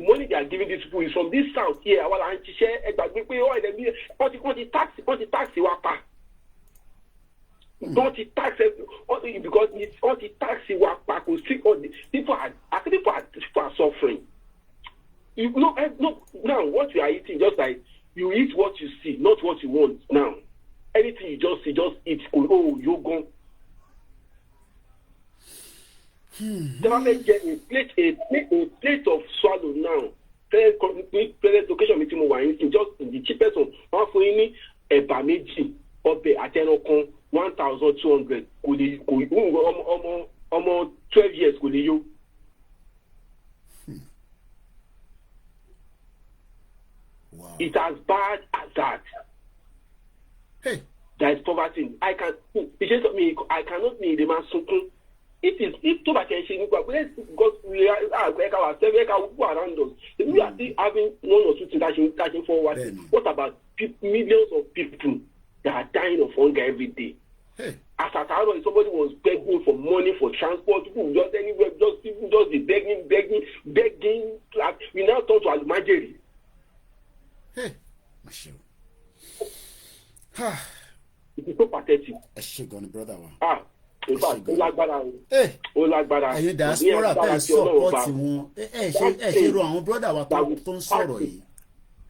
money they are giving these people is from this south here. Don't tax because it's all the taxi work back will see all the people are suffering. You know, now what you are eating, just like you eat what you see, not what you want. Now anything you just see, just eat. Oh, you're gone. Get a plate of swallow now. Present location meeting just the cheapest one for any ebameji or be atenokon 1,200 almost 12 years could you. Wow. It's as bad as that. Hey. There is poverty. I cannot be the man sunkún. If too much attention, because we are around us. If we are still having one or two things catching forward, what about millions of people that are dying of hunger every day? Hey. As a time when somebody was begging for money for transport, people just anywhere, just be begging. Like, we now turn to Almajiri. Hey, Mashu. It is so pathetic. Brother. In fact, Hey, ẹ̀yin diaspora tẹ́ support wọn ṣe ro àwọn brother wa tó ń sọ̀rọ̀ yìí.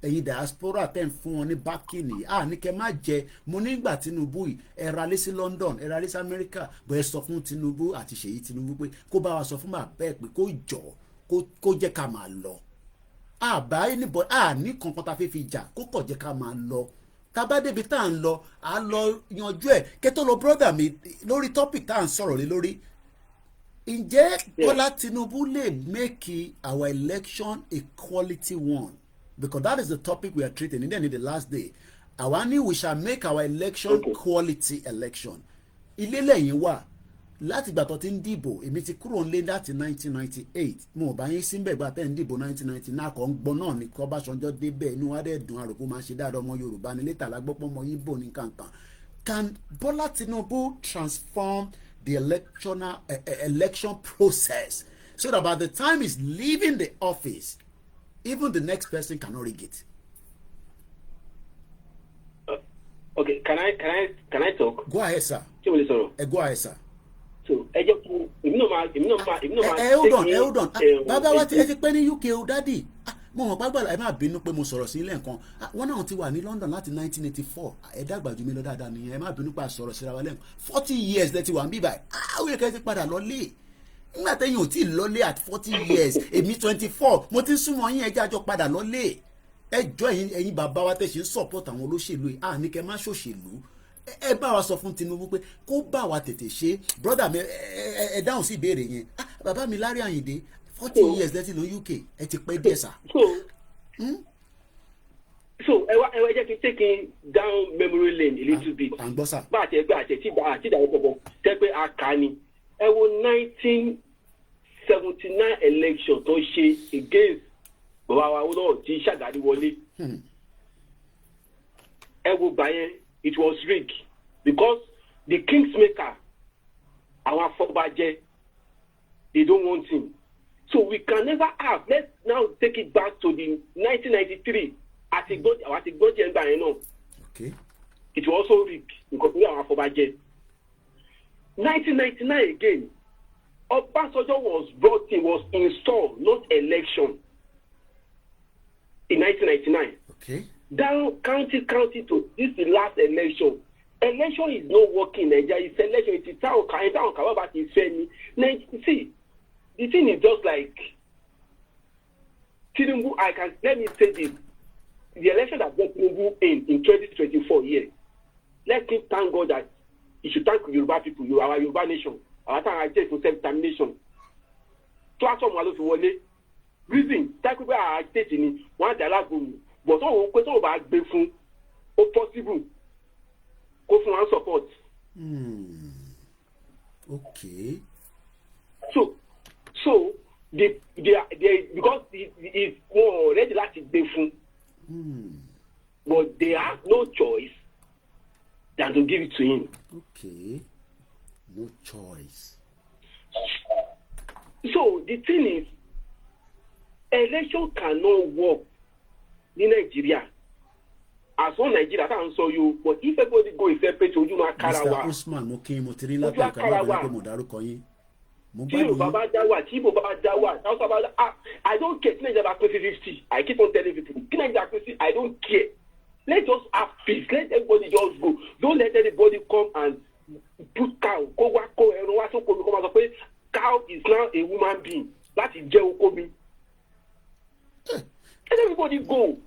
Ẹ̀yin diaspora tẹ́ ń fún wọn ní backing yìí. Ní kẹ́ má jẹ mo nígbà Tinubu yìí ẹ ra lé sí London ẹ ra lé sí America bọ́ ẹ sọ fún Tinubu àti Ṣèyí Tinubu pé kó bá wa sọ fún bàbá ẹ pé kó jọ kó jẹ́ ká máa lọ. Àbá ẹnìbọ̀ ní kankan tá a fẹ́ fi jà kó kọ̀ jẹ́ ká máa lọ. Tábà débi tá à ń lọ à lọ yanjú ẹ̀ kẹ́tọ́ lọ brother mi lórí topic tá à ń sọ̀rọ̀ lé lórí. Ǹjẹ́ Bọ́lá Tinubu lè make our election a quality one? Because that is the topic we are treating in the last day. Àwa we shall make our election quality election. Ilé lẹ́yìn wà láti ìgbà tó ti ń dìbò èmi ti kúrò nílé láti 1998 mo bá yín síbẹ̀ gba tẹ́ ń dìbò 1999 náà kọ́ ń gbọ́ náà ní Ọbásanjọ́ débẹ̀ inú wa dẹ̀ dùn àròkó máa ṣe dáadáa ọmọ Yorùbá ní létà lágbọ́pọ̀ ọmọ Yíbò ní kankan. Can Bola Tinubu transform the election process so that by the time he's leaving the office even the next person cannot rig it? Okay, can I talk? Go ahead, sir. Ṣé mo lè sọ̀rọ̀? Go ahead, sir. So ẹ jẹ́ kí èmi náà máa hold on. Bàbá wa ti pẹ́ ní UK o dádì. Mo mọ̀ pàgbàlà ẹ má bínú pé mo sọ̀rọ̀ sí ilé nǹkan. Wọ́n náà ti wà ní London láti 1984. Ẹ dàgbà jù mí lọ dáadáa nìyẹn. Ẹ má bínú pé a sọ̀rọ̀ síra wa lẹ́nu. 40 years lẹ ti wà ń bí báyìí. Àwọn èèyàn ti padà lọ́lé. Nígbà tẹ́yìn ò tí ì lọ́lé at 40 years. Èmi 24. Mo ti ń súnmọ́ yín ẹjẹ́ àjọ padà lọ́lé. Ẹjọ́ ẹ̀yin bàbá wa tẹ̀ ṣe ń support àwọn olóṣèlú yìí. Ní kẹ́ má ṣòṣèlú. Ẹ bá wa sọ fún Tinubu pé kó bá wa tètè ṣe. Brother mi ẹ dáhùn sí ìbéèrè yẹn. Bàbá mi Lárí Àyìndé 40 years lẹ́tí lọ UK ẹ ti pẹ́ díẹ̀ sà. So ẹ wá jẹ́ kí n take him down memory lane a little bit. À ń gbọ́ sà. Bá àti ẹgbẹ́ àti ìdáwọ́ pọ̀pọ̀ tẹ́ pé a kà ni. Ẹ wo 1979 election tó ṣe against bàbá wa olóò tí Ṣàgárí wọlé. Ẹ wo gbà yẹn it was rigged because the kingsmaker àwọn afọbajẹ they don't want him. So we can never have. Let's now take it back to the 1993. Àti gbọ́dọ̀ ẹgbà yẹn náà. Okay. It was also rigged because we are afọbajẹ. 1999 again. Obasanjo was brought in, was installed, not election. In 1999. Okay. Down county to this is the last election. Election is not working in Nigeria. It's election. It's town. However, it's fair. See, the thing is just like Tinubu. Let me say this: the election that got Tinubu in 2024 year. Let him thank God that he should thank Yoruba people, our Yoruba nation, our time I take for self-determination. Platform wa ló fi wọlé. Reason that people are agitating one dialogue. But all pé tó bá gbé fún ó possible kó fún one support. Okay. So they because it's more already láti gbé fún. But they have no choice than to give it to him. Okay. No choice. So the thing is, election cannot work in Nigeria. As one Nigeria can show you, but if everybody go a separate, you ma karawa. Mr. Usman, mo kí mo ti rí láti ọ̀kan lábẹ́ pé mo dárúkọ yín. Tí Yorùbá bá dá wà, tí Igbo bá dá wà, I don't care. Kí Nigeria bá pé 50. I keep on telling people, kí Nigeria pé 50, I don't care. Let's just have peace. Let everybody just go. Don't let anybody come and put cow. Kó wá kó ẹran wá sóko mi kó máa sọ pé cow is now a woman being. Láti jẹ́ oko mi. Let everybody go.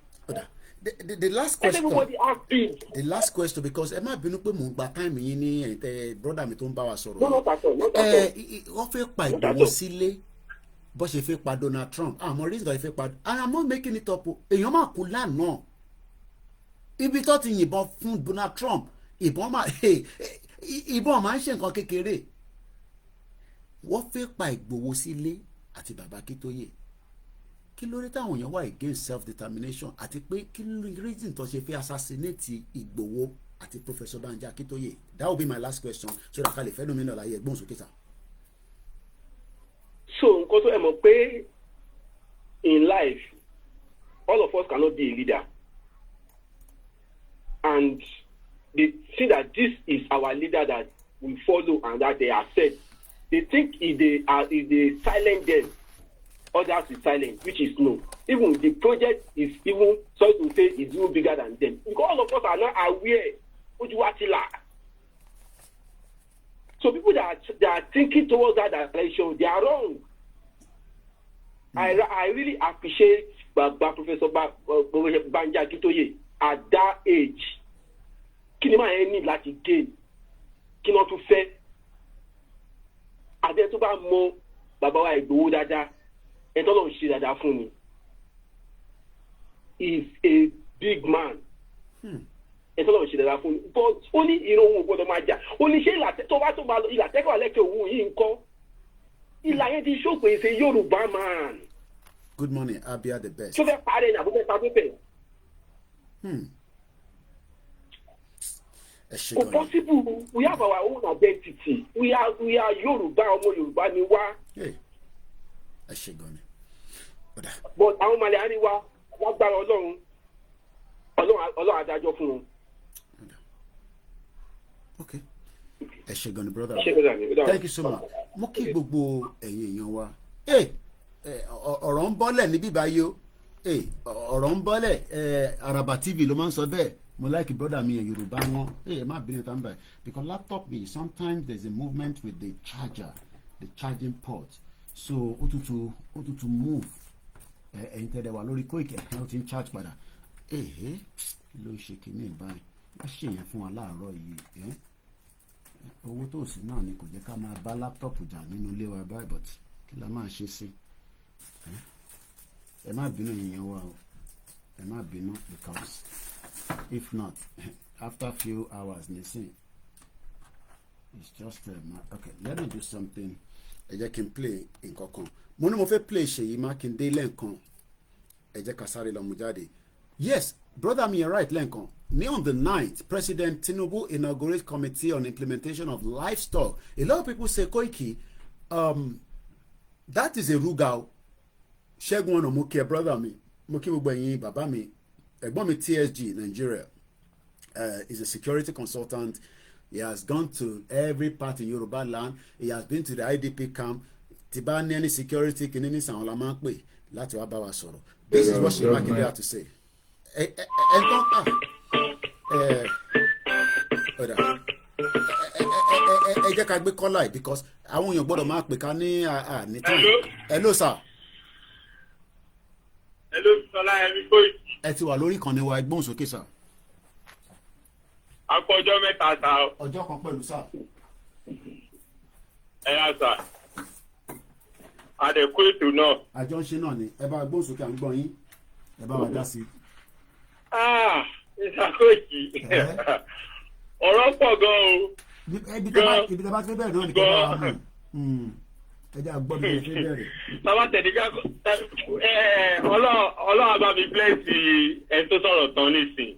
The last question. Let everybody have peace. The last question, because ẹ má bínú pé mò ń gba time yín ní brother mi tó ń bá wa sọ̀rọ̀. Not at all. Wọ́n fẹ́ pa Ìgbòho sílé bó ṣe fẹ́ pa Donald Trump. Àmọ́ reason tó fẹ́ pa, and I'm not making it up. Èèyàn máa kú lánàá. Ibi tó ti yìnbọn fún Donald Trump, ìbọn máa ń ṣe nǹkan kékeré. Wọ́n fẹ́ pa Ìgbòho sílé àti bàbá Akíntóyè. Kí ló dé táwọn èèyàn wà against self-determination àti pé kí ló reason tó ṣe fẹ́ assassinate Ìgbòho àti Professor Banji Akíntóyè? That will be my last question so that kálí fẹ́nu mi náà láyé ẹgbọ́n sókè sá. So nǹkan tó ẹ mọ̀ pé in life all of us cannot be a leader, and they see that this is our leader that we follow and that they accept. They think if they silent them, others will silent, which is no. Even the project is even, sorry to say, is even bigger than them. Because all of us are not aware. So people that are thinking towards that direction, they are wrong. I really appreciate Professor Banji Akíntóyè at that age. Kí ni máa ń ní láti gain? Kí ni wọ́n tún fẹ́? Àbẹ́ tó bá mọ bàbá wa Ìgbòho dáadáa, ẹ̀ tọ́lọ́ ń ṣe dáadáa fún mi. He is a big man. Ẹ̀ tọ́lọ́ ń ṣe dáadáa fún mi. But ó ní ìran òun ò gbọ́dọ̀ máa jà. Ó ní ṣé tó bá tó bá lọ ìlà tẹ́kọ̀ọ́ lẹ́kẹ̀ẹ́ òun yìí ń kọ́. Ìlà yẹn ti ṣó pé ṣe Yorùbá man. Good morning, Abia the best. Ṣó fẹ́ parẹ́ ní àbúkẹ́ pàpẹ́pẹ́? Kò possible. We have our own identity. We are Yorùbá, ọmọ Yorùbá ni wá. Ẹ ṣe gan ni. But àwọn Màlẹ́ àríwá lágbára Ọlọ́run adájọ́ fún wọn. Okay. Ẹ ṣé gan ni brother. Ṣé Thank you so much. Mo kí gbogbo ẹ̀yin èèyàn wa. Ọ̀rọ̀ ń bọ́lẹ̀ níbí báyìí o. Ọ̀rọ̀ ń bọ́lẹ̀ Araba TV ló máa ń sọ bẹ́ẹ̀. Mo like brother mi Yorùbá wọn. Ẹ má bínú tán báyìí. Because laptop mi sometimes there's a movement with the charger, the charging port. So ó tútù move. Ẹ̀yin tẹ́lẹ̀ wà lórí Koiki ẹ̀ ó ti ń charge padà. Ló ń ṣe kìíní báyìí. Wọ́n ṣe yẹn fún wa láàárọ̀ yìí. Owó tó sì náà ni kò jẹ́ ká máa bá láptọ̀pù jà nínú ilé wa báyìí, but kí la máa ṣe sí? Ẹ má bínú èèyàn wa o, ẹ má bínú, because if not after few hours nisin it's just okay, let me do something. Ẹ jẹ́ kí n play nǹkan kan. Mo ní mo fẹ́ play Ṣèyí Mákindé lẹ́ǹkan. Ẹ jẹ́ ká sáré lọ mú jáde. Yes, brother me, you're right lẹ́ǹkan. On the 9th, President Tinubu inaugurates Committee on Implementation of Livestock. A lot of people say, Koiki, that is a rugao. Ṣẹ́gun ọ̀nà mo kí ẹ brother mi, mo kí gbogbo ẹ̀yin bàbá mi, ẹ̀gbọ́n mi TSG Nigeria is a security consultant. He has gone to every part in Yoruba land. He has been to the IDP camp. Tí bá ní any security kìíní ní sàwọn la máa ń pè láti wá bá wa sọ̀rọ̀. This is what Ṣèyí Mákindé had to say. Ẹ jẹ́ ká gbé kọ́lá yìí because àwọn èèyàn gbọ́dọ̀ máa pè ká ní tán. Hello sir. Hello OLAYOMI KOIKI. Ẹ ti wà lórí ìkànnì wa, ẹgbọ́n sókè sir. A kú ọjọ́ mẹ́ta sá. Ọjọ́ kan pẹ̀lú sir. Ẹ yá sá. Àdẹ̀kú ètò náà. Àjọ ń ṣe náà ni ẹ bá gbọ́n sókè à ń gbọ́ yín, ẹ bá wa dá sí. Mr. Koiki, ọ̀rọ̀ pọ̀ gan-an o. Ibi tó bá fẹ́ bẹ̀rẹ̀ náà ni kí wọ́n wá mú. Ẹ jẹ́ àgbọ̀ mi lè fẹ́ bẹ̀rẹ̀. Bàbá Tẹ̀dígá Ọlọ́run bá mi blẹ́sì ẹni tó sọ̀rọ̀ tán nísìn.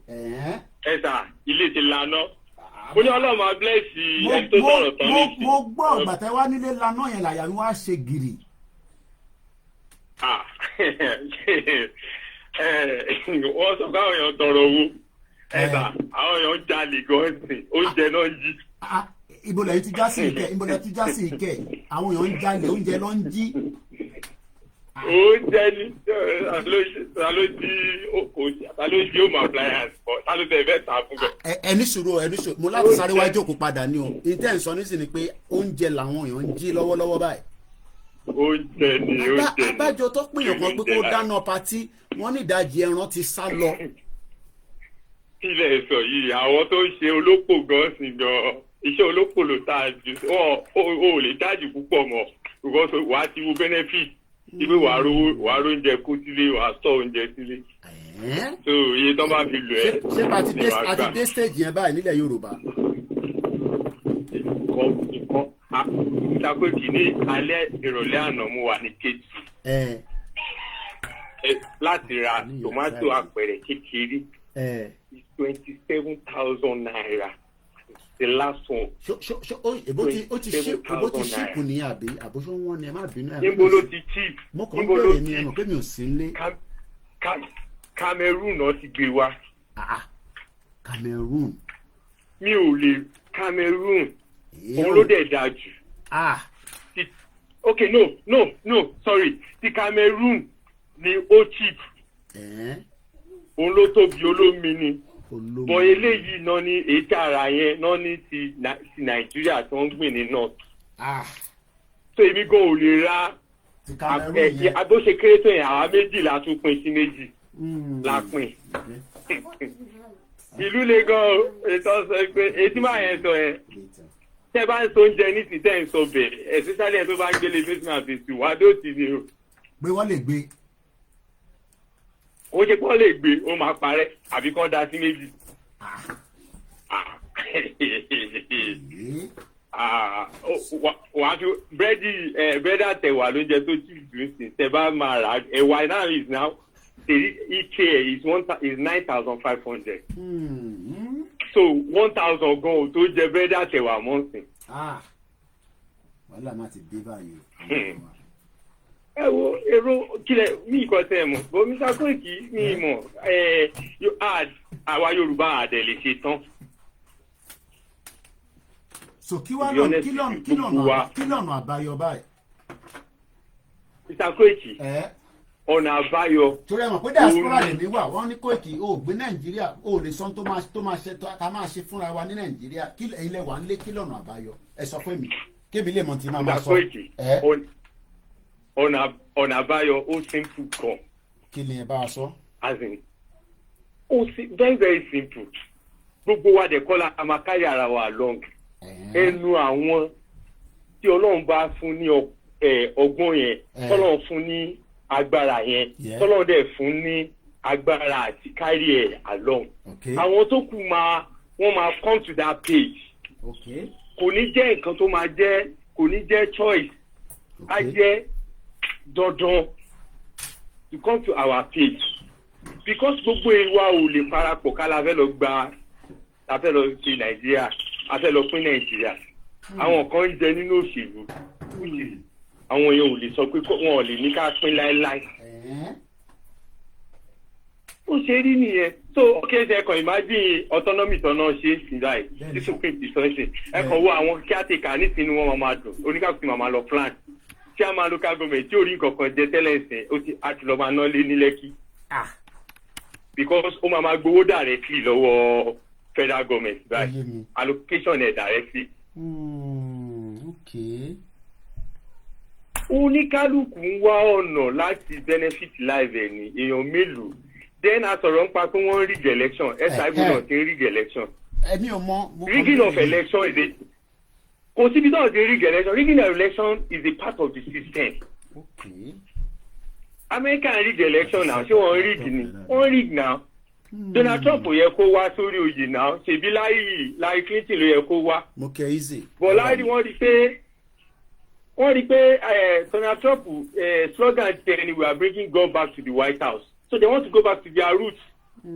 Ẹ sà, ilé ti laná. Mo ní Ọlọ́run máa blẹ́sì ẹni tó sọ̀rọ̀ tán nísìn. Mo gbọ́ ọ̀gbà tẹ́ wá nílé laná yẹn làyà mi wá ṣe gìrì. Wọ́n sọ káwọn èèyàn tọrọ owó. Ẹ̀sà, àwọn èèyàn jalè gan-an sí, oúnjẹ náà ń jí. Ibo lẹ́yìn ti já sí ìkẹ́, ibo lẹ́yìn ti já sí ìkẹ́, àwọn èèyàn ń jalè, oúnjẹ ló ń jí. Oúnjẹ ni ta ló jí home appliance for, ta ló tẹ̀ fẹ́ ta fún bẹ́ẹ̀. Ẹni sùúrù, mo láti sáré wá jókòó padà ní o. Ìtẹ́ ń sọ nísìn ni pé oúnjẹ làwọn èèyàn ń jí lọ́wọ́lọ́wọ́ báyìí. Oúnjẹ ni. Abájọ tó pèèyàn kan pé kó dáná patí, wọ́n ní ìdajì ẹran ti sá lọ. Ilé sọ yìí, àwọn tó ń ṣe olópò gan sí gan, iṣẹ́ olópò ló tà jù, o lè dájú púpọ̀ mọ́, because wà á ti wo benefit, ibi wà á róúnjẹ kó sílé, wà á sọ oúnjẹ sílé. So iye tó bá fi lò ẹ́. Ṣé àti dé stage yẹn báyìí nílẹ̀ Yorùbá? Nǹkan ìṣàkóso ní alẹ́ ìrọ̀lẹ́ àná mo wà ní kejì. Láti ra tòmátò àpẹẹrẹ kékeré. 27,000 naira. The last one. Ó ti ṣípù ní àbí àbóṣó wọn ni ẹ má bínú ẹ. Níbo ló ti cheap? Mo kàn ń bẹ̀rẹ̀ ní ẹnu pé mi ò sí nílé. Cameroon náà ti gbé wa. Cameroon. Mi ò lè Cameroon. Òun ló dẹ̀ dáa jù. Okay, no, sorry. Ti Cameroon ni ó cheap. Òun ló tóbi olómi ni. Bọ̀ eléyìí náà ní ètò ara yẹn náà ní ti Nàìjíríà tó ń gbìn ní north. So èmi gan ò lè ra bó ṣe kéré tó yẹn àwa méjì la tún pín sí méjì la pín. Ìlú le gan o, ètò sọ pé etí máa yẹn sọ yẹn. Tẹ́ bá ń so oúnjẹ ní ti tẹ́ ń sọ bẹ̀ especially ẹ̀ tó bá ń gbélé face mask fèsì wá dó ti ni o. Pé wọ́n lè gbé. Ó ṣe kọ́ lè gbé, ó máa parẹ́, àbí kán da sí méjì. Wàá fi búrẹ́dì àtẹ̀wà lóúnjẹ tó cheap jù sí tẹ́ bá máa rà ẹ̀wà náà is now each year is 9,500. So 1,000 gan o tó jẹ búrẹ́dì àtẹ̀wà mọ́sìn. Wàhálà má ti dé báyìí. Ẹ wo èrò kílẹ̀ mí ìkọ́ tẹ́ ẹ mọ̀ bó Mr. Koiki mi mọ̀ àwa Yorùbá àdẹ̀ lè ṣe tán. so kí wá lọ́nà àbáyọ báyìí. Mr. Koiki ọ̀nà àbáyọ. torí ẹ mọ̀ pé diaspora lèmi wà wọ́n ní Koiki o gbé Nàìjíríà o lè sọ tó máa ṣe ká máa ṣe fúnra wa ní Nàìjíríà kí ẹ̀yin lẹ wà ń lé kí lọ́nà àbáyọ ẹ sọ fún mi kébì lè mọ̀ tí máa sọ. ọ̀nà àbáyọ ó simple gan. kí ni ẹ bá wa sọ. as in very very simple gbogbo wa dẹ̀ kọ́ la a máa carry ara wa along ẹnu àwọn tí Ọlọ́run bá fún ní ọgbọ́n yẹn tọ́lọ́run fún ní agbára yẹn tọ́lọ́run dẹ̀ fún ní agbára àti carry ẹ̀ along àwọn tó kù wọ́n máa come to that page kò ní jẹ́ nǹkan tó máa jẹ́ kò ní jẹ́ choice á jẹ́ dandan to come to our page because gbogbo ìwà ò lè parapọ̀ ká la fẹ́ lọ sí Nàìjíríà a fẹ́ lọ pín Nàìjíríà àwọn kan ń jẹ nínú òṣèlú àwọn èèyàn ò lè sọ pé wọn ò lè ní ká pín láéláé ó ṣe rí nìyẹn so okay ṣe ẹkàn imagine autonomy tọ́nà ṣe síláì discipline discussion ẹkàn wo àwọn kíátìkà nísìnyí wọn máa dùn oníkàkùn máa lọ plan chairman local government tí orí nǹkan kan jẹ tẹ́lẹ̀ ìsìn ó ti àti lọ́ọ́ máa ná lé ní Lẹ́kì because ó máa gbowó directly lọ́wọ́ federal government right allocation ẹ̀ directly. Oníkálukú ń wá ọ̀nà láti benefit life ẹ̀ ní èèyàn mélòó then a sọ̀rọ̀ ń pa pé wọ́n rig election SIB náà ti rig election. ẹni ò mọ. rigging of election is a kò síbi náà ti rig election rigging of election is a part of the system. American rig election now ṣé wọ́n rig ni wọ́n rig now. Donald Trump yẹ kó wá sórí oyè náà ṣèbí láì Clinton ló yẹ kó wá. mo kẹ́ easy. bọ́lá rí wọ́n rí pé Donald Trump slogan tẹ̀ ni we are bringing God back to the White House so they want to go back to their roots.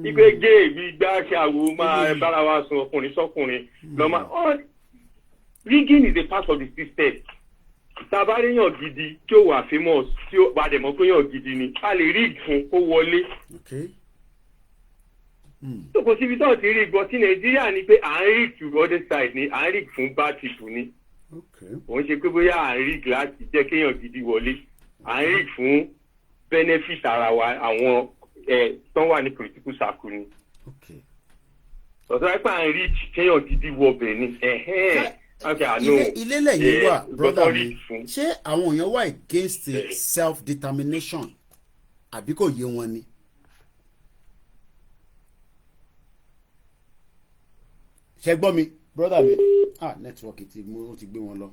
igbe gay gbígbá ṣàwò máa bára wa sùn ọkùnrin sọkùnrin lọ́mọ. Rigging is a part of the system. Tabaréyàn gidi tí ó wà famous tí ó bá dẹ̀ mọ́ pé yàn gidi ni a lè rig fún kó wọlé. So kò síbi tó ti rig but tí Nàìjíríà ni pé à ń rig to other side ni à ń rig fún bad people ni. Wọ́n ṣe pé bóyá à ń rig láti jẹ́ kéèyàn gidi wọlé à ń rig fún benefit ara wa àwọn tó wà ní political circle ni. Ọ̀sán ẹ̀pẹ́ à ń rig kéèyàn gidi wọbẹ̀ ni. ilé lẹ́yìn wà brother mi ṣé àwọn èèyàn wà against self determination àbí kò yé wọn ni. ṣe gbọ́ mi brother mi network ti gbé wọn lọ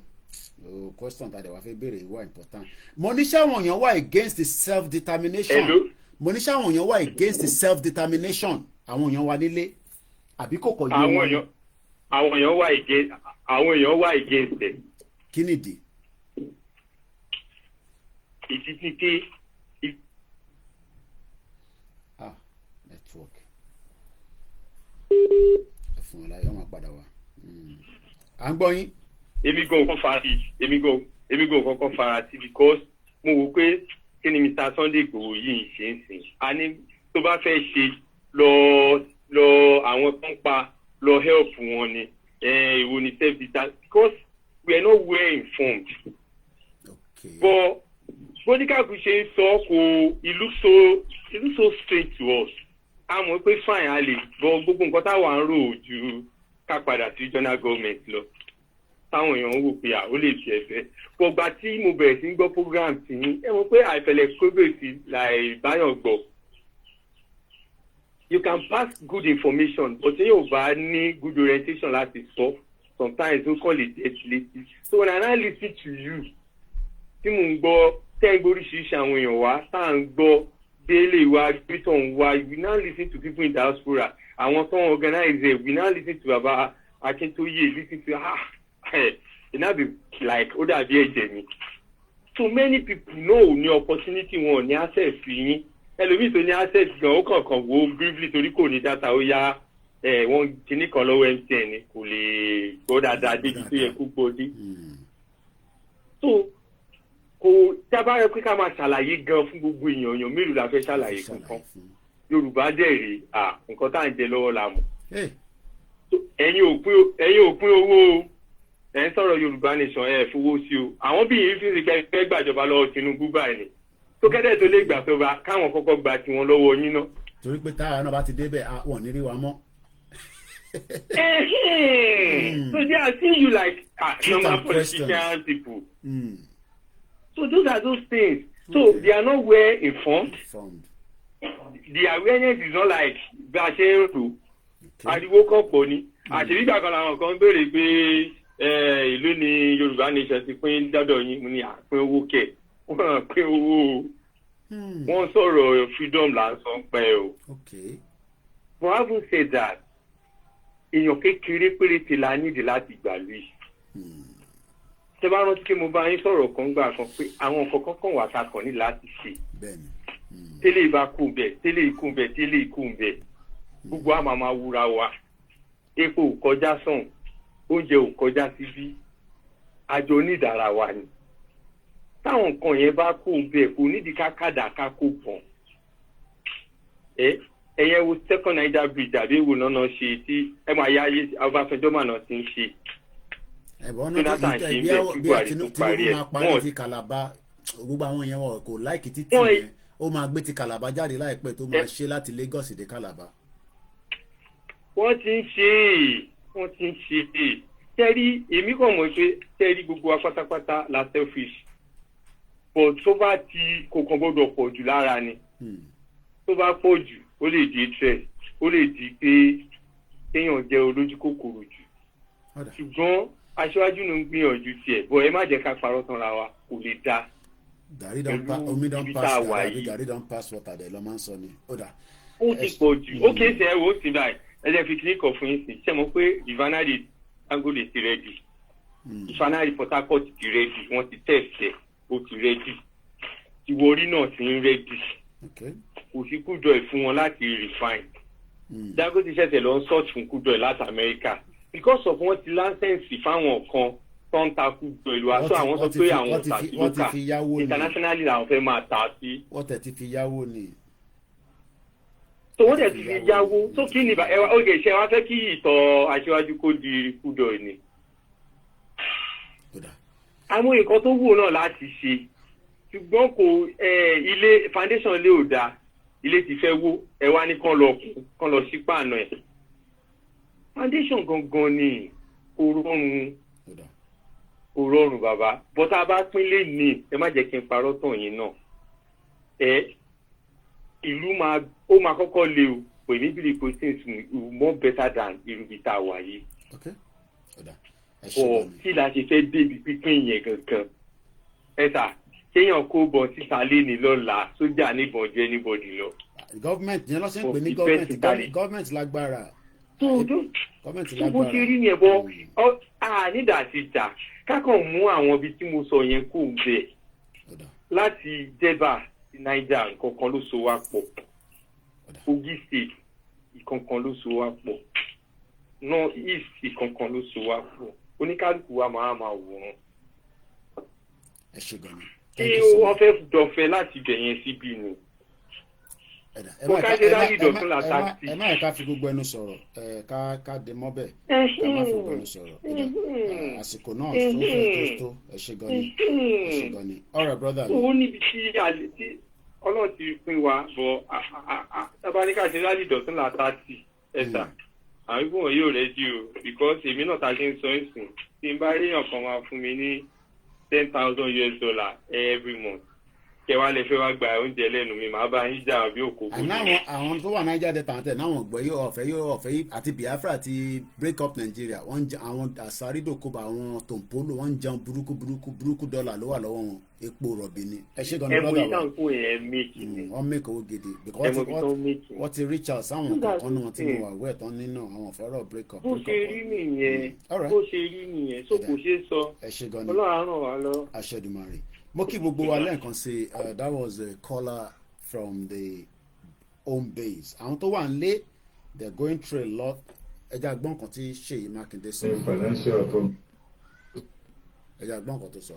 question tàdé wàá fẹ́ béèrè wà important. mo ní sáwọn èèyàn wà against self determination mo ní sáwọn èèyàn wà against self determination àwọn èèyàn wà nílé àbí kò kọ̀ yé wọn. àwọn èèyàn wà against it. kí nìdí. ìdí títí. network ẹ̀fọn ọ̀la yóò máa padà wá. à ń gbọ́ yín. èmi gan kọ́kọ́ fara sí because mo wò pé kí ni Mr. Sunday Igboho yìí ṣe ń sìn. a ní tó bá fẹ́ ṣe lọ àwọn tó ń pa lọ help wọn ni. Ìwò ni self-determination because we are not well informed. But bóníkàkú ṣe ń sọ kò it looks so straight to us. A mọ̀ pé fine a lè bọ gbogbo nǹkan táwa ń rò ju ká padà sí regional government lọ. Táwọn èèyàn ń wò pé ó lè fi ẹ̀fẹ́. Gbọ̀gbà tí mo bẹ̀rẹ̀ sí ń gbọ́ program tì yín ẹ mọ̀ pé àìfẹ̀lẹ̀ kóbèsì láì báyọ̀ gbọ́. You can pass good information but tí yóò bá ní good orientation láti sọ sometimes ó kàn lè jẹ́ létí. So when I now listen to you tí mò ń gbọ́ tẹ́ ń gbóríṣiríṣi àwọn èèyàn wá tá à ń gbọ́ délé wa gbẹ́tọ̀ wa we now listen to people in diaspora àwọn tó ń organize it we now listen to Baba Akintoye listen to it now be like ó dàbí ẹ̀jẹ̀ mi. So many people know ní opportunity wọn ní access sí yín. Ẹlòmíì tó ní access gan ó kọ̀ọ̀kan wo briefly torí kò ní data ó yá wọ́n kíní kan lọ́wọ́ MTN kò lè gbọ́ dáadáa débi tó yẹ kó gbọ́ dé. So kò dábàá pé ká máa ṣàlàyé gan fún gbogbo èèyàn mélòó la fẹ́ ṣàlàyé kankan Yorùbá dẹ̀ rè nǹkan tá à ń jẹ lọ́wọ́ la mọ̀. ẹ̀yin ò pín owó ẹ̀ ń sọ̀rọ̀ Yorùbá nation ẹ̀ fowó sí o àwọn bí yìí fi ń kẹ́ gbàjọba lọ́wọ́ Tinubu báyìí ni tó kẹ́tẹ́ tó lè gbà tó bá káwọn kọ́kọ́ gba tiwọn lọ́wọ́ yín náà. torí pé táwa náà bá ti débẹ̀ wọ́n ní rí wa mọ́. So they are seeing you like normal politician people. So those are those things. So they are not well informed. The awareness is not like bí a ṣe ń rò ariwo kan pọ̀ ni àṣírígbà kan làwọn kan béèrè pé ìlú ni Yorùbá nation ti pín dọ́dọ̀ yín mo ní àpín owó kẹ̀ wọ́n pín owó wọ́n sọ̀rọ̀ freedom là ń sọ pẹ́ o. But having said that èèyàn kékeré péréte la nídìí láti gbàlú yìí. Ṣé bá rántí pé mo bá yín sọ̀rọ̀ kan gbà kan pé àwọn nǹkan kankan wà tá a kàn ní láti ṣe. Tẹ́lẹ̀ ìbá kú bẹ̀ tẹ́lẹ̀ ikú bẹ̀ tẹ́lẹ̀ ikú bẹ̀ gbogbo àmà máa wúra wa. Epo ò kọjá sàn oúnjẹ ò kọjá síbí àjọ onídàára wa ni. Táwọn nǹkan yẹn bá kú bẹ̀ kò nídìí ká kàdà ká kó pọ̀. Ẹ̀yẹ wo second Niger bridge àbí èwo náà ṣe tí ẹ máa yá ayé Ọbásanjọ́ mà náà ti ń ṣe. Ẹ̀bọ̀n náà ti bí Tinubu máa parí ti Calabar gbogbo àwọn yẹn wọn kò láìkì títì yẹn ó máa gbé ti Calabar jáde láìpẹ́ tó máa ṣe láti Lagos dé Calabar. Wọ́n ti ń ṣe tẹ́rí èmi kàn mọ̀ pé tẹ́rí gbogbo wa pátápátá la selfish but tó bá ti kò kàn gbọ́dọ̀ pọ̀ jù lára ni tó bá pọ̀ jù ó lè di stress ó lè di pé kéèyàn jẹ́ olójú kòkòrò jù ṣùgbọ́n aṣáájú ló ń gbìyànjú tiẹ̀ bọ́ ẹ má jẹ́ ká parọ́ tán ra wa kò lè dá. Omi don pass gàrí don pass water dẹ̀ lọ́ máa ń sọ ni. Ó ti pọ̀ jù ó kì í ṣe ẹ̀wọ̀ ó sì báyìí ẹ jẹ́ fi kíní kan fún yín sí ṣé mo pé refinery Dangote ti rẹ́dì refinery Port Harcourt ti rẹ́dì wọ́n ti tẹ̀sẹ̀ ó ti rẹ́dì Ìwọ̀rí náà ti ń rẹ́dì kò sí kúdọ̀ ẹ̀ fún wọn láti refine Dangote ṣẹ̀ṣẹ̀ lọ ń search fún kúdọ̀ ẹ̀ láti America because of wọn ti láńsẹ̀nsì fáwọn kan tó ń ta kúdọ̀ ìlú aṣọ àwọn sọ pé àwọn ọ̀tà sí lókà internationally làwọn fẹ́ máa tà sí. wọ́n tẹ̀ ti fi yáwó ni. So wọ́n tẹ̀ ti fi yáwó tó kí ni oge ṣe wá fẹ́ kí ìtọ̀ aṣíwájú kó di kúdọ̀ ni. àwọn nǹkan tó wù náà láti ṣe ṣùgbọ́n kò ilé foundation lé ò dáa ilé ti fẹ́ wó ẹ wá ní kán lọ sí páànù ẹ̀. Foundation gangan ni kò rọrùn bàbá bọ́tà bá pínlẹ̀ ní ẹ má jẹ́ kí n parọ́ tàn yín náà ìlú máa kọ́kọ́ lé o pè ní bíi kò sí more better than irúbi tá a wà yìí kí la ṣe fẹ́ débi pínpín yẹn gangan ẹ̀ta kéèyàn kó bọ̀ síta lé ní lọ́la sójà níbọn jẹ́ níbọ̀dì lọ. Gọ́ọ̀mẹ̀ntì yẹn lọ́sẹ̀ ń pè ní gọ́ọ̀mẹ̀ntì lágbára. Bó ṣe rí yẹn bọ́ nídà ti jà kákan mú àwọn ibi tí mo sọ yẹn kó bẹ̀ láti Jẹ̀bà sí Niger nǹkankan ló so wá pọ̀ Kogi State ìkankan ló so wá pọ̀ North East ìkankan ló so wá pọ̀ oníkálukú wa máa wòran. Ẹ ṣe gan-an. Tí wọ́n fẹ́ dọ̀fẹ́ láti bẹ̀yẹn síbí ni. Ẹ má yẹ ká fi gbogbo ẹnu sọ̀rọ̀ ká dé mọ́bẹ̀ ká má fi gbogbo ẹnu sọ̀rọ̀ àsìkò náà tó fẹ́ tó ẹ ṣe gan ni all right brother. Owó níbi tí Ọlọ́run ti pín wa bọ̀ tabaníkà ṣe rálì dọ̀tún la 30 ẹ̀sà àwọn ìgbìmọ̀ yóò rẹ́dí o because èmi náà ta ṣe ń sọ ìsìn tí n bá rí èèyàn kan máa fún mi ní $10,000 every month kẹwàá lè fẹ́ wá gba oúnjẹ lẹ́nu mi màá bá yín jà bí òkú. àwọn tó wà Niger Delta tẹ̀ náwọn gbọ́ yóò ọ̀fẹ́ àti Biafra àti break up Nigeria wọ́n jẹ àwọn àsárídòkóbá àwọn tòǹpólò wọ́n ń jẹun burúkú dọ́là ló wà lọ́wọ́ wọn epo rọ̀bì ni. ẹ ṣe gan-an lọ́dọ̀ wa ẹ̀mú ìtànkù yẹn méjì ni. wọ́n make owó gidi because wọ́n ti reach out sáwọn kankan náà tí mo wà wẹ̀ tán nínú àwọn fẹ́rọ̀ break up. bó ṣe rí nìyẹn so kò ṣeé sọ Ọlọ́run á ràn wá lọ. Aṣẹ́dùmarè. Mo kí gbogbo wa lẹ́ẹ̀kan sí that was a caller from the home base. Àwọn tó wà nílé they are going through a lot. Ẹja gbọ́n kan tí Ṣèyí Mákindé sọ. Financial autonomy. Ẹja gbọ́n kan tó sọ.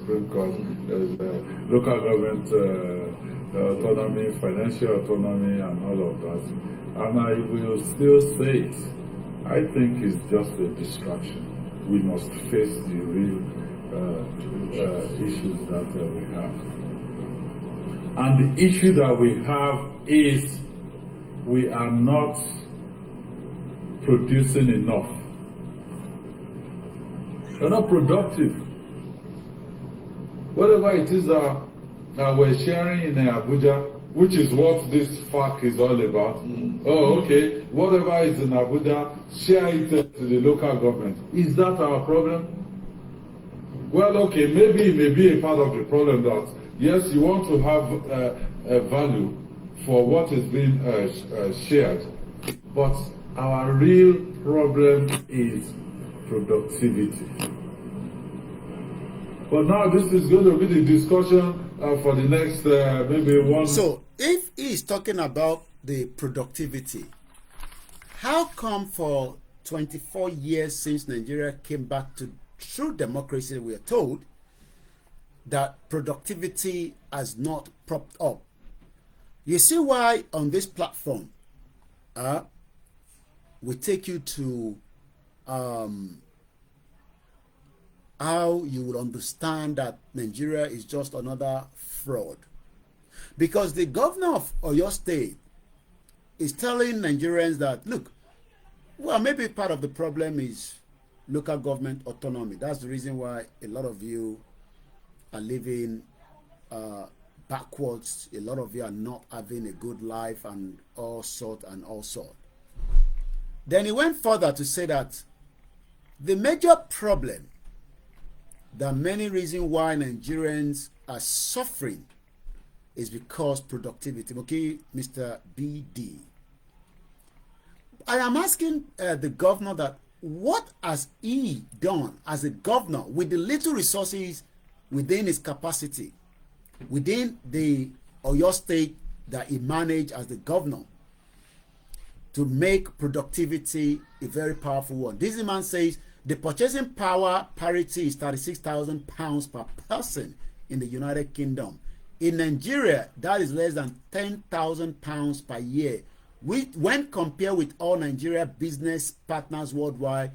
Local government autonomy, financial autonomy and all of that. And I will still say it. I think it's just a distraction. we must face the real issues that we have. And the issue that we have is we are not producing enough. We're not productive. Whatever it is that we're sharing in Abuja, which is what this FAQ is all about. Oh, okay. Whatever is in Abuja, share it to the local government. Is that our problem? Well, okay, maybe it may be a part of the problem that, yes, you want to have a value for what is being shared, but our real problem is productivity. But now this is going to be the discussion for the next maybe one. So if he's talking about the productivity, how come for 24 years since Nigeria came back to true democracy, we are told that productivity has not propped up? You see why on this platform we take you to how you will understand that Nigeria is just another fraud. Because the governor of Oyo State is telling Nigerians that, look, well, maybe part of the problem is local government autonomy. That's the reason why a lot of you are living backwards. A lot of you are not having a good life and all sort and all sort. Then he went further to say that the major problem, there are many reasons why Nigerians are suffering, is because productivity. Okay, Mr. BD. I am asking the governor that what has he done as a governor with the little resources within his capacity, within the Oyo State that he managed as the governor, to make productivity a very powerful one. This man says the purchasing power parity is £36,000 per person in the United Kingdom. In Nigeria, that is less than £10,000 per year. When compared with all Nigeria business partners worldwide,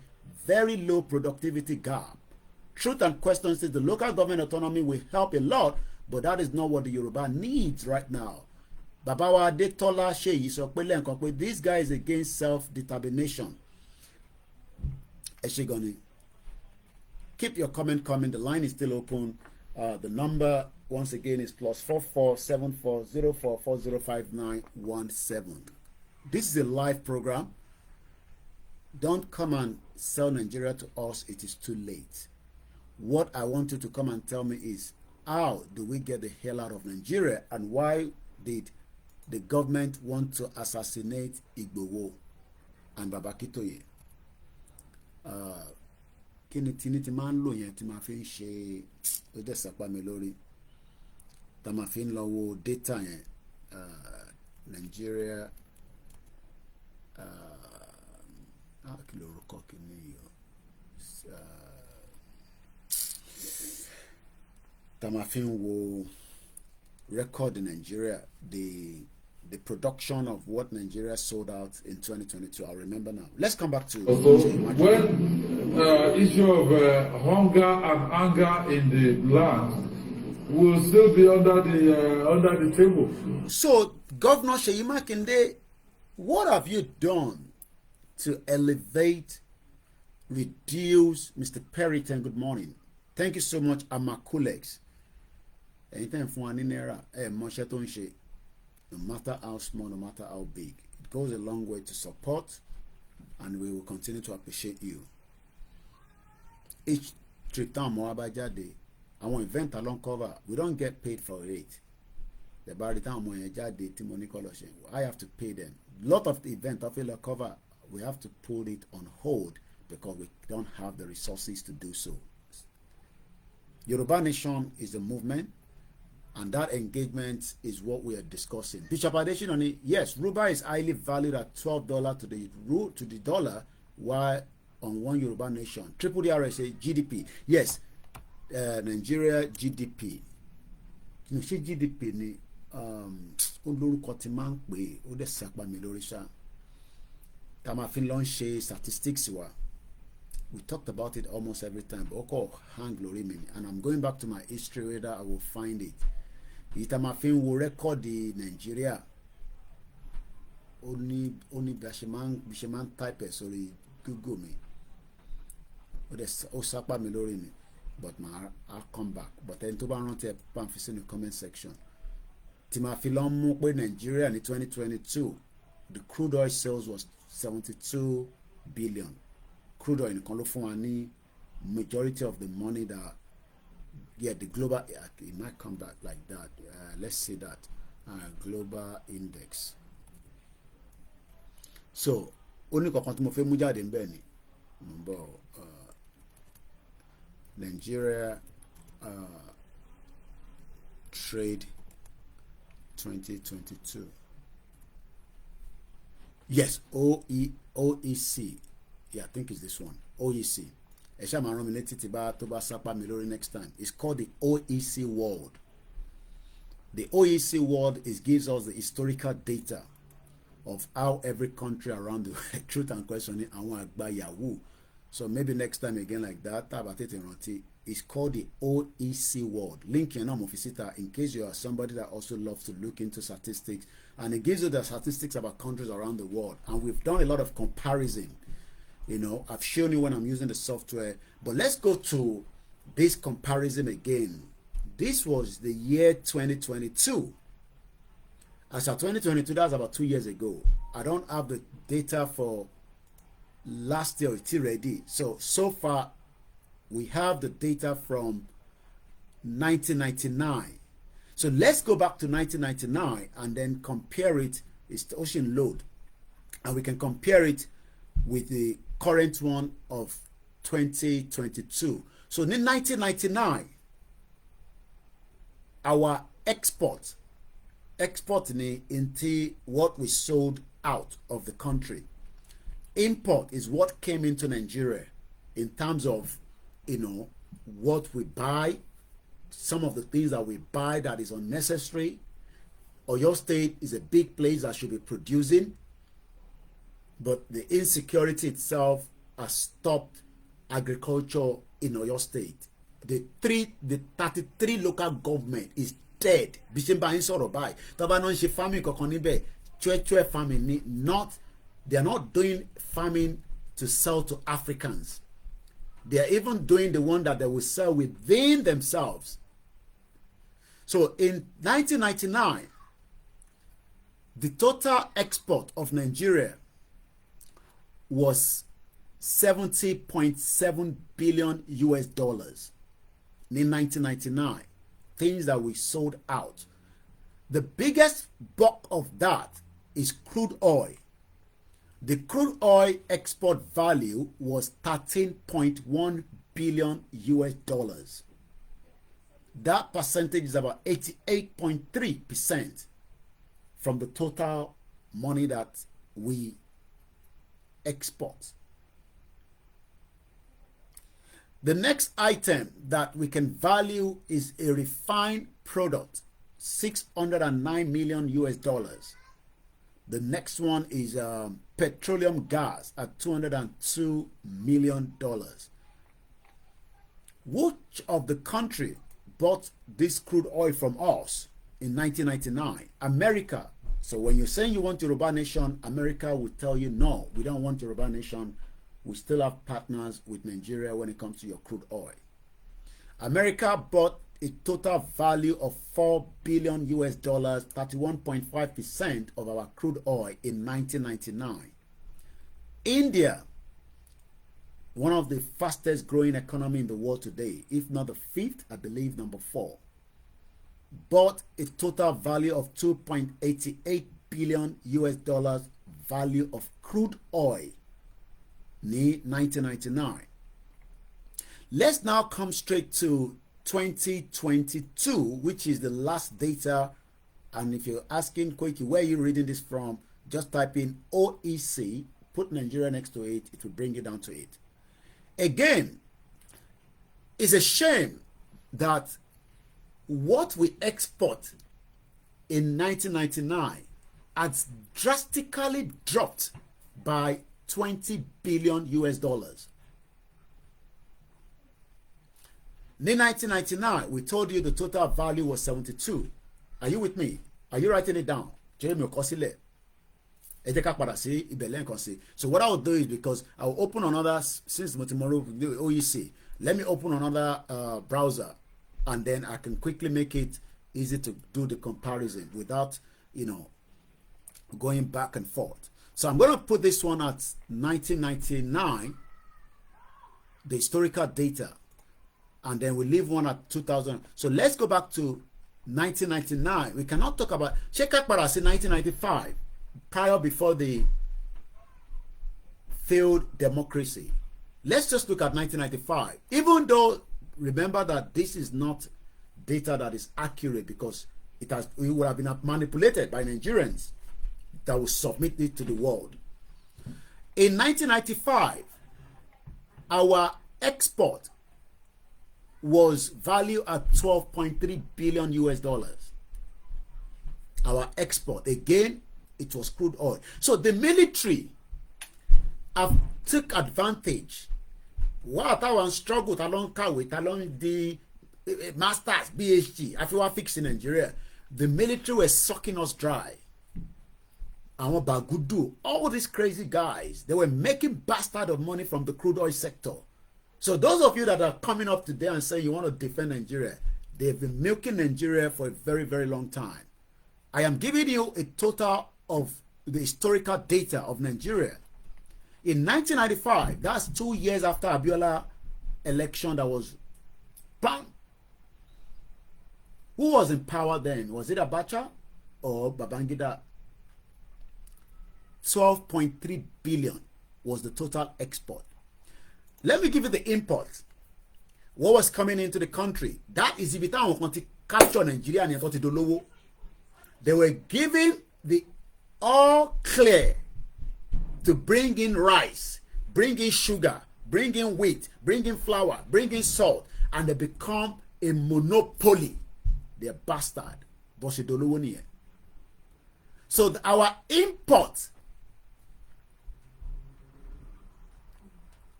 very low productivity gap. Truth and question says the local government autonomy will help a lot, but that is not what the Yoruba needs right now. Babawa Adetola Sheyi sọ pé lẹ́ǹkan pé this guy is against self-determination. Eshigoni, keep your comment coming. The line is still open. The number once again is +447404405917. This is a live program. Don't come and sell Nigeria to us. It is too late. What I want you to come and tell me is, how do we get the hell out of Nigeria, and why did the government want to assassinate Igboho and Baba Kitoye? Kí ni tí ti máa ń lò yẹn tí máa fi ń ṣe ó dẹ̀ sàpá mi lórí tá máa fi ń lọ wo data yẹn Nigeria kí ló rúkọ kí ni yìí tá máa fi ń wo record in Nigeria, the production of what Nigeria sold out in 2022. I remember now. Let's come back to when issue of hunger and anger in the land will still be under the table. So, Governor Seyi Makinde, what have you done to elevate, reduce, Mr. Perryton? Good morning. Thank you so much, Amakulex. Anytime for an era, no matter how small, no matter how big, it goes a long way to support, and we will continue to appreciate you. Each trip down Moabajade, our event along cover, we don't get paid for it. The by the time I have to pay them. A lot of the event of the cover, we have to put it on hold because we don't have the resources to do so. Yoruba Nation is a movement, and that engagement is what we are discussing. Bishop Adesina, yes, Ruba is highly valued at $12 to the dollar, while on one Yoruba Nation, triple DRSA GDP. Yes, Nigeria GDP. GDP ni olórúkọ tí máa ń pè ó dẹ̀ sàpá mi lórí ṣá. Tá máa fi lọ ń ṣe statistics wa. We talked about it almost every time. But okay, hang glory me. And I'm going back to my history whether I will find it. Itamafin will record the Nigeria. Only Bishaman type it, sorry, Google me. But there's Osapa Melori me. But I'll come back. But then to run to pamphlet in the comment section. Timafilon Mukwe Nigeria in 2022, the crude oil sales was 72 billion. Crude oil in Kolofoni, majority of the money that, yeah, the global, it might come back like that. Let's say that global index. So, only kankan tí mo fẹ́ mú jáde ńbẹ̀ ni Nigeria trade 2022. Yes, OEC. Yeah, I think it's this one. OEC. Next time. It's called the OEC World. The OEC World gives us the historical data of how every country around the world, truth and questioning, and Yahoo. So maybe next time again like that, it's called the OEC World. Link your name officer in case you are somebody that also loves to look into statistics, and it gives you the statistics about countries around the world. And we've done a lot of comparison. You know, I've shown you when I'm using the software, but let's go to this comparison again. This was the year 2022. As of 2022, that's about 2 years ago. I don't have the data for last year, it's ready. So far, we have the data from 1999. So let's go back to 1999 and then compare it. It's the ocean load. And we can compare it with the current one of 2022. So in 1999, our export into what we sold out of the country. Import is what came into Nigeria in terms of, you know, what we buy, some of the things that we buy that is unnecessary. Oyo State is a big place that should be producing, but the insecurity itself has stopped agriculture in Oyo State. The 33 local government is dead. Farming, they are not doing farming to sell to Africans. They are even doing the one that they will sell within themselves. So in 1999, the total export of Nigeria was $70.7 billion US dollars in 1999. Things that we sold out. The biggest bulk of that is crude oil. The crude oil export value was $13.1 billion US dollars. That percentage is about 88.3% from the total money that we export. The next item that we can value is a refined product, $609 million US dollars. The next one is petroleum gas at $202 million. Which of the country bought this crude oil from us in 1999? America. So when you're saying you want Yoruba Nation, America will tell you, no, we don't want Yoruba Nation. We still have partners with Nigeria when it comes to your crude oil. America bought a total value of $4 billion US dollars, 31.5% of our crude oil in 1999. India, one of the fastest growing economy in the world today, if not the fifth, I believe number 4, bought a total value of $2.88 billion US dollars value of crude oil in 1999. Let's now come straight to 2022, which is the last data. And if you're asking Koiki, where are you reading this from? Just type in OEC, put Nigeria next to it, it will bring you down to it. Again, it's a shame that what we export in 1999 has drastically dropped by $20 billion US dollars. In 1999, we told you the total value was 72. Are you with me? Are you writing it down? Jeremy Okosile. So what I will do is, because I will open another, since tomorrow the OEC, let me open another browser, and then I can quickly make it easy to do the comparison without, you know, going back and forth. So I'm going to put this one at 1999, the historical data, and then we leave one at 2000. So let's go back to 1999. We cannot talk about Sheikh Kwara in 1995, prior before the failed democracy. Let's just look at 1995. Even though, remember that this is not data that is accurate, because it would have been manipulated by Nigerians that will submit it to the world. In 1995, our export was valued at 12.3 billion US dollars. Our export, again, it was crude oil. So the military have took advantage. What I want struggled along the masters, BHG, if you are fixing Nigeria, the military were sucking us dry. And Bagudu, all these crazy guys, they were making bastard of money from the crude oil sector. So those of you that are coming up today and say you want to defend Nigeria, they've been milking Nigeria for a very, very long time. I am giving you a total of the historical data of Nigeria. In 1995, that's 2 years after Abiola election that was bam. Who was in power then? Was it Abacha or Babangida? 12.3 billion was the total export. Let me give you the imports. What was coming into the country? That is if you want to capture Nigeria and you want to do low. They were giving the all clear to bring in rice, bring in sugar, bring in wheat, bring in flour, bring in salt, and they become a monopoly. They're bastard. So our import.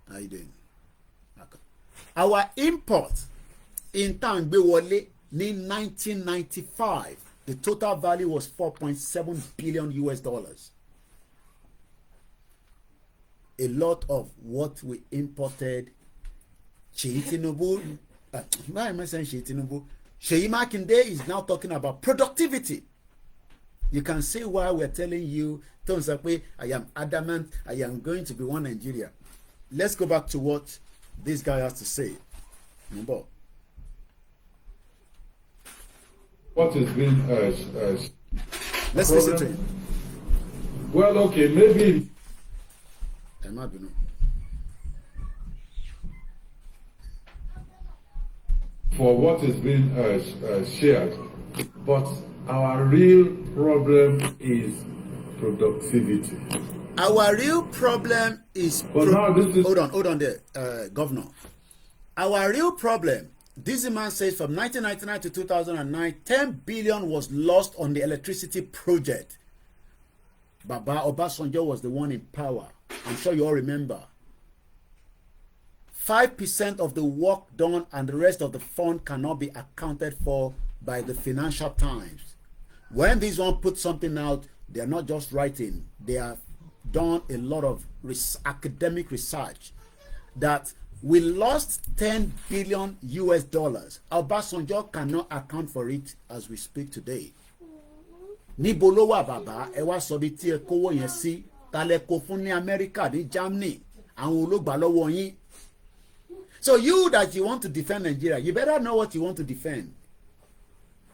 How you doing? Okay. Our import in Tangbewole in 1995, the total value was 4.7 billion US dollars. A lot of what we imported, Sheyi why am I saying Sheyi Tinubu? Sheyi Makinde is now talking about productivity. You can see why we're telling you, I am adamant, I am going to be one Nigeria. Let's go back to what this guy has to say. Number. What is being let's listen to him. Well, okay, maybe. For what is being shared, but our real problem is productivity. Our real problem is. Hold on there, Governor. Our real problem, this man says, from 1999 to 2009, 10 billion was lost on the electricity project. Baba Obasanjo was the one in power. I'm sure you all remember. 5% of the work done and the rest of the fund cannot be accounted for by the Financial Times. When this one puts something out, they are not just writing. They have done a lot of academic research that we lost 10 billion US dollars. Obasanjo cannot account for it as we speak today. Nibolowa baba ewa sobiti ekowo yen si taleko fun ni America ni Germany awon ologba lowo yin. So you that you want to defend Nigeria, you better know what you want to defend.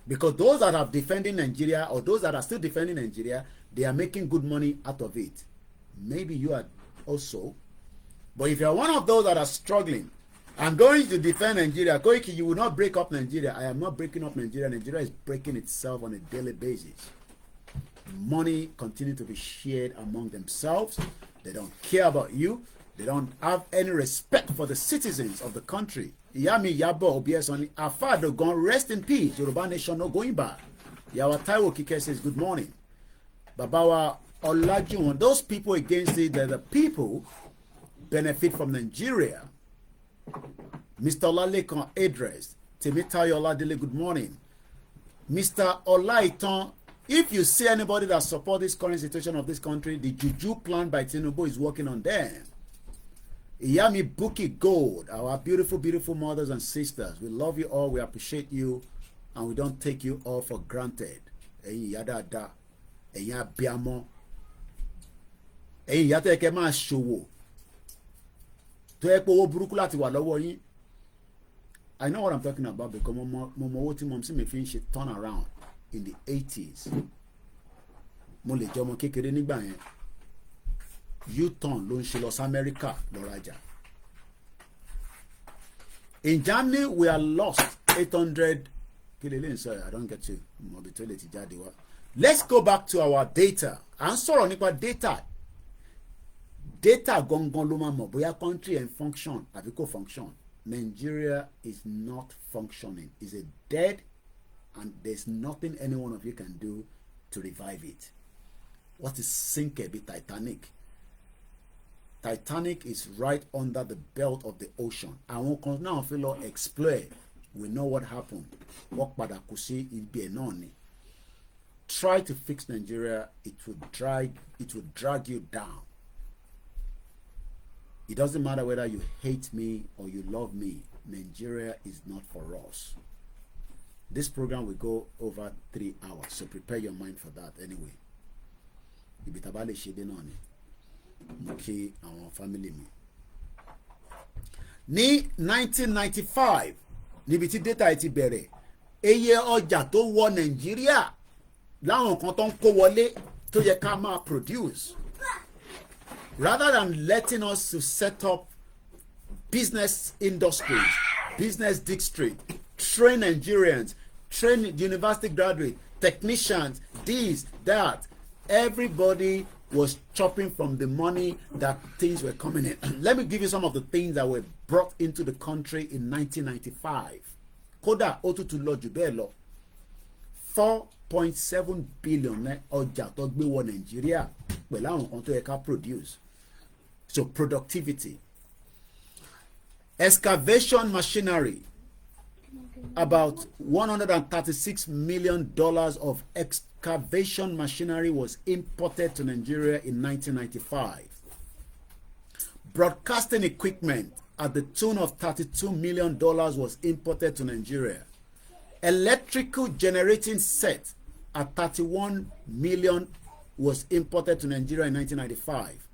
Because those that are defending Nigeria or those that are still defending Nigeria, they are making good money out of it. Maybe you are also. But if you are one of those that are struggling and going to defend Nigeria, Koiki, you will not break up Nigeria. I am not breaking up Nigeria. Nigeria is breaking itself on a daily basis. Money continue to be shared among themselves. They don't care about you. They don't have any respect for the citizens of the country. Iyami Yabo Obiesoni, our father gone, rest in peace. Yoruba nation no going back. Yawa Taiwo Kike says good morning. Babawa Olajuwon, those people against it, they're the people benefit from Nigeria. Mr. Olalekan address. Temitayo Oladele, good morning. Mr. Olaitan, if you see anybody that support this current situation of this country, the juju plan by Tinubu is working on them. Iyami Buki Gold, our beautiful, beautiful mothers and sisters, we love you all, we appreciate you, and we don't take you all for granted. Ẹ̀yin ìyá dáadáa, ẹ̀yin abiyamọ, ẹ̀yin ìyá tó yẹ kẹ́ máa ṣòwò, tó yẹ pé owó burúkú láti wà lọ́wọ́ yín. I know what I'm talking about because mo mọ owó tí mo sì mi fi ń ṣe turn around in the 80s. Mo lè jẹ́ ọmọ kékeré nígbà yẹn. U-turn ló ń ṣe lọ sí America lọ rajà. In Germany we are lost 800. Sorry, I don't get you. Let's go back to our data. À ń sọ̀rọ̀ nípa data. Data gangan ló máa mọ̀ bóyá country and function àbí kò function. Nigeria is not functioning. It's a dead, and there's nothing any one of you can do to revive it. What is sink a bit Titanic? Titanic is right under the belt of the ocean. Àwọn kan náà fi lọ explore. We know what happened. Wọ́n padà kù sí ibi ẹ̀ náà ni. Try to fix Nigeria, it will drag you down. It doesn't matter whether you hate me or you love me. Nigeria is not for us. This program will go over 3 hours, so prepare your mind for that anyway. Ibi tá bá lè ṣe dé náà ni. Mo kí àwọn family mi. Ní 1995, níbi tí data ti bẹ̀rẹ̀, iye ọjà tó wọ Nàìjíríà láwọn kan tó ń kó wọlé tó yẹ ká máa produce. Rather than letting us to set up business industries, business district, train Nigerians, train university graduates, technicians, this, that, everybody was chopping from the money that things were coming in. Let me give you some of the things that were brought into the country in 1995. Kódà ó tún tún lọ jù bẹ́ẹ̀ lọ. 4.7 billion ọjà tó gbé wọ Nàìjíríà pẹ̀lú àwọn kan tó yẹ ká produce. So productivity. Excavation machinery. About $136 million of excavation machinery was imported to Nigeria in 1995. Broadcasting equipment at the tune of $32 million was imported to Nigeria. Electrical generating set at $31 million was imported to Nigeria in 1995.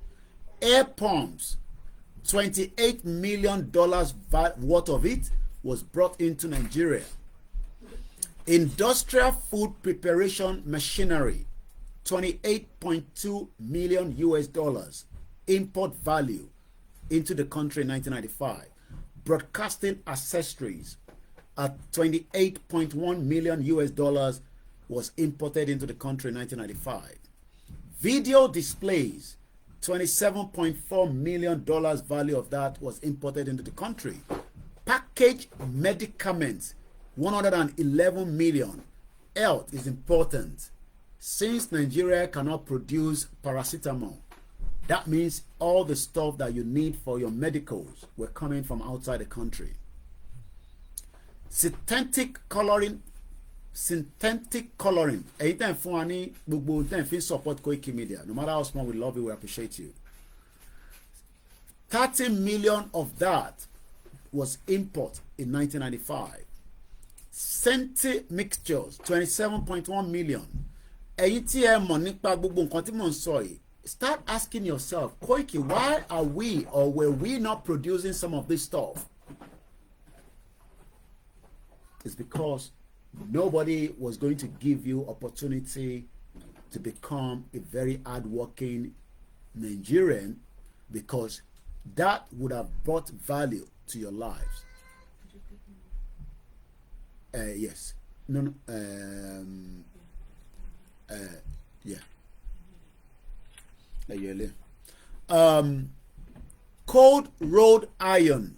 Air pumps, $28 million worth of it was brought into Nigeria. Industrial food preparation machinery, $28.2 million US import value into the country in 1995. Broadcasting accessories at $28.1 million US was imported into the country in 1995. Video displays, $27.4 million value of that was imported into the country. Packaged medicaments, 111 million. Health is important. Since Nigeria cannot produce paracetamol, that means all the stuff that you need for your medicals were coming from outside the country. Synthetic coloring. Èyí tẹ́ ń fún wa ní gbogbo tẹ́ ń fi support Koikimedia. No matter how small, we love you, we appreciate you. 30 million of that was import in 1995. Senti mixtures, 27.1 million. Èyí tí ẹ mọ̀ nípa gbogbo nǹkan tí mò ń sọ yìí. Start asking yourself, Koiki, why are we or were we not producing some of this stuff? It's because nobody was going to give you opportunity to become a very hardworking Nigerian, because that would have brought value to your lives. Yes. No. Yeah. Cold rolled iron,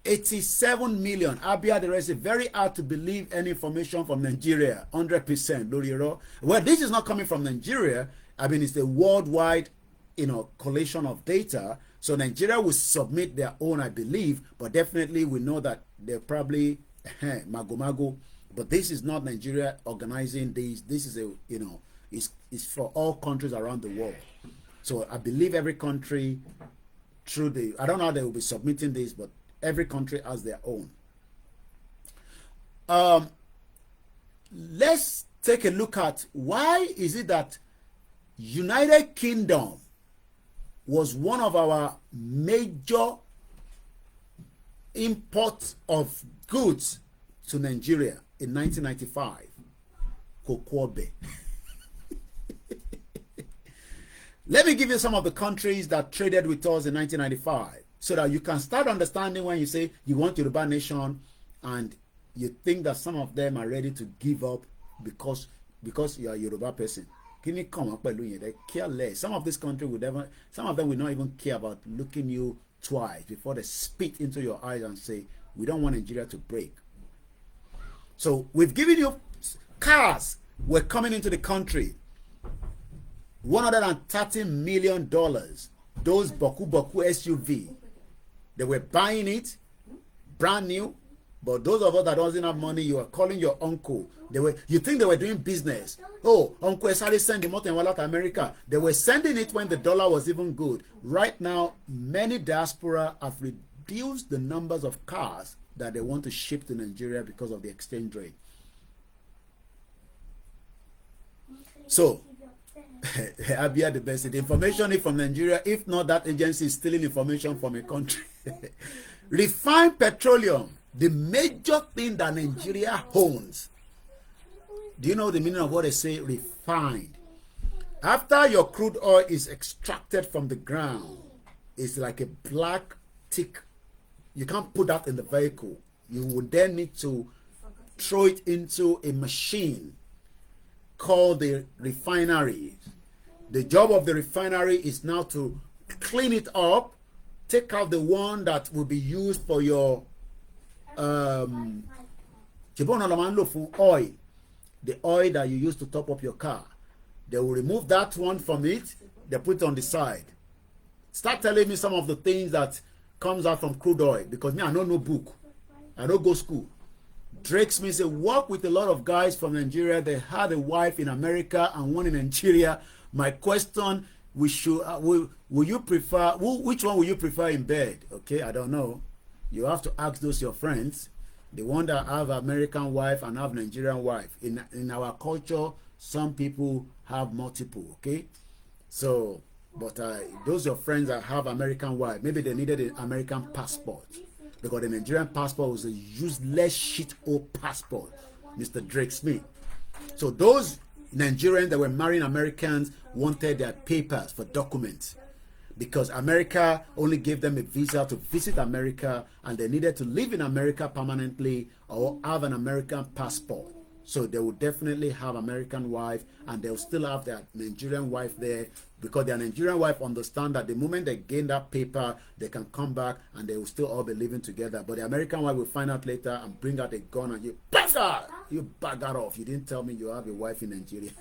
87 million. Abia, there is a very hard to believe any information from Nigeria, 100%. Lórí. Well, this is not coming from Nigeria. I mean, it's a worldwide, collation of data. So Nigeria will submit their own, I believe, but definitely we know that they're probably mago. But this is not Nigeria organizing this. This is it's for all countries around the world. So I believe every country I don't know how they will be submitting this, but every country has their own. Let's take a look at why is it that United Kingdom was one of our major imports of goods to Nigeria in 1995. Kokobe. Let me give you some of the countries that traded with us in 1995 so that you can start understanding when you say you want Yoruba nation and you think that some of them are ready to give up because you are a Yoruba person. Can you come up with they care less. Some of this country some of them will not even care about looking you twice before they spit into your eyes and say, we don't want Nigeria to break. So we've given you cars were coming into the country. $130 million. Those Boku SUV. They were buying it brand new. But those of us that doesn't have money, you are calling your uncle. You think they were doing business. Oh, Uncle Esali sent the motor to America. They were sending it when the dollar was even good. Right now, many diaspora have reduced the numbers of cars that they want to ship to Nigeria because of the exchange rate. So, Abia the best. The information is from Nigeria. If not, that agency is stealing information from a country. Refined petroleum, the major thing that Nigeria owns. Do you know the meaning of what they say? Refined. After your crude oil is extracted from the ground, it's like a black tick. You can't put that in the vehicle. You would then need to throw it into a machine called the refinery. The job of the refinery is now to clean it up, take out the one that will be used for your oil, the oil that you use to top up your car. They will remove that one from it, they put it on the side. Start telling me some of the things that comes out from crude oil, because me, I don't know book, I don't go school. Drake Smith said, work with a lot of guys from Nigeria. They had a wife in America and one in Nigeria. My question, will you prefer, which one will you prefer in bed? Okay, I don't know. You have to ask those your friends. The one that have American wife and have Nigerian wife. In our culture, some people have multiple, okay? So, but those your friends that have American wife, maybe they needed an American passport. Because the Nigerian passport was a useless shit-hole passport, Mr. Drake Smith. So those Nigerians that were marrying Americans wanted their papers for documents. Because America only gave them a visa to visit America, and they needed to live in America permanently or have an American passport. So they will definitely have American wife, and they'll still have their Nigerian wife there, because their Nigerian wife understand that the moment they gain that paper, they can come back and they will still all be living together. But the American wife will find out later and bring out a gun and you bagger off. You didn't tell me you have a wife in Nigeria.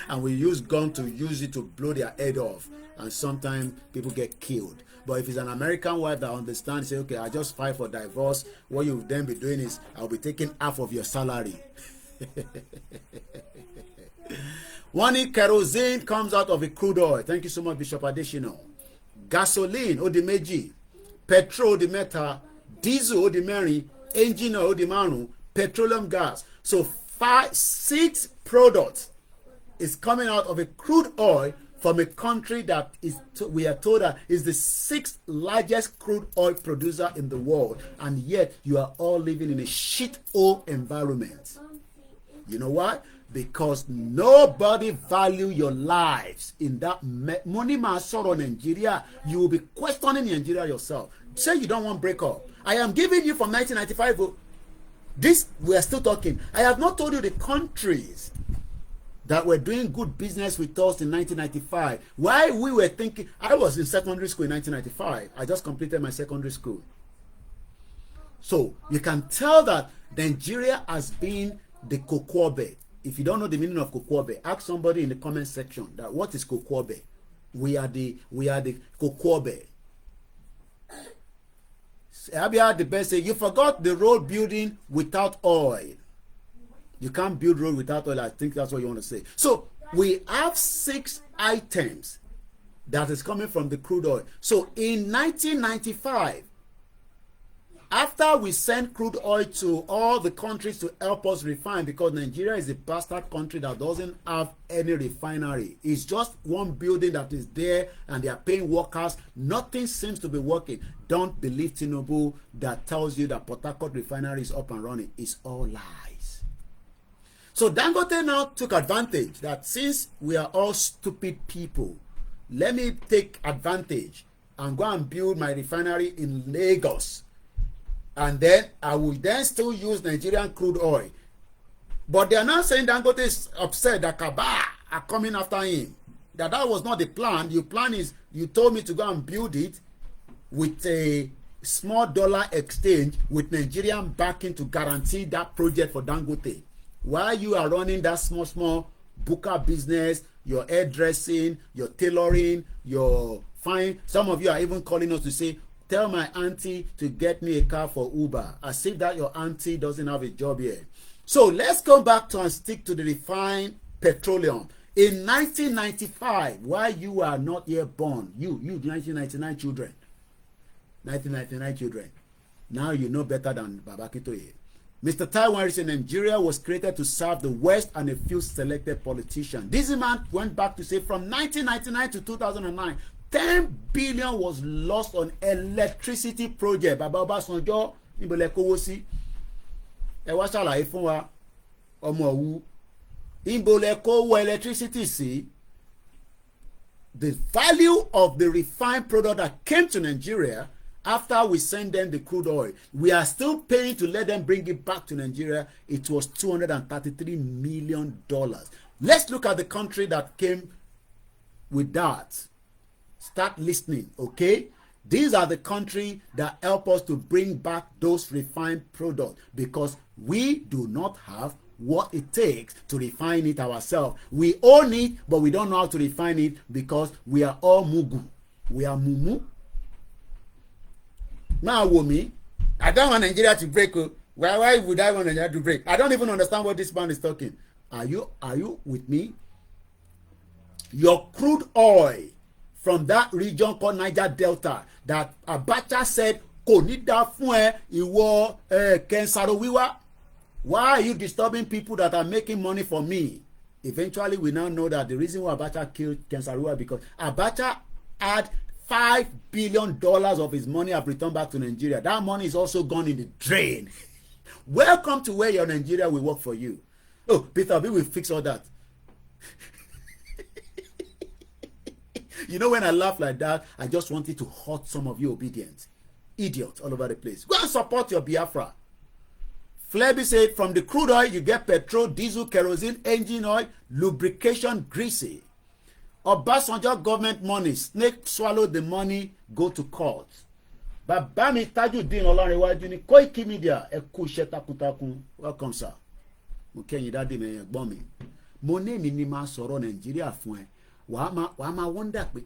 And we use gun to use it to blow their head off, and sometimes people get killed. But if it's an American wife that understands, say, okay, I just filed for divorce, what you will then be doing is I'll be taking half of your salary. One kerosene comes out of a crude oil. Thank you so much, Bishop Adesina. Gasoline, odimeji. Petrol, odimeta. Diesel, odimeri. Engine, odimaru. Petroleum gas. So 6 products is coming out of a crude oil from a country that is, we are told that is the 6th largest crude oil producer in the world, and yet you are all living in a shit-hole environment. You know what? Because nobody value your lives in that money masoro Nigeria. You will be questioning Nigeria yourself. Say you don't want break up. I am giving you from 1995. This we are still talking. I have not told you the countries that were doing good business with us in 1995. Why we were thinking, I was in secondary school in 1995. I just completed my secondary school. So you can tell that Nigeria has been the Kokobe. If you don't know the meaning of Kokobe, ask somebody in the comment section that what is Kokobe. We are the Kokobe. Abia the best say you forgot the road building without oil. You can't build road without oil. I think that's what you want to say. So we have 6 items that is coming from the crude oil. So in 1995, after we sent crude oil to all the countries to help us refine, because Nigeria is a bastard country that doesn't have any refinery. It's just one building that is there and they are paying workers. Nothing seems to be working. Don't believe Tinubu that tells you that Port Harcourt refinery is up and running. It's all lies. So Dangote now took advantage that since we are all stupid people, let me take advantage and go and build my refinery in Lagos. And then I will then still use Nigerian crude oil. But they are now saying Dangote is upset that Kaba are coming after him. That was not the plan. Your plan is you told me to go and build it with a small dollar exchange with Nigerian backing to guarantee that project for Dangote. While you are running that small booker business, your hairdressing, your tailoring, your fine. Some of you are even calling us to say, tell my auntie to get me a car for Uber, as if that your auntie doesn't have a job here. So let's go back to and stick to the refined petroleum. In 1995, while you are not yet born, you 1999 children, 1999 children, now you know better than Baba Akintoye. Mr. Taiwan said Nigeria was created to serve the West and a few selected politicians. This man went back to say from 1999 to 2009, 10 billion was lost on electricity project. Baba Obasanjo níbo lẹ kówó sí. Ẹ wá ṣàlàyé fún wa ọmọ òwú. Níbo lẹ kówó electricity sí. The value of the refined product that came to Nigeria after we send them the crude oil, we are still paying to let them bring it back to Nigeria. It was $233 million. Let's look at the country that came with that. Start listening, okay? These are the countries that help us to bring back those refined products because we do not have what it takes to refine it ourselves. We own it, but we don't know how to refine it because we are all mugu. We are mumu. Now, Womi, I don't want Nigeria to break. Why would I want Nigeria to break? I don't even understand what this man is talking. Are you with me? Your crude oil from that region called Niger Delta that Abacha said kò ní dá fún ẹ ìwọ Kensaro Wiwa. Why are you disturbing people that are making money for me? Eventually, we now know that the reason why Abacha killed Kensaro Wiwa because Abacha had $5 billion of his money have returned back to Nigeria. That money is also gone in the drain. Welcome to where your Nigeria will work for you. Oh, Peter B will fix all that. You know, when I laugh like that, I just wanted to hurt some of you obedient idiots all over the place. Go and support your Biafra. Flebby said, from the crude oil, you get petrol, diesel, kerosene, engine oil, lubrication, greasy. Obasanjo government money, snake swallow the money, go to court. Bàbá mi Tajudeen Ọlọ́runwájú ní Koikimedia ẹ kú iṣẹ́ takuntakun. Welcome sir. Mo kẹ́yìn dáadé mi ẹ̀gbọ́n mi. Mo ní èmi ni máa sọ̀rọ̀ Nàìjíríà fún ẹ. Wàá máa wonder pé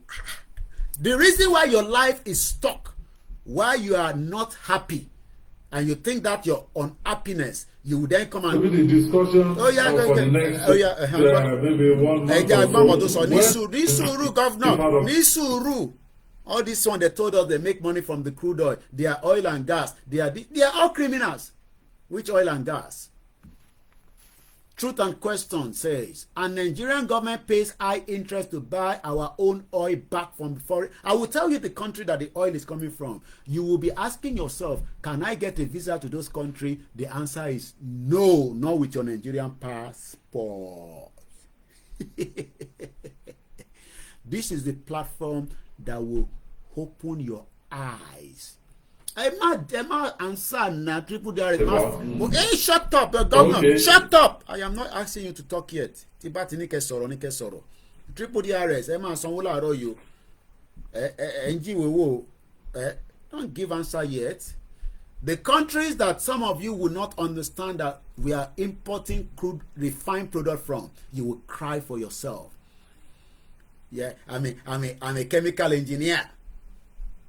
the reason why your life is stuck, why you are not happy, and you think that your unhappiness, you will then come and maybe the discussion for the next maybe 1 month or so. Nisuru governor, Nisuru. All this one they told us they make money from the crude oil. They are oil and gas. They are all criminals. Which oil and gas? Truth and Question says, and Nigerian government pays high interest to buy our own oil back from foreign. I will tell you the country that the oil is coming from. You will be asking yourself, can I get a visa to those countries? The answer is no, not with your Nigerian passport. This is the platform that will open your eyes. Emma answer na triple direct. Hey, shut up, governor. Okay. Shut up. I am not asking you to talk yet. Tibati ní kẹ́ sọ̀rọ̀. Triple DRS. Emma sanwó láàárọ̀ yo. NG don't give answer yet. The countries that some of you will not understand that we are importing crude refined product from, you will cry for yourself. Yeah, I'm a chemical engineer.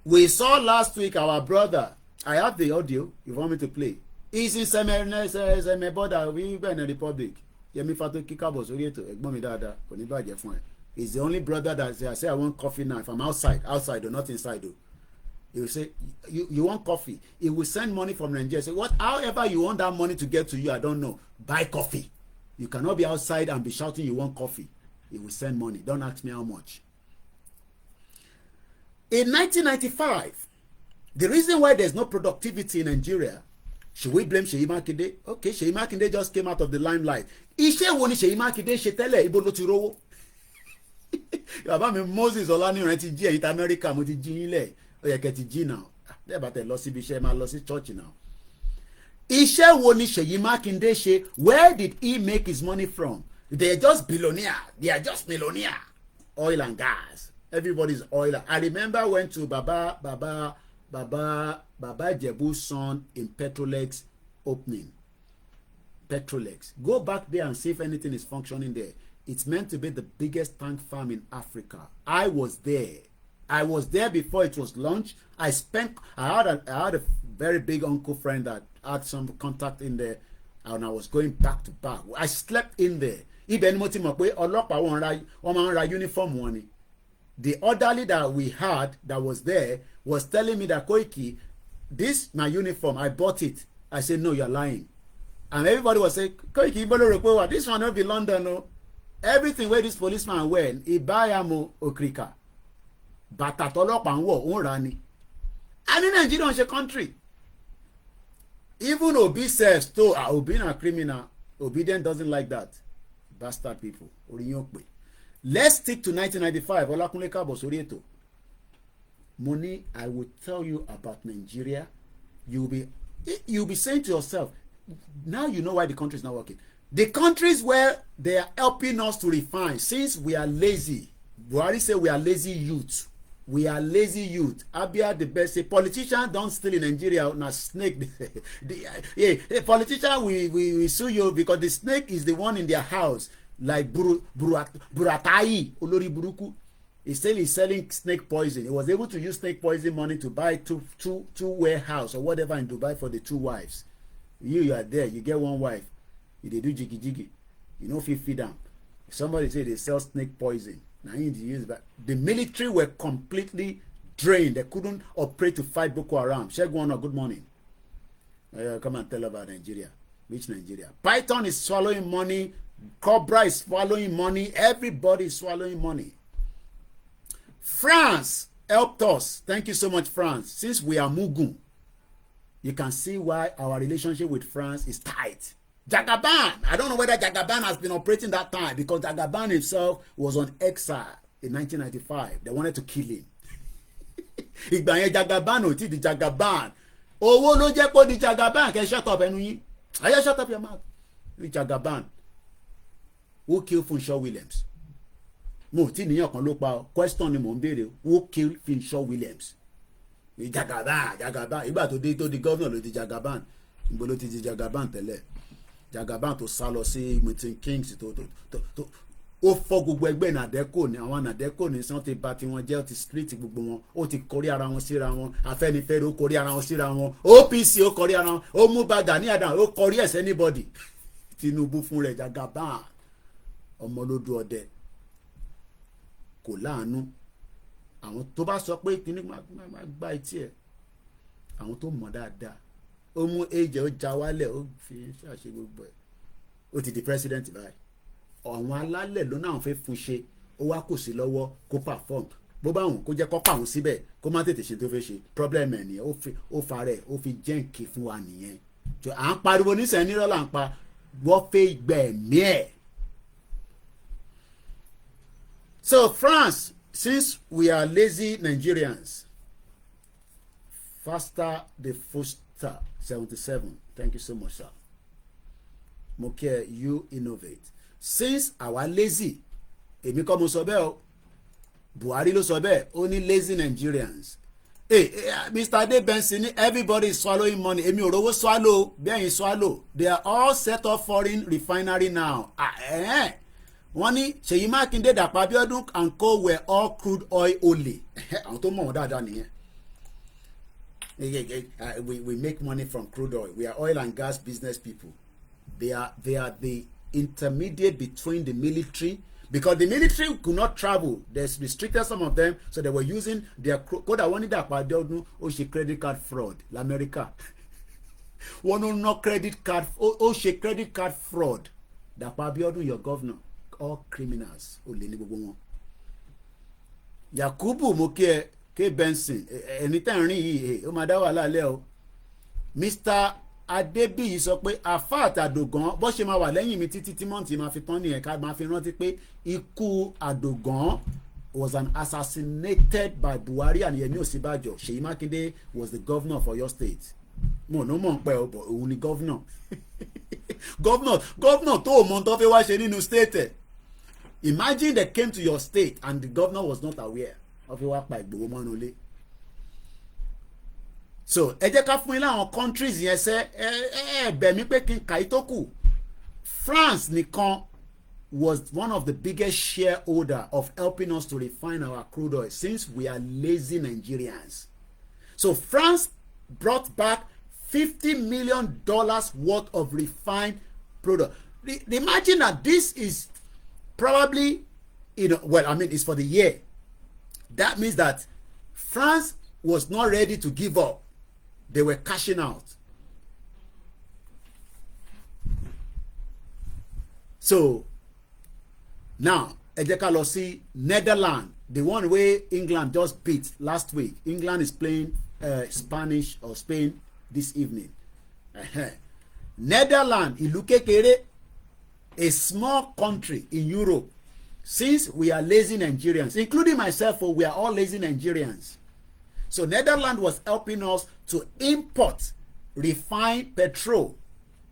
We saw last week our brother, I have the audio. You want me to play? He's in Seme border with Benin Republic. Yemi Fato Kikabo Sorieto. Ẹ̀gbọ́n mi dáadáa. Kò ní bàjẹ́ fún ẹ. He's the only brother that I say I want coffee now. If I'm outside or not inside though. He will say, you want coffee. He will send money from Nigeria. Say, however you want that money to get to you, I don't know. Buy coffee. You cannot be outside and be shouting you want coffee. He will send money. Don't ask me how much. In 1995, the reason why there's no productivity in Nigeria, should we blame Seyi Makinde? Okay, Seyi Makinde just came out of the limelight. Iṣẹ́ wo ni Seyi Makinde ṣe tẹ́lẹ̀? Ibo ló ti rówó? Bàbá mi Moses Ọláníran ti jí ẹ̀yìn tí Amẹ́ríkà mo ti jí yín lẹ̀. Ó yẹ kẹ́ ti jí náà. Bẹ́ẹ̀ bá tẹ̀ lọ síbi iṣẹ́ máa lọ sí church now. Iṣẹ́ wo ni Seyi Makinde ṣe? Where did he make his money from? They are just billionaire. They are just millionaire. Oil and gas. Everybody's oil. I remember went to Baba Jebu's son in Petrolex opening. Petrolex. Go back there and see if anything is functioning there. It's meant to be the biggest tank farm in Africa. I was there. I was there before it was launched. I had a very big uncle friend that had some contact in there, and I was going back to back. I slept in there. Ibẹ̀ ni mo ti mọ̀ pé ọlọ́pàá wọ́n máa ń ra uniform wọn ni. The orderly that we had that was there was telling me that Koiki, this my uniform, I bought it. I said, no, you're lying. And everybody was saying, Koiki, this one will be London. No. Everything where this policeman wear, he buy amo okrika. Bàtà tọ́lọ́pàá ń wọ̀ òun rà ni. And in Nigeria, it's a country. Even Obi says, to Obi na criminal, Obedient doesn't like that. Bastard people. Let's stick to 1995. Olakunle Kabo Sorieto. Money, I will tell you about Nigeria. You'll be saying to yourself, now you know why the country is not working. The countries where they are helping us to refine, since we are lazy. Buhari say we are lazy youth. We are lazy youth. Abia the best. Say politicians don't steal in Nigeria. Na snake. The politician we sue you because the snake is the one in their house. Like Buratai Olori Buruku. He's selling snake poison. He was able to use snake poison money to buy two warehouse or whatever in Dubai for the 2 wives. You are there. You get 1 wife. They do jiggy. You know if you feed them. Somebody say they sell snake poison. Now the military were completely drained. They couldn't operate to fight Boko Haram. Shegwana, good morning. Come and tell about Nigeria. Which Nigeria? Python is swallowing money. Cobra is swallowing money. Everybody is swallowing money. France helped us. Thank you so much, France. Since we are Mugun, you can see why our relationship with France is tight. Jagaban, I don't know whether Jagaban has been operating that time because Jagaban himself was on exile in 1995. They wanted to kill him. Ìgbà yẹn Jagaban ò tí di Jagaban. Owó ló jẹ́ kó di Jagaban. Kẹ́ shut up ẹnu yín. Ayé shut up your mouth. Jagaban. Who killed Funshaw Williams? Mo tí níyàn kan ló pa question ni mo ń béèrè. Who killed Funshaw Williams? Jagaban. Ìgbà tó di governor ló di Jagaban. Ìgbà ló ti di Jagaban tẹ́lẹ̀. Jagaban tó sá lọ sí meeting kings tó ó fọ́ gbogbo ẹgbẹ́ nàdẹ́kò ní àwọn nàdẹ́kò ní sàn ti bà tiwọn jẹ́ ó ti split gbogbo wọn ó ti kọrí ara wọn síra wọn Afẹ́nifẹ́re ó kọrí ara wọn síra wọn OPC ó kọrí ara wọn ó mú Gani Adams ó kọrí ẹ̀sẹ̀ anybody Tinubu fún rẹ̀ Jagaban ọmọlódù ọdẹ kò láàánú àwọn tó bá sọ pé kíní máa gbá etí ẹ̀ àwọn tó mọ̀ dáadáa ó mú ẹ̀jẹ̀ ó já wálẹ̀ ó fi ṣàṣe gbogbo ẹ̀ ó ti di president báyìí àwọn alálẹ̀ ló náà fẹ́ fún ṣe ó wá kò sí lọ́wọ́ kó perform bó bá wọn kó jẹ́ kó pa àwọn síbẹ̀ kó má tètè ṣe tó fẹ́ ṣe problem ẹ̀ nìyẹn ó fa rẹ̀ ó fi jẹ́ǹkì fún wa nìyẹn à ń pariwo nísìnyí nírọ̀ là ń pa wọ́n fẹ́ gbẹ̀mí ẹ̀. So France, since we are lazy Nigerians, faster the foster 77. Thank you so much, sir. Moke, you innovate. Since our lazy, èmi kọ́ mo sọ bẹ́ẹ̀ o, Buhari ló sọ bẹ́ẹ̀, ó ní lazy Nigerians. Mr. Adebensi, everybody is swallowing money. Èmi ò rówó swallow, bẹ́ẹ̀ swallow. They are all set up foreign refinery now. Wọ́n ní Ṣèyí Mákindé Dàpọ̀ Abíọ́dún and co were all crude oil only. Àwọn tó mọ̀ wọ́n dáadáa nìyẹn. we make money from crude oil. We are oil and gas business people. They are the intermediate between the military, because the military could not travel. There's restricted some of them, so they were using their code. I wanted that part. Credit card fraud. L'America. One no credit card. Credit card fraud. That Abiodun, your governor, all criminals. Yakubu Moke K Benson. Anytime rí o máa dá wàhálà lẹ́ o. Mr. Adébíyì sọ pé àfáà àdògán bó ṣe máa wà lẹ́yìn mi títí tí mọ́ǹtì máa fi tán nìyẹn, ká máa fi rántí pé ikú àdògán was an assassinated by Buhari and Yemi Osinbajo. Ṣèyí Mákindé was the governor of Oyo State. Mo no mọ̀ pé òun ni governor. governor tó o mọ̀ tó fẹ́ wá ṣe nínú state. Imagine they came to your state and the governor was not aware of wá pa Ìgbòho mọ́nú ilé. So ẹ jẹ́ ká fún yín láwọn countries yẹn ṣe bẹ̀ mí pé kí n kà í tó kù. France nìkan was one of the biggest shareholder of helping us to refine our crude oil since we are lazy Nigerians. So France brought back $50 million worth of refined product. Imagine that this is probably, well, I mean, it's for the year. That means that France was not ready to give up. They were cashing out. So now, ẹ jẹ́ ká lọ sí Netherlands, the one where England just beat last week. England is playing Spanish or Spain this evening. Netherlands, ìlú kékeré, a small country in Europe. Since we are lazy Nigerians, including myself, we are all lazy Nigerians. So Netherlands was helping us to import refined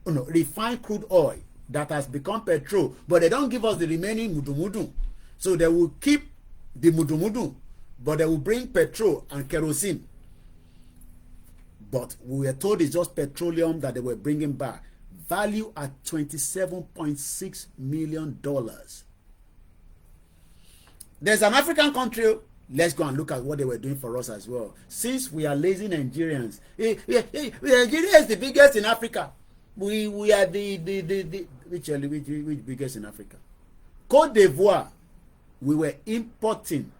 refined crude oil that has become petrol, but they don't give us the remaining mudu. So they will keep the mudu, but they will bring petrol and kerosene. But we were told it's just petroleum that they were bringing back. Value at $27.6 million. There's an African country. Let's go and look at what they were doing for us as well. Since we are lazy Nigerians, Nigeria is the biggest in Africa. We are which biggest in Africa? Côte d'Ivoire. We were importing.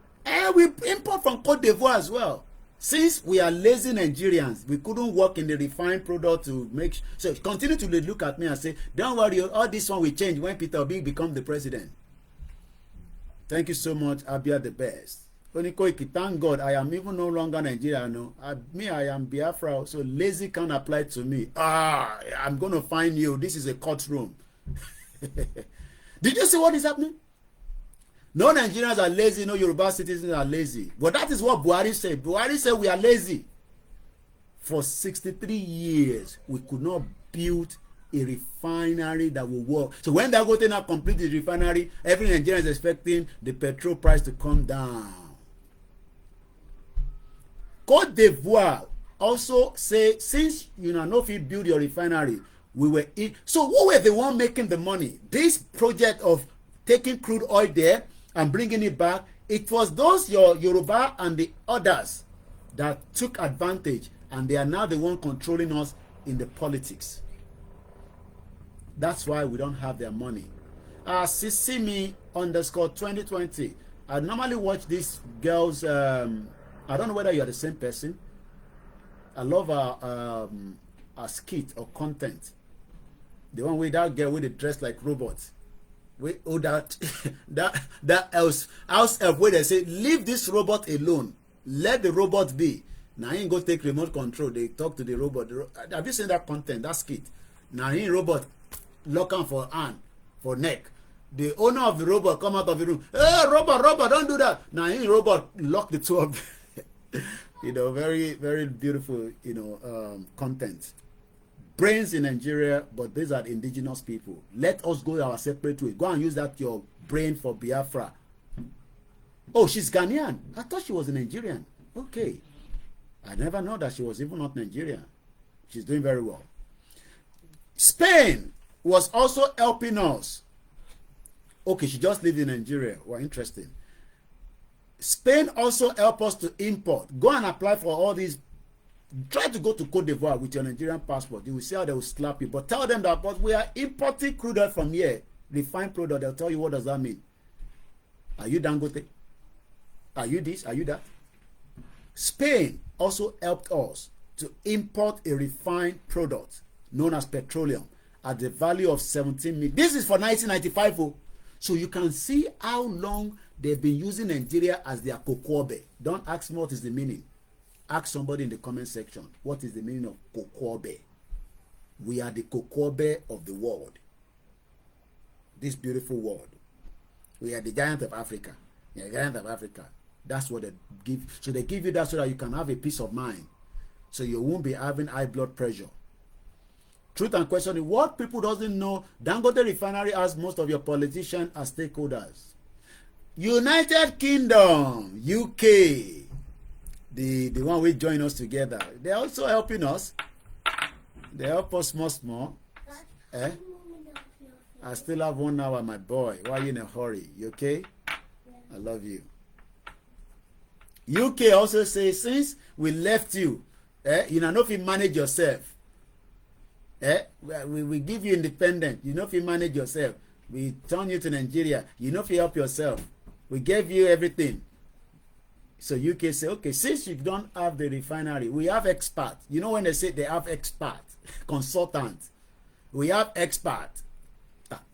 We import from Côte d'Ivoire as well. Since we are lazy Nigerians, we couldn't work in the refined product to make. So continue to look at me and say, don't worry, all this one will change when Peter Obi becomes the president. Thank you so much, Abia the best. Oni Koiki, thank God I am even no longer Nigerian. No, I am Biafra, so lazy can't apply to me. I'm going to find you. This is a courtroom. Did you see what is happening? No Nigerians are lazy, no Yoruba citizens are lazy. But that is what Buhari said. Buhari said we are lazy. For 63 years, we could not build a refinery that will work. So when Dangote now complete the refinery, every Nigerian is expecting the petrol price to come down. Côte d'Ivoire also say, since you know no fit build your refinery, we were in. So who were the one making the money? This project of taking crude oil there and bringing it back, it was those your Yoruba and the others that took advantage, and they are now the one controlling us in the politics. That's why we don't have their money. Sisimi_2020. I normally watch these girls. I don't know whether you are the same person. I love our skit or content. The one with that girl with the dress like robots. that house help where they say leave this robot alone, let the robot be. Now he ain't go take remote control. They talk to the robot. Have you seen that content, that skit? Now he robot lock him for hand, for neck. The owner of the robot come out of the room. Hey, robot, don't do that. Now he robot lock the two of them. You know, very, very beautiful, you know, content. Brains in Nigeria, but these are indigenous people. Let us go our separate way. Go and use that your brain for Biafra. Oh, she's Ghanaian. I thought she was a Nigerian. Okay. I never know that she was even not Nigerian. She's doing very well. Spain was also helping us. Okay, she just lived in Nigeria. Well, interesting. Spain also helped us to import. Go and apply for all these Try to go to Cote d'Ivoire with your Nigerian passport. You will see how they will slap you. But tell them that, but we are importing crude oil from here, refined product. They'll tell you, what does that mean? Are you Dangote? Are you this? Are you that? Spain also helped us to import a refined product known as petroleum at the value of 17 million. This is for 1995. Oh. So you can see how long they've been using Nigeria as their kokobe. Don't ask me what is the meaning. Ask somebody in the comment section, what is the meaning of kokobe? We are the kokobe of the world. This beautiful world. We are the giant of Africa. We are the giant of Africa. That's what they give. So they give you that so that you can have a peace of mind. So you won't be having high blood pressure. Truth and question is, what people doesn't know, Dangote Refinery has most of your politicians as stakeholders. United Kingdom, UK, the one we join us together, they're also helping us. They help us small. Eh? I still have 1 hour, my boy. Why are you in a hurry? You okay? I love you. UK also says, since we left you, you know if you manage yourself. We give you independence. You know if you manage yourself. We turn you to Nigeria. You know if you help yourself. We gave you everything. So UK say, okay, since you don't have the refinery, we have experts. You know when they say they have experts, consultants. We have experts.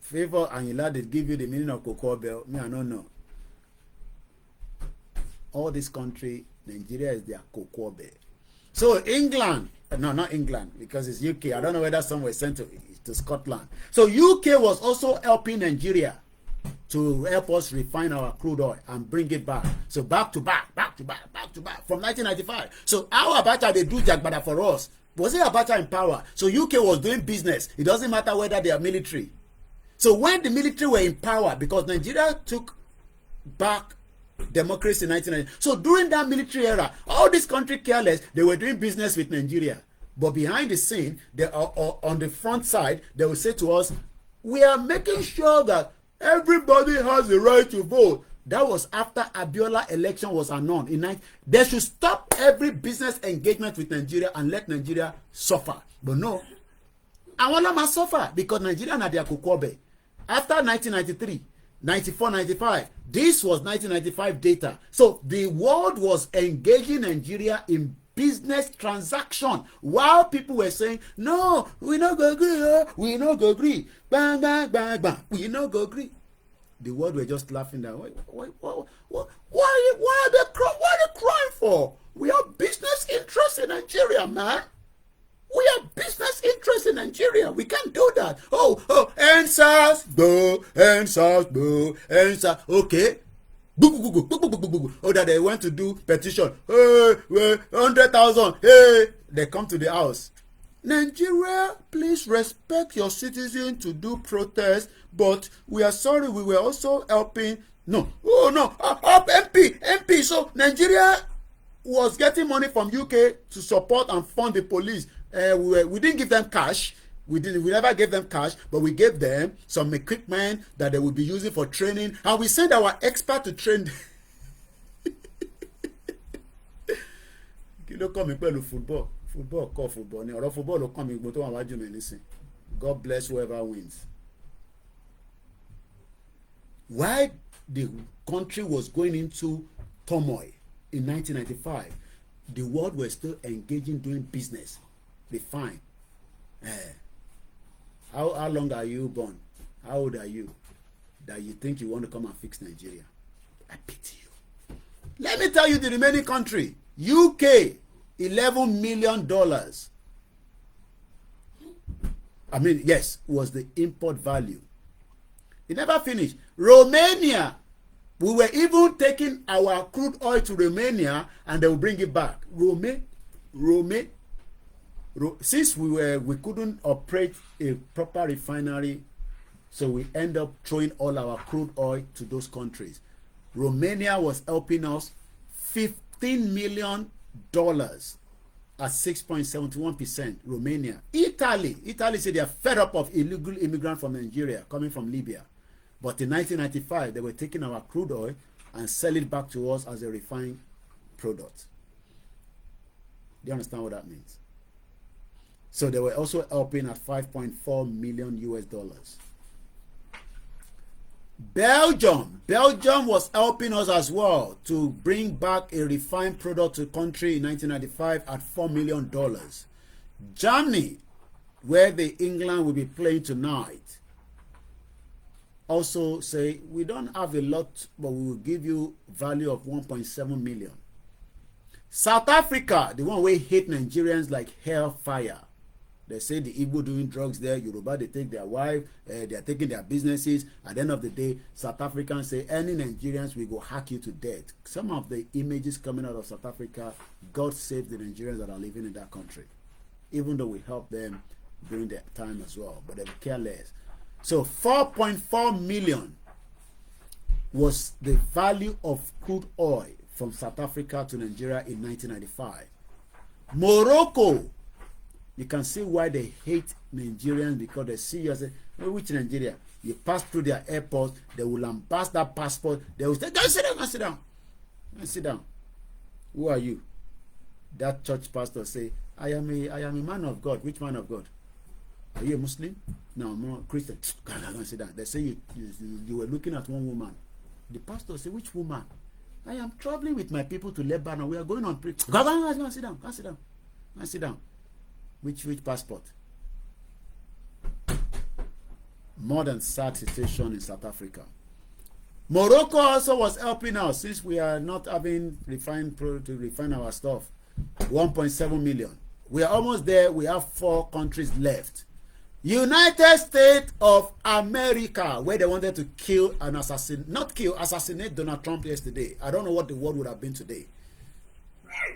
Favor and you they give you the meaning of cocoa bell. Me, I don't know. All this country, Nigeria is their cocoa bell. So England, no, not England, because it's UK. I don't know whether some were sent to Scotland. So UK was also helping Nigeria to help us refine our crude oil and bring it back. So back to back from 1995. So how Abacha they do Jagbada for us? Was it Abacha in power? So UK was doing business. It doesn't matter whether they are military. So when the military were in power, because Nigeria took back democracy in 1990. So during that military era, all this country careless, they were doing business with Nigeria. But behind the scene, they are on the front side, they will say to us, we are making sure that everybody has the right to vote. That was after Abiola election was announced. They should stop every business engagement with Nigeria and let Nigeria suffer. But no, I want them to suffer because Nigeria na their kokobe. After 1993, 94, 95, this was 1995 data. So the world was engaging Nigeria in business transaction while people were saying, no, we not go agree, we not go agree, bang, bang, bang, bang, we not go agree. The world were just laughing down. Why are they crying for? We have business interests in Nigeria, man. We have business interests in Nigeria. We can't do that. NSAS, boo, NSAS, boo, NSAS. Okay. Oh, that they went to do petition. Hey, 100,000. Hey, they come to the house. Nigeria, please respect your citizens to do protest, but we are sorry, we were also helping. No, help MP. So Nigeria was getting money from UK to support and fund the police. We didn't give them cash. We never gave them cash, but we gave them some equipment that they would be using for training, and we sent our expert to train. Kí ló kọ́ mi pẹ̀lú football kọ́ football ni ọ̀rọ̀ football ló kọ́ mi gbogbo tó wà wájú mi nísìn. God bless whoever wins. While the country was going into turmoil in 1995, the world was still engaging doing business. Fine. How long are you born? How old are you that you think you want to come and fix Nigeria? I pity you. Let me tell you the remaining country. UK, $11 million. I mean, yes, was the import value. It never finished. Romania, we were even taking our crude oil to Romania and they will bring it back. Since we couldn't operate a proper refinery, so we end up throwing all our crude oil to those countries. Romania was helping us $15 million at 6.71%. Romania. Italy said they are fed up of illegal immigrants from Nigeria coming from Libya. But in 1995, they were taking our crude oil and selling it back to us as a refined product. Do you understand what that means? So they were also helping at 5.4 million US dollars. Belgium was helping us as well to bring back a refined product to the country in 1995 at $4 million. Germany, where the England will be playing tonight, also say, we don't have a lot, but we will give you value of 1.7 million. South Africa, the one where hate Nigerians like hellfire. They say the Igbo doing drugs there, Yoruba, they take their wife, they are taking their businesses. At the end of the day, South Africans say, any Nigerians, we go hack you to death. Some of the images coming out of South Africa, God save the Nigerians that are living in that country. Even though we help them during that time as well, but they care less. So 4.4 million was the value of crude oil from South Africa to Nigeria in 1995. Morocco, you can see why they hate Nigerians, because they see you and say, well, which Nigeria? You pass through their airport, they will unpass that passport, they will say, go sit down, go sit down. Go sit down. Who are you? That church pastor say, I am a man of God. Which man of God? Are you a Muslim? No, I'm not Christian. Go sit down. They say you were looking at one woman. The pastor say, which woman? I am traveling with my people to Lebanon. We are going on preach. Go sit down. Go sit down. Go sit down. Which passport? More than sad situation in South Africa. Morocco also was helping us, since we are not having to refine our stuff. 1.7 million. We are almost there. We have 4 countries left. United States of America, where they wanted to kill and assassinate Donald Trump yesterday. I don't know what the world would have been today.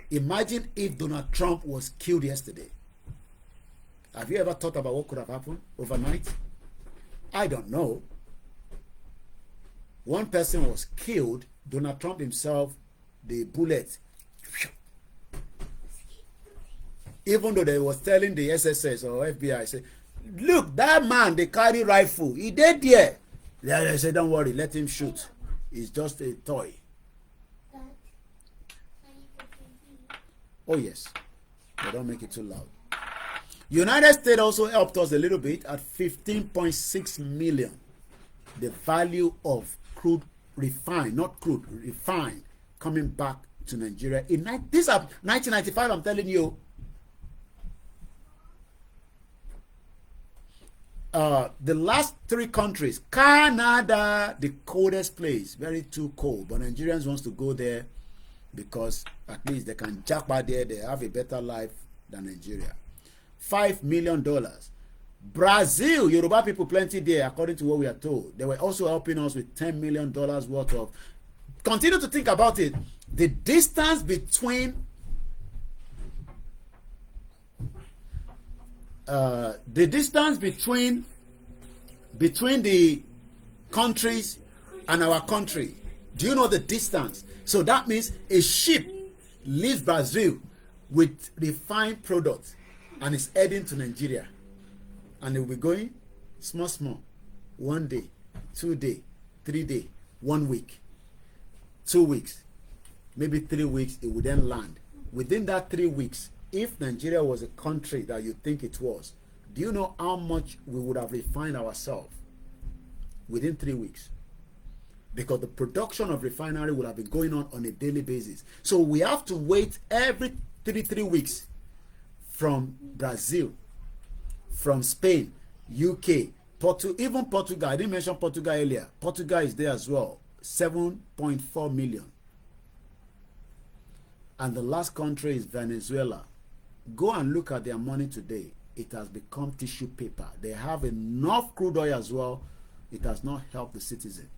Imagine if Donald Trump was killed yesterday. Have you ever thought about what could have happened overnight? I don't know. One person was killed, Donald Trump himself, the bullet. Even though they was telling the SSS or FBI, say, look, that man, they carry rifle. He dead there. They say, don't worry, let him shoot. It's just a toy. Oh, yes. But don't make it too loud. United States also helped us a little bit at 15.6 million. The value of crude refined, not crude, refined, coming back to Nigeria. This is 1995, I'm telling you. The last 3 countries, Canada, the coldest place, very too cold, but Nigerians wants to go there because at least they can jackpot there, they have a better life than Nigeria. $5 million. Brazil, Yoruba people plenty there, according to what we are told. They were also helping us with $10 million worth of. Continue to think about it. The distance between the countries and our country. Do you know the distance? So that means a ship leaves Brazil with refined products and is heading to Nigeria, and it will be going small, 1 day, 2 day, 3 day, 1 week, 2 weeks, maybe 3 weeks. It would then land. Within that 3 weeks, if Nigeria was a country that you think it was, do you know how much we would have refined ourselves within 3 weeks? Because the production of refinery would have been going on a daily basis. So we have to wait every 3 weeks from Brazil, from Spain, UK, even Portugal. I didn't mention Portugal earlier. Portugal is there as well. 7.4 million. And the last country is Venezuela. Go and look at their money today. It has become tissue paper. They have enough crude oil as well. It has not helped the citizen.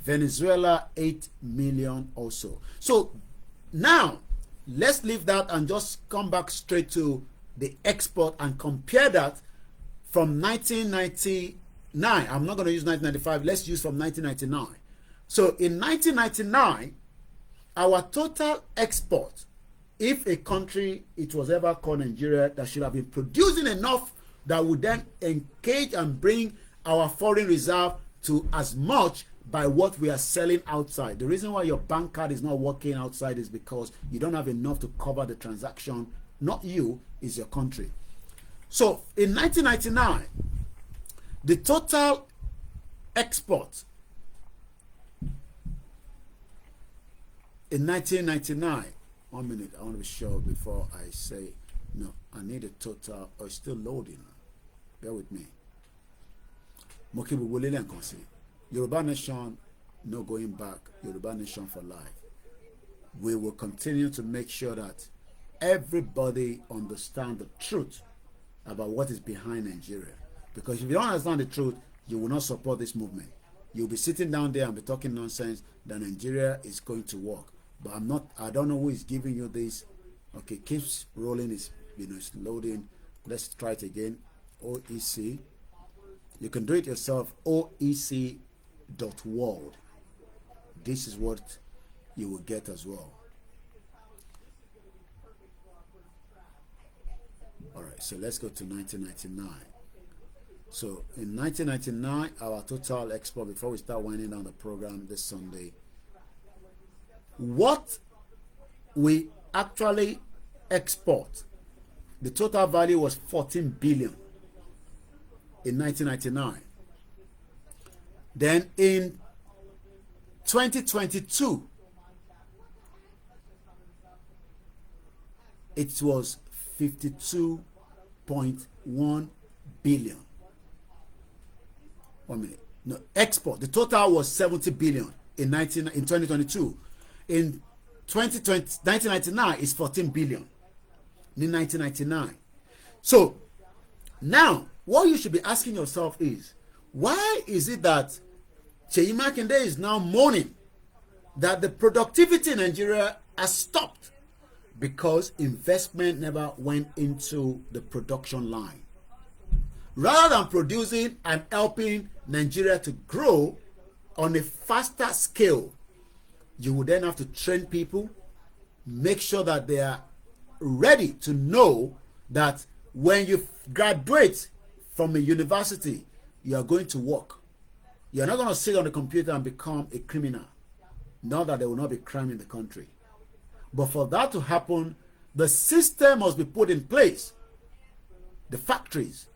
Venezuela, 8 million also. So now, let's leave that and just come back straight to the export and compare that from 1999. I'm not going to use 1995. Let's use from 1999. So in 1999, our total export, if a country, it was ever called Nigeria, that should have been producing enough that would then engage and bring our foreign reserve to as much by what we are selling outside. The reason why your bank card is not working outside is because you don't have enough to cover the transaction. Not you, is your country. So in 1999, the total export in 1999, 1 minute, I want to be sure before I say, no, I need a total, or it's still loading. Bear with me. Mokibu Wolele and Konsi. Yoruba Nation, no going back. Yoruba Nation for life. We will continue to make sure that everybody understand the truth about what is behind Nigeria. Because if you don't understand the truth, you will not support this movement. You'll be sitting down there and be talking nonsense that Nigeria is going to work. But I don't know who is giving you this. Okay, keeps rolling, it's loading. Let's try it again. OEC. You can do it yourself. OEC.world. This is what you will get as well. All right, so let's go to 1999. So in 1999, our total export, before we start winding down the program this Sunday, what we actually export, the total value was 14 billion in 1999. Then in 2022, it was 52.1 billion. 1 minute. No, export. The total was 70 billion in 2022. In 1999, it's 14 billion. In 1999. So now, what you should be asking yourself is, why is it that Seyi Makinde is now mourning that the productivity in Nigeria has stopped? Because investment never went into the production line. Rather than producing and helping Nigeria to grow on a faster scale, you would then have to train people, make sure that they are ready to know that when you graduate from a university, you are going to work. You are not going to sit on the computer and become a criminal. Not that there will not be crime in the country. But for that to happen, the system must be put in place. The factories.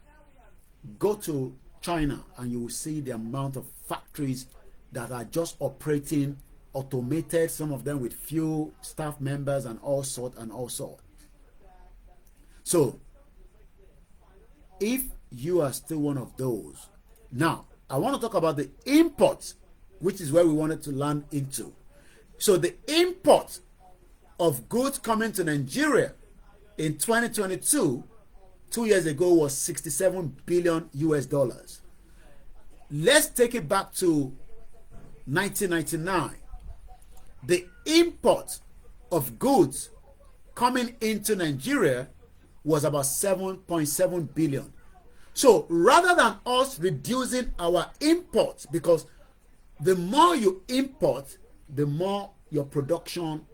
Go to China and you will see the amount of factories that are just operating automated, some of them with few staff members and all sort. So, if you are still one of those, now, I want to talk about the imports, which is where we wanted to land into. So, the import of goods coming to Nigeria in 2022, 2 years ago, was 67 billion US dollars. Let's take it back to 1999. The import of goods coming into Nigeria was about 7.7 billion. So rather than us reducing our imports, because the more you import, the more your production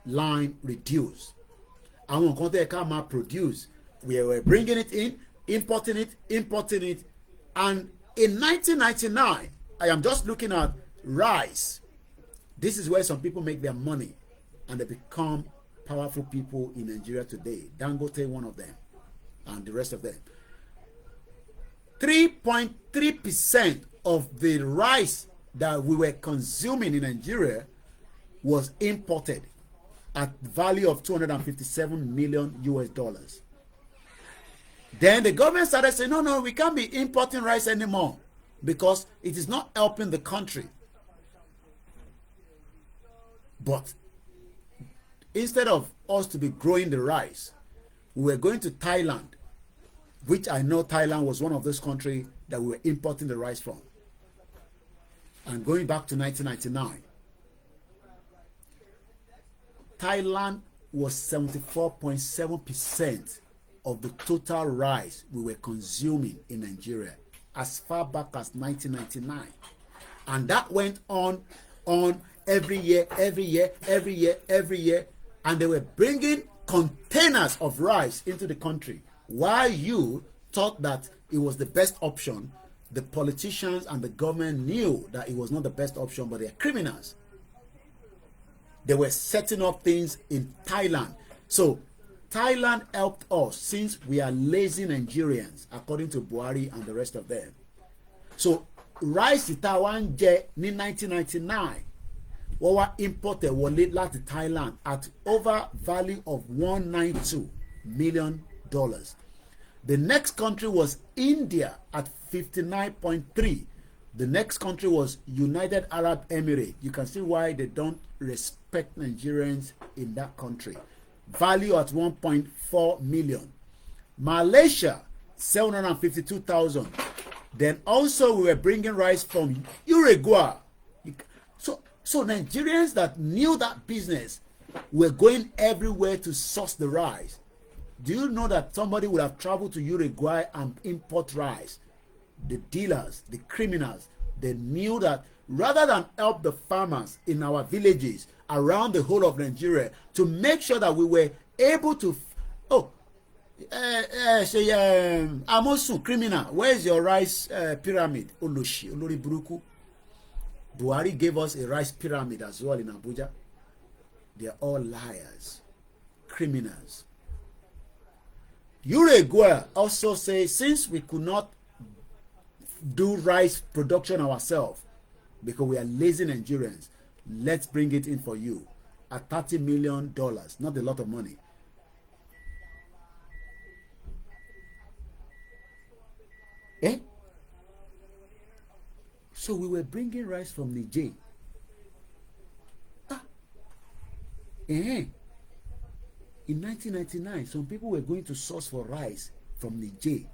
line reduce. And when we produce, we were bringing it in, importing it, and in 1999, I am just looking at rice. This is where some people make their money and they become powerful people in Nigeria today. Dangote, one of them, and the rest of them. 3.3% of the rice that we were consuming in Nigeria was imported at value of 257 million US dollars. Then the government started saying, no, we can't be importing rice anymore because it is not helping the country. But instead of us to be growing the rice, we were going to Thailand, which I know Thailand was one of those countries that we were importing the rice from. And going back to 1999, Thailand was 74.7% of the total rice we were consuming in Nigeria as far back as 1999. And that went on every year. And they were bringing containers of rice into the country. While you thought that it was the best option the politicians and the government knew that it was not the best option, but they are criminals. They were setting up things in Thailand. So Thailand helped us since we are lazy Nigerians, according to Buhari and the rest of them. So rice Taiwan jẹ ní 1999 wọ́n wá imported wọlé láti Thailand at over value of $192 million. The next country was India at 59.3. The next country was United Arab Emirates. You can see why they don't respect Nigerians in that country. Value at 1.4 million. Malaysia, 752,000. Then also we were bringing rice from Uruguay. So Nigerians that knew that business were going everywhere to source the rice. Do you know that somebody would have traveled to Uruguay and import rice? The dealers, the criminals, they knew that rather than help the farmers in our villages around the whole of Nigeria to make sure that we were able to, Amosun criminal, where is your rice pyramid? Oloshi, Olori Buruku. Buhari gave us a rice pyramid as well in Abuja. They are all liars, criminals. Uruguay also say since we could not do rice production ourselves because we are lazy Nigerians, let's bring it in for you at $30 million, not a lot of money. So we were bringing rice from Niger. In 1999, some people were going to source for rice from Niger.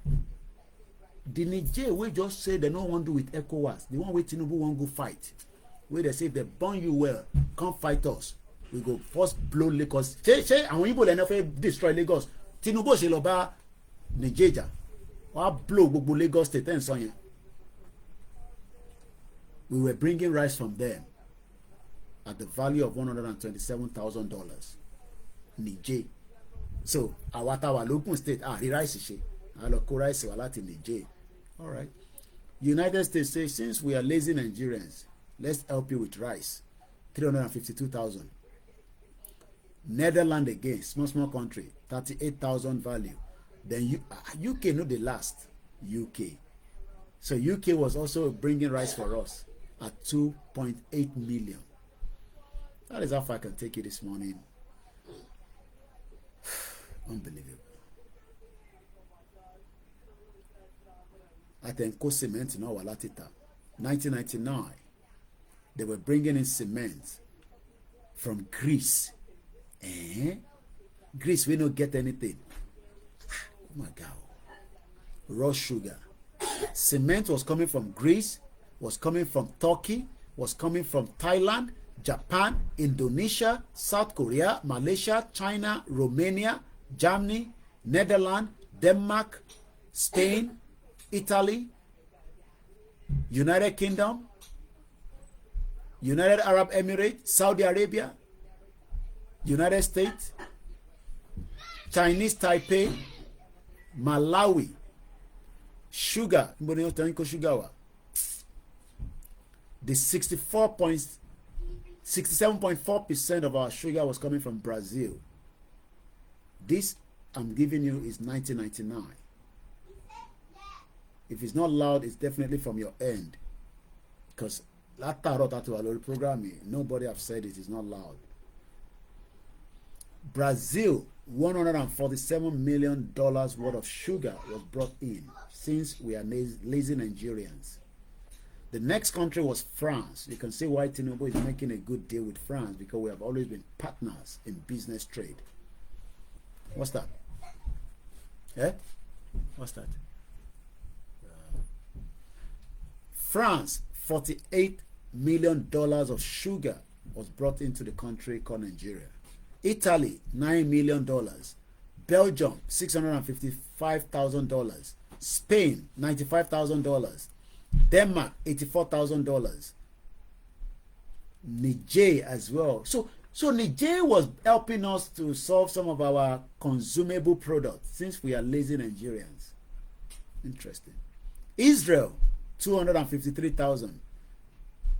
The Niger we just say they don't want to do with ECOWAS. The one where Tinubu won't go fight. Where they say if they burn you well, come fight us. We go first blow Lagos. Say, and when you destroy Lagos, Tinubu ṣe lọ bá Niger. Or blow gbogbo Lagos state and so on. We were bringing rice from them at the value of $127,000. Niger. So Awatawa Logun State, the rice she. Aloko rice walati Niger. All right. United States says since we are lazy Nigerians, let's help you with rice. 352,000. Netherlands again, small country, 38,000 value. Then UK not the last. UK. So UK was also bringing rice for us at 2.8 million. That is how far I can take you this morning. Unbelievable. Atenko cement in our Latita. 1999, they were bringing in cement from Greece. Greece, we don't get anything. Oh my God. Raw sugar. Cement was coming from Greece, was coming from Turkey, was coming from Thailand, Japan, Indonesia, South Korea, Malaysia, China, Romania, Germany, Netherlands, Denmark, Spain, Italy, United Kingdom, United Arab Emirates, Saudi Arabia, United States, Chinese Taipei, Malawi, sugar, the 67.4% of our sugar was coming from Brazil. This I'm giving you is 1999. If it's not loud, it's definitely from your end. Because programming, nobody have said it is not loud. Brazil, $147 million worth of sugar was brought in since we are lazy Nigerians. The next country was France. You can see why Tinubu is making a good deal with France, because we have always been partners in business trade. What's that? What's that? France, $48 million of sugar was brought into the country called Nigeria. Italy, $9 million. Belgium, $655,000. Spain, $95,000. Denmark, $84,000. Niger as well. So Niger was helping us to solve some of our consumable products since we are lazy Nigerians. Interesting. Israel, 253,000.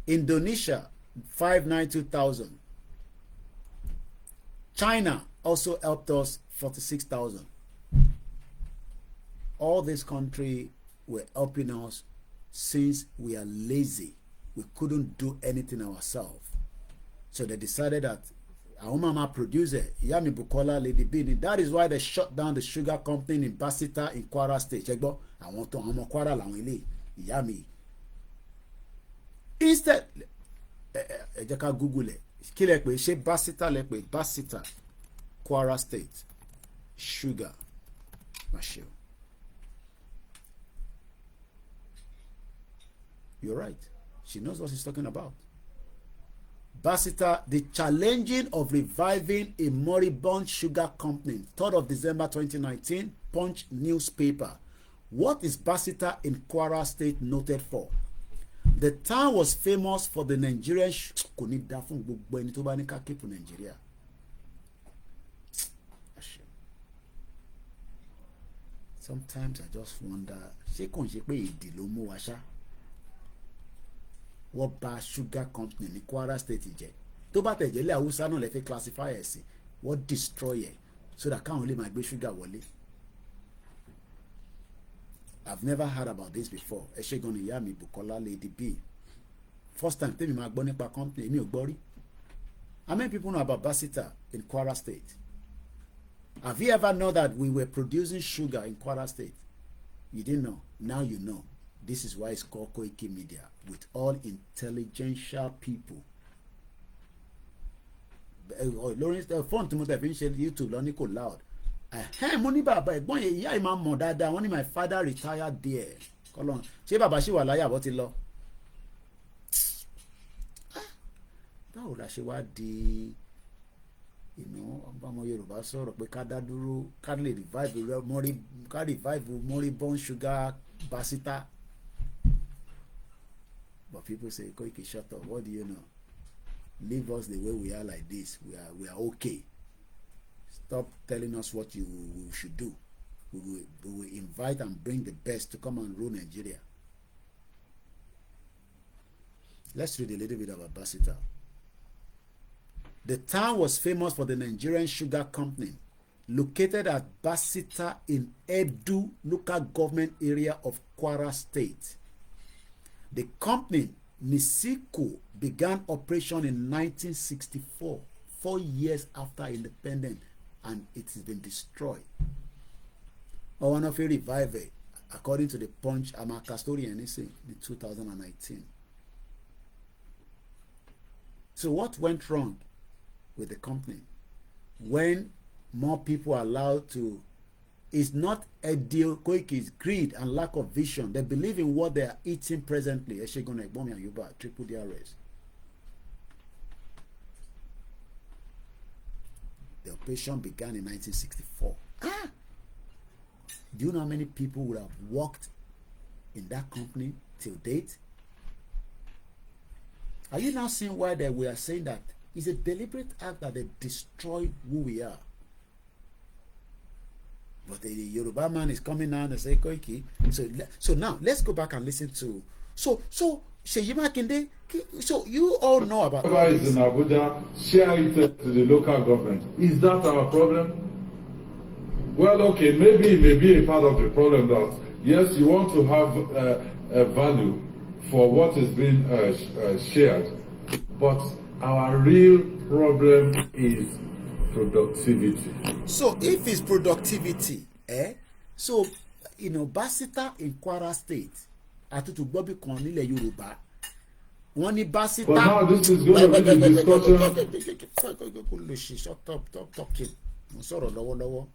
Indonesia 592,000. China also helped us 46,000. All this country were helping us since we are lazy. We couldn't do anything ourselves. So they decided that our mama producer, Yami Bukola, Lady Bini, that is why they shut down the sugar company in Bacita in Kwara State. Check bo, I want to Kwara Langwele, Yami. Instead, ejeka Google it. Kile pe she Bacita le pe Bacita, Kwara State, sugar machine. You're right. She knows what she's talking about. Bacita, the challenging of reviving a moribund sugar company. 3rd of December 2019, Punch newspaper. What is Bacita in Kwara State noted for? The town was famous for the Nigerian Nigeria. Sometimes I just wonder, what bad sugar company ní Kwara State jẹ́ tó bá tẹ̀jẹ̀ lé Haúsá náà lè fi classify ẹ̀ sí what destroy ẹ̀ so that káwọn lè máa gbé sugar wọlé. I've never heard about this before. Ẹ ṣe gan ni ìyá mi Bukola Lady B. First time tèmi máa gbọ́ nípa company èmi ò gbọ́ rí. How many people know about Bacita in Kwara State? Have you ever known that we were producing sugar in Kwara State? You didn't know. Now you know. This is why it's called Koikimedia, with all intelligential people. Lawrence, the phone to me that YouTube lóní kò loud. Mo ní bàbá ẹ̀gbọ́n yẹn ìyá ìmọ̀ mọ̀ dáadáa wọ́n ní my father retired there. Kọ́lọ́n ṣé bàbá ṣì wà láyé àbọ̀ ti lọ? Báwo la ṣe wá di ọmọ Yorùbá sọ̀rọ̀ pé ká dá dúró ká lè revive moribund sugar Bacita? But people say, Koiki, shut up. What do you know? Leave us the way we are like this. We are okay. Stop telling us what we should do. We will invite and bring the best to come and rule Nigeria. Let's read a little bit about Bacita. The town was famous for the Nigerian sugar company, located at Bacita in Edu local government area of Kwara State. The company, Nisiko, began operation in 1964, 4 years after independence, and it has been destroyed. I want to revive it, according to the Punch, I'm a custodian in 2019. So what went wrong with the company? When more people are allowed to, it's not Koiki's greed and lack of vision. They believe in what they are eating presently. Eshegun Egbomi and Yuba, triple DRS. The operation began in 1964. Do you know how many people would have worked in that company till date? Are you now seeing why we are saying that it's a deliberate act that they destroy who we are? But the Yoruba man is coming now and say Koiki. So now let's go back and listen to. So Seyi Makinde. So you all know about. Whoever is in Abuja, share it to the local government. Is that our problem? Well, okay, maybe it may be a part of the problem that yes, you want to have a value for what is being shared, but our real problem is productivity. So if it's productivity, so Bacita in Kwara State, àtútù gbọ́bí kan nílẹ̀ Yorùbá, wọ́n ní Bacita. But now this is going to be the discussion. Shut up, stop talking. Mo sọ̀rọ̀ lọ́wọ́lọ́wọ́.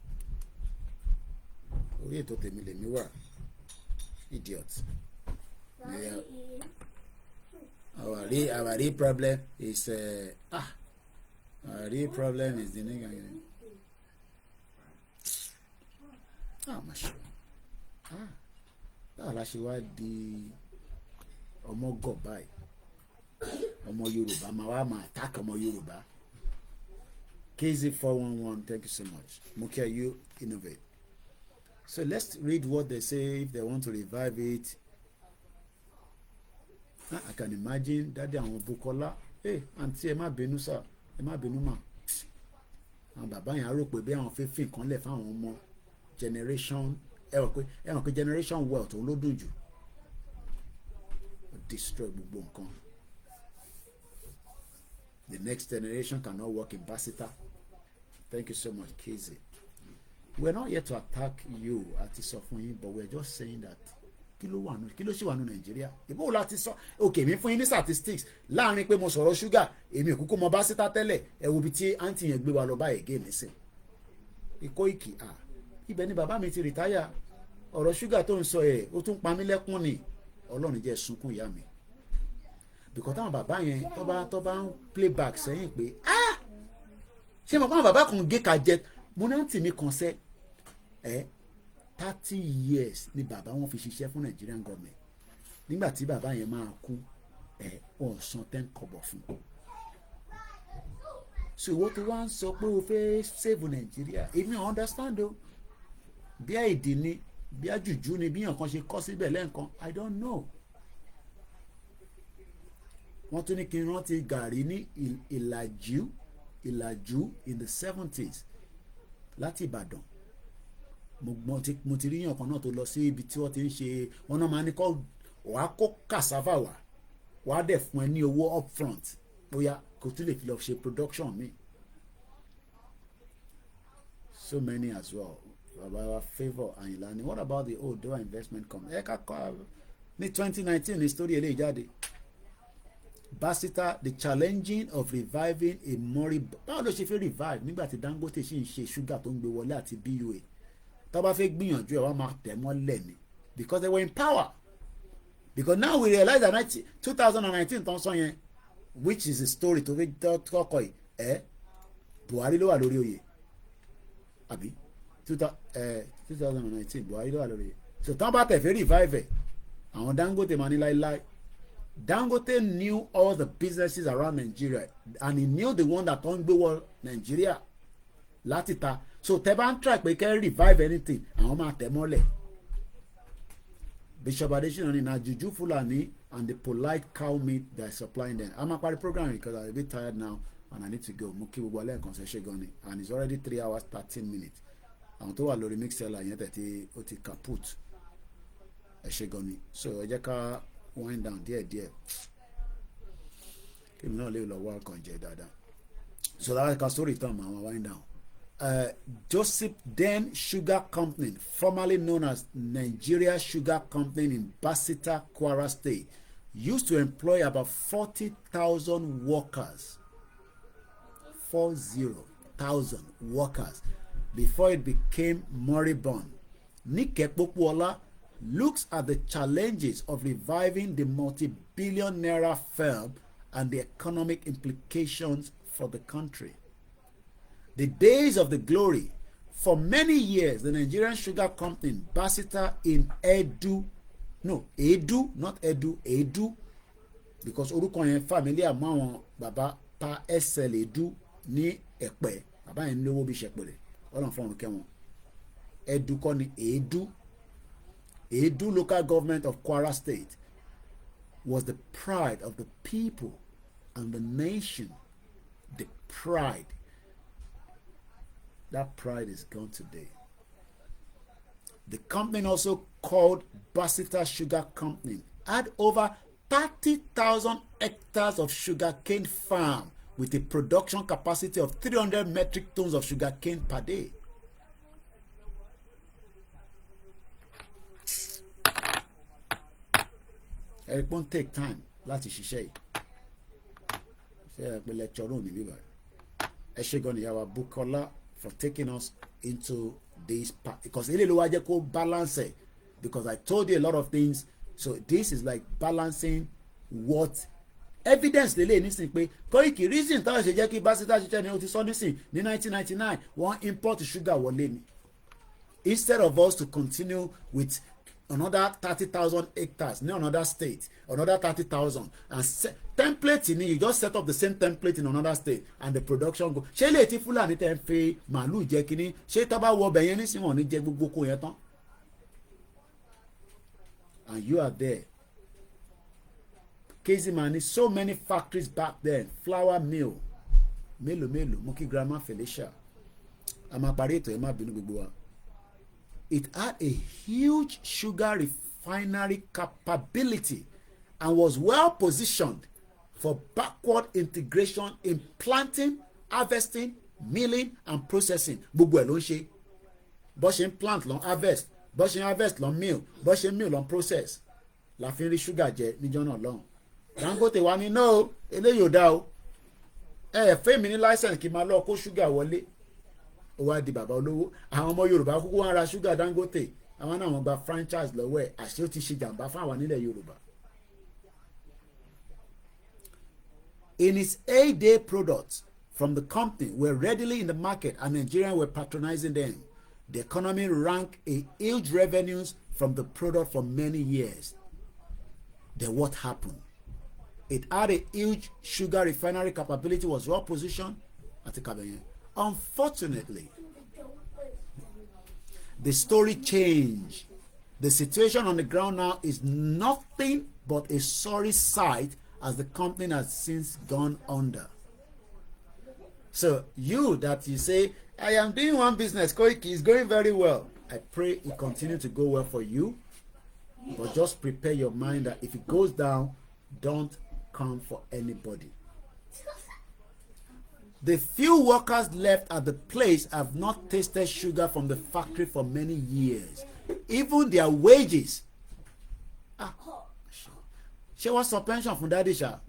Orí ètò tèmi lèmi wà. Idiot. Yeah. Our real problem is our real problem is the nigga. My sure. Báwo la ṣe wá di ọmọ gọ̀ báyìí? Ọmọ Yorùbá máa wá máa attack ọmọ Yorùbá. KZ411, thank you so much. Mukia, you innovate. So let's read what they say if they want to revive it. I can imagine dáadé àwọn Bukola àǹtí ẹ má bínú sà ẹ má bínú mà àwọn bàbá yẹn á rò pé bí àwọn fẹ́ fi nǹkan lẹ̀ fáwọn ọmọ generation ẹ rò pé generation wealth òun ló dùn jù destroy gbogbo nǹkan. The next generation cannot work in Bacita. Thank you so much, Kezi. We're not here to attack you àti sọ fún yín, but we're just saying that kí ló ṣì wà ní Nàìjíríà ìbò láti sọ okay mi fún yín ní statistics láàrin pé mo sọ̀rọ̀ ṣúgà èmi ò kúkú mọ Bacita tẹ́lẹ̀ ẹ wo ibi tí àǹtí yẹn gbé wa lọ báyìí gé nísìn Koiki ibẹ̀ ni bàbá mi ti rìtáyà ọ̀rọ̀ ṣúgà tó ń sọ ẹ̀ ó tún pa mí lẹ́kún ni Ọlọ́run jẹ́ sunkún ìyá mi because táwọn bàbá yẹn tó bá ń playback sẹ́yìn pé ṣé mo kọ́ bàbá kan gé ka jẹ mo náà tì mí kan sẹ́ 30 years ni bàbá wọn fi ṣiṣẹ́ fún Nigerian government nígbà tí bàbá yẹn máa kú ọ̀sán 10 kọ́bọ̀ fún so ìwọ tó wá ń sọ pé o fẹ́ save Nigeria èmi ò understand o bí èdè ni bí àjùjú ni bí yàn kan ṣe kọ́ síbẹ̀ lẹ́ǹkan I don't know wọ́n tún ní kí n rántí gàrí ní ìlàjú in the 70s láti Ìbàdàn mo ti rí yàn kan náà tó lọ sí ibi tí wọ́n ti ń ṣe wọn náà máa ní kọ́ wàá kó cassava wàá dẹ̀ fún ẹ ní owó upfront bóyá kò tún lè fi lọ ṣe production mi so many as well baba favour Àyìnlá ni what about the Oòduà investment company ẹ ká kọ́ ní 2019 ní story eléyìí jáde Bacita the challenging of reviving a mori báwo ló ṣe fẹ́ revive nígbà tí Dangote ṣì ń ṣe ṣúgà tó ń gbé wọlé àti BUA tó bá fẹ́ gbìyànjú ẹ̀ wá máa tẹ̀ mọ́ lẹ́ni because they were in power because now we realize that 2019 tó ń sọ yẹn which is a story tó fi kọ́kọ́ ẹ̀ Buhari ló wà lórí oyè àbí 2019 Buhari ló wà lórí oyè so tó bá tẹ̀ fẹ́ revive ẹ̀ àwọn Dangote máa ní láíláí Dangote knew all the businesses around Nigeria and he knew the one that don't go Nigeria láti ta so tẹ́ bá ń try pé kẹ́ revive anything àwọn máa tẹ̀ mọ́lẹ̀ Bishop Adesina ni na juju Fulani and the polite cow meat they are supplying them I'm a party program because I'm a bit tired now and I need to go mo kí gbogbo alẹ́ nǹkan ṣe ṣe gan ni and it's already 3 hours 13 minutes àwọn tó wà lórí mixer yẹn tẹ̀ ó ti kaput ẹ ṣe gan ni so ẹ jẹ́ ká wind down díẹ̀ kí mi náà lè lọ wá ọkàn jẹ dáadáa so láti ka sórí ìtàn àwọn wind down Joseph Den Sugar Company formerly known as Nigeria Sugar Company in Bacita, Kwara State used to employ about 40,000 workers 40,000 workers before it became moribund. Nike Pokuola looks at the challenges of reviving the multi-billion naira firm and the economic implications for the country. The days of the glory. For many years, the Nigerian Sugar Company, Bacita in Edu, because orúkọ yẹn familiar mọ́ àwọn bàbá pa SL Edu ní Ẹ̀pẹ́, bàbá yẹn lówó bí ṣẹpẹrẹ, ọlọ́run fọ́nrún kẹ́wọ̀n. Edu kọ́ ni Edu local government of Kwara State was the pride of the people and the nation. The pride. That pride is gone today. The company also called Bacita Sugar Company had over 30,000 hectares of sugarcane farm with a production capacity of 300 metric tons of sugarcane per day. It won't take time láti ṣiṣẹ́ yìí. Ṣé ẹ pé lecture room níbí báyìí? Ẹ ṣé gan ni yàrá Bukola for taking us into this part because ele lo wa jẹ́ kó balance it because I told you a lot of things so this is like balancing what evidence lele nísìn pé Koiki reason táwọn ṣe jẹ́ kí Bacita ṣiṣẹ́ ni ó ti sọ nísìn ní 1999 wọ́n import sugar wọlé ni instead of us to continue with another 30,000 hectares in another state, another 30,000 and template in you just set up the same template in another state and the production go. Ṣé lè ti Fúlàní tẹ́ ń fi màálù jẹ kínní ṣé tó bá wọ ọbẹ̀ yẹn nísìnyí wọn ní jẹ gbogbo kó yẹn tán and you are there Kezimani, so many factories back then, flour mill, mélòó, mo kí grandma Felicia, amapareto ẹ má bínú gbogbo wa. It had a huge sugar refinery capability and was well positioned for backward integration in planting, harvesting, milling and processing. Gbogbo ẹ̀ ló ń ṣe. Bó ṣe ń plant ló ń harvest, bó ṣe ń harvest ló ń mill, bó ṣe ń mill ló ń process. La fi ń rí sugar jẹ níjọ́ náà lọ́hùn. Dangote wa ni no eléyìí ò dá o. Fẹ́ mi ní license kí n máa lọ kó sugar wọlé. Ó wá di bàbá olówó. Àwọn ọmọ Yorùbá kúkú wá ra sugar Dangote. Àwọn náà wọ́n gba franchise lọ́wọ́ ẹ̀. Àṣé ó ti ṣe jàǹbá fún àwọn nílẹ̀ Yorùbá. In its heyday, products from the company were readily in the market and Nigerians were patronizing them. The economy ranked a huge revenues from the product for many years. Then what happened? It had a huge sugar refinery capability, was well positioned at the Kabenye. Unfortunately, the story changed. The situation on the ground now is nothing but a sorry sight as the company has since gone under. So you that you say, I am doing one business, Koiki is going very well. I pray it continue to go well for you. But just prepare your mind that if it goes down, don't come for anybody. The few workers left at the place have not tasted sugar from the factory for many years. Even their wages. Ṣé wọ́n sọ pension fún dáàdì ṣá?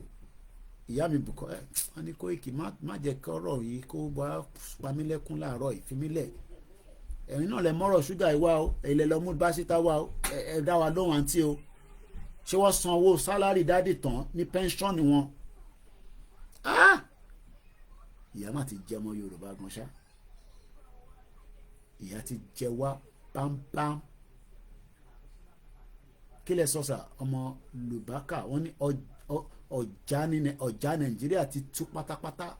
Ìyá mi bùkọ́ ẹ̀ wọ́n ní Koiki má jẹ́ kí ọ̀rọ̀ yìí kó bá pamílẹ́kún láàárọ̀ yìí fi mí lẹ̀. Ẹ̀yin náà lẹ mọ́rọ̀ ṣúgà ìwá o, ilẹ̀ lọ mú Bacita wá o, ẹ dá wa lóhùn àǹtí o. Ṣé wọ́n san owó sálárì dáàdì tán ní pension wọn? Ìyá má ti jẹ ọmọ Yorùbá gan ṣá. Ìyá ti jẹ wá pámpám. Kí lẹ sọ sà ọmọ Lùbákà wọ́n ní ọjà Nàìjíríà ti tú pátápátá.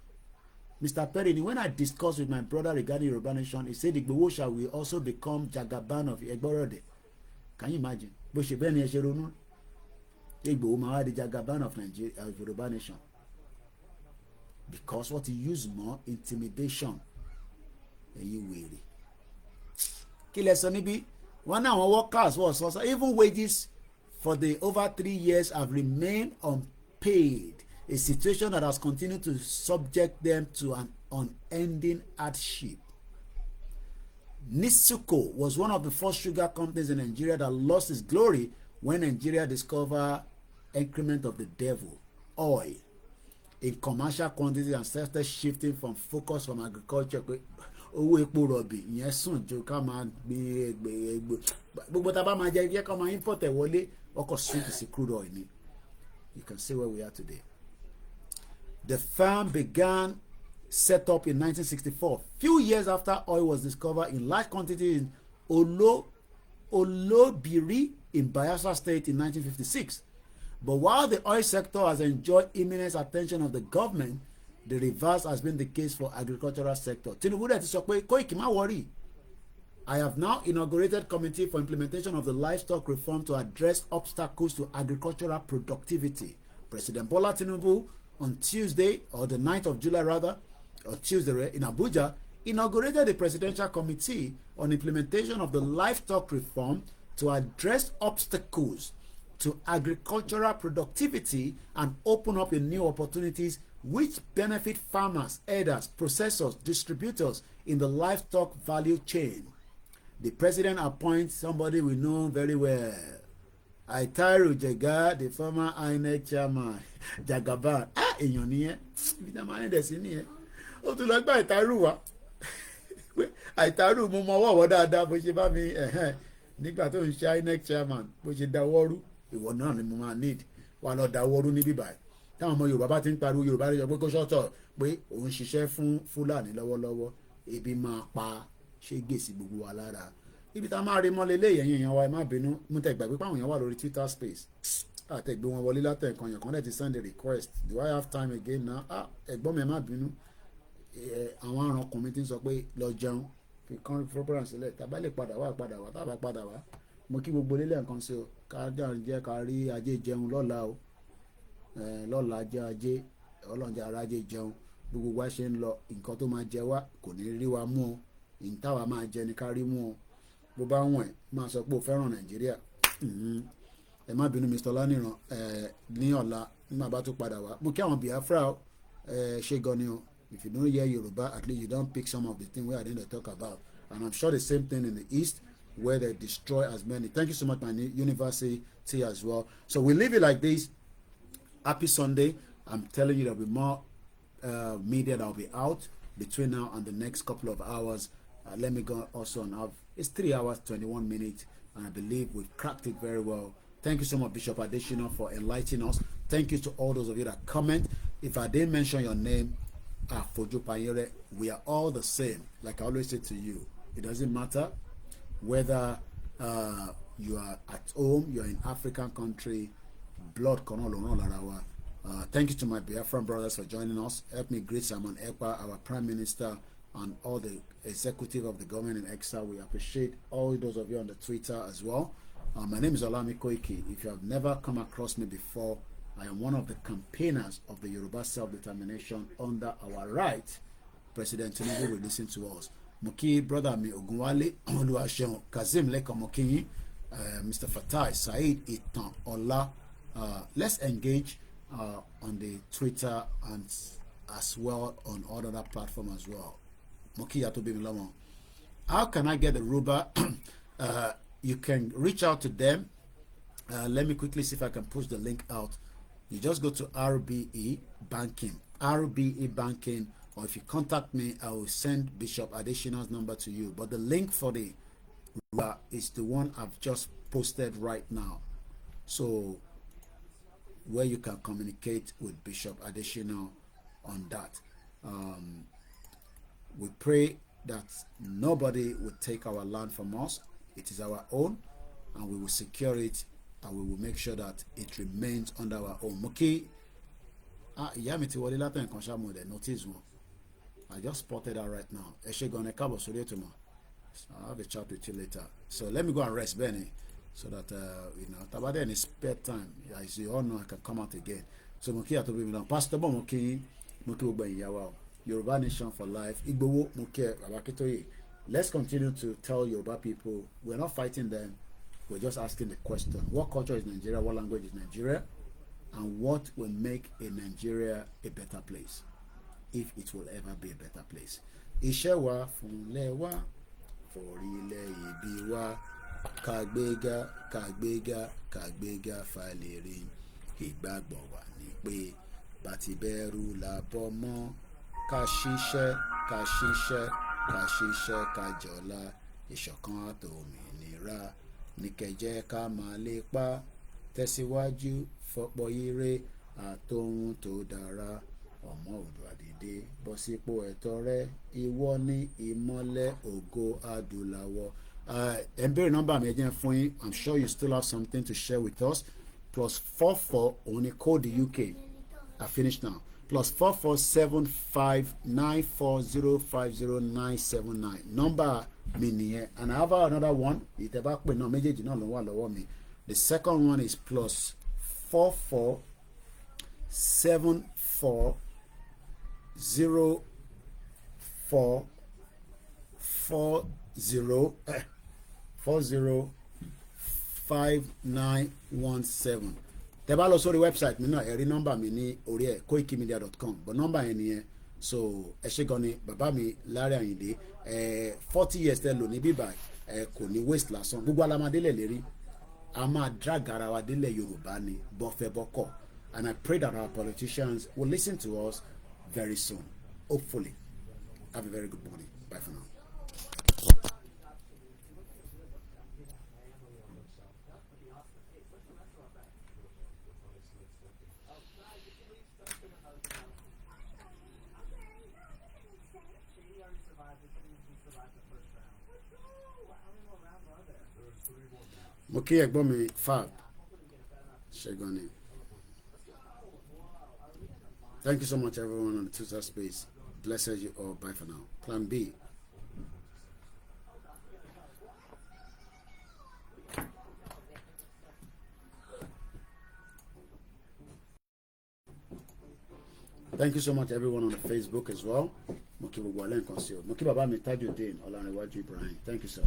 Mr. Perry, when I discussed with my brother regarding Yoruba Nation, he said Igbowosha will also become Jagaban of Egborode. Can you imagine? Bó ṣe bẹ́ẹ̀ ni ẹ ṣe ronú. Igboho máa wá di Jagaban of Nigeria, of Yoruba Nation. Because what he used more intimidation. Ẹ̀yin wèrè. Kí lẹ sọ níbí? Wọ́n ní àwọn workers wọ́n sọ even wages for the over 3 years have remained unpaid. A situation that has continued to subject them to an unending hardship. Nisuko was one of the first sugar companies in Nigeria that lost its glory when Nigeria discovered increment of the devil, oil, in commercial quantities and started shifting from focus from agriculture. Owó epo rọ̀bì ìyẹn sùn ju ká máa gbé gbogbo tá a bá máa jẹ jẹ́ ká máa import ẹ̀ wọlé ọkọ̀ switch sí crude oil ni. You can see where we are today. The firm began set up in 1964, few years after oil was discovered in large quantities in Olobiri in Bayelsa State in 1956. But while the oil sector has enjoyed immense attention of the government, the reverse has been the case for agricultural sector. Tinubu dẹ̀ ti sọ pé Koiki má worry. I have now inaugurated committee for implementation of the livestock reform to address obstacles to agricultural productivity. President Bola Tinubu on Tuesday, or the 9th of July rather, or Tuesday in Abuja, inaugurated the Presidential Committee on Implementation of the Livestock Reform to address obstacles to agricultural productivity and open up new opportunities which benefit farmers, herders, processors, distributors in the livestock value chain. The President appoints somebody we know very well. Aitaru Jega, the former INEC chairman, Jagaban. Èèyàn nìyẹn. Ibi tá a máa ń dẹ̀ sí nìyẹn. Ó tún lọ gbá Aitaru wa. Aitaru mo mọ ọwọ́ dáadáa bó ṣe bá mi nígbà tó ń ṣe INEC chairman bó ṣe dáwọ́rú. Ìwọ náà ni mo máa need. Wà lọ dáwọ́rú níbí báyìí. Táwọn ọmọ Yorùbá bá ti ń pariwo Yorùbá rẹ̀ pé kó ṣọ́tọ̀ pé òun ṣiṣẹ́ fún Fúlàní lọ́wọ́lọ́wọ́. Ebi máa pa ṣé gèsì gbogbo wa lára. Ibi tá a máa rí mọ́lẹ̀ lé ẹ̀yìn èèyàn wa ẹ má bínú mo tẹ̀ gbàgbé pé àwọn èèyàn wà lórí Twitter space àtẹ̀gbé wọn wọlé látẹ̀kan yẹn kan lẹ́ẹ̀ ti send a request. Do I have time again now? Ẹ̀gbọ́n mi ẹ má bínú àwọn arànkùnrin ti ń sọ pé lọ jẹun fi kán program sílẹ̀ tàbá lè padà wá tàbá padà wá mo kí gbogbo lélẹ̀ nǹkan sí o ká jẹ́ ká rí ajé jẹun lọ́la o lọ́la jẹ́ ajé ọlọ́njà arájé jẹun gbogbo wa ṣe ń lọ nǹkan tó máa jẹ wá kò ní rí wa mú ọ ìyìn táwa máa jẹ ní ká rí mú ọ bó bá wọ̀n ẹ́ máa sọ pé o fẹ́ràn Nàìjíríà ẹ má bínú Mr. Laniran ní ọ̀la nígbà bá tó padà wá mo kí àwọn Biafra ṣe gan ni o if you don't hear Yoruba at least you don't pick some of the things wey I didn't talk about and I'm sure the same thing in the East where they destroy as many. Thank you so much, my university as well. So we leave it like this. Happy Sunday. I'm telling you there'll be more media that will be out between now and the next couple of hours. Let me go also on have it's 3 hours 21 minutes and I believe we've cracked it very well. Thank you so much, Bishop Adesina, for enlightening us. Thank you to all those of you that comment. If I didn't mention your name, Fojo Payere, we are all the same. Like I always say to you, it doesn't matter whether you are at home, you're in African country, blood thank you to my Biafran brothers for joining us. Help me greet Simon Ekpa, our Prime Minister, and all the executive of the government in exile. We appreciate all those of you on the Twitter as well. My name is OLAYOMI KOIKI. If you have never come across me before, I am one of the campaigners of the Yoruba self-determination under our right. President Tinubu will listen to us. Moki brother mi Ogunwale Oluwaseun Kazeem Leko Mokinyi, Mr. Fatai Said Itan Ola. Let's engage on the Twitter and as well on all other platforms as well. Moki Yatobi Milomo. How can I get the Ruba? You can reach out to them. Let me quickly see if I can push the link out. You just go to RBE Banking, or if you contact me, I will send Bishop Adesina's number to you. But the link for the is the one I've just posted right now. So where you can communicate with Bishop Adesina on that. We pray that nobody will take our land from us. It is our own, and we will secure it, and we will make sure that it remains under our own. Moki, notice one. I just spotted that right now. I'll have a chat with you later. So let me go and rest, Benny, so that Tabade in his spare time, as you all know, I can come out again. So Moki to be Pastor Moki Ubayawa, Yoruba Nation for Life. Igbo Moki Abakitoye. Let's continue to tell Yoruba people we're not fighting them. We're just asking the question: what culture is Nigeria? What language is Nigeria? And what will make a Nigeria a better place, if it will ever be a better place? Iṣẹ́ wa fúnlẹ̀ wa, forílẹ̀ ìbí wa, kàgbéga kàgbéga kàgbéga falẹ̀rẹ̀. Ìgbàgbọ́ wa ni pé bàtí bẹ̀rù la bọ́ mọ́, ká ṣiṣẹ́ ká ṣiṣẹ́ ká ṣiṣẹ́ ká jọlá, ìṣọ̀kan àtòmìnira ní kẹjẹ ká máa lépa, tẹ̀síwájú fọ́pọ̀ ire àtòhun tó dára. Ọmọ Oòduà dìde bọ́ sípò ẹ̀tọ́ rẹ, ìwọ ní ìmọ́lẹ̀ ògo adúláwọ̀. Ẹ ń béèrè nọ́mbà mi ẹ jẹ́ fún yín. I'm sure you still have something to share with us. +44 òun ni code UK. I finished now. +447594050979. Number mi nìyẹn. And I have another one. Ìtẹ̀bá pè náà méjèèjì náà ló wà lọ́wọ́ mi. The second one is +447404405917. Tẹ́ bá lọ sórí website mi náà ẹ rí nọ́mbà mi ní orí ẹ̀ koikimedia.com, but nọ́mbà yẹn nìyẹn. So ẹ ṣé gan ni bàbá mi Lárí Àyìndé 40 years tẹ́ lò ní bíbá kò ní waste lásán. Gbogbo alamadélẹ̀ lérí a máa drag ara wa délẹ̀ Yorùbá ni bọ́fẹ́ bọ́kọ̀. And I pray that our politicians will listen to us very soon, hopefully. Have a very good morning. Bye for now. Moki ẹ̀gbọ́n mi Fab Ṣẹ́gun. Thank you so much, everyone on the Twitter space. Blessed you all. Bye for now. Plan B. Thank you so much, everyone on the Facebook as well. Mo kí gbogbo alẹ́ nǹkan sí o. Mo kí bàbá mi Tajudeen Ọlárẹ̀wájú Ibrahim. Thank you, sir.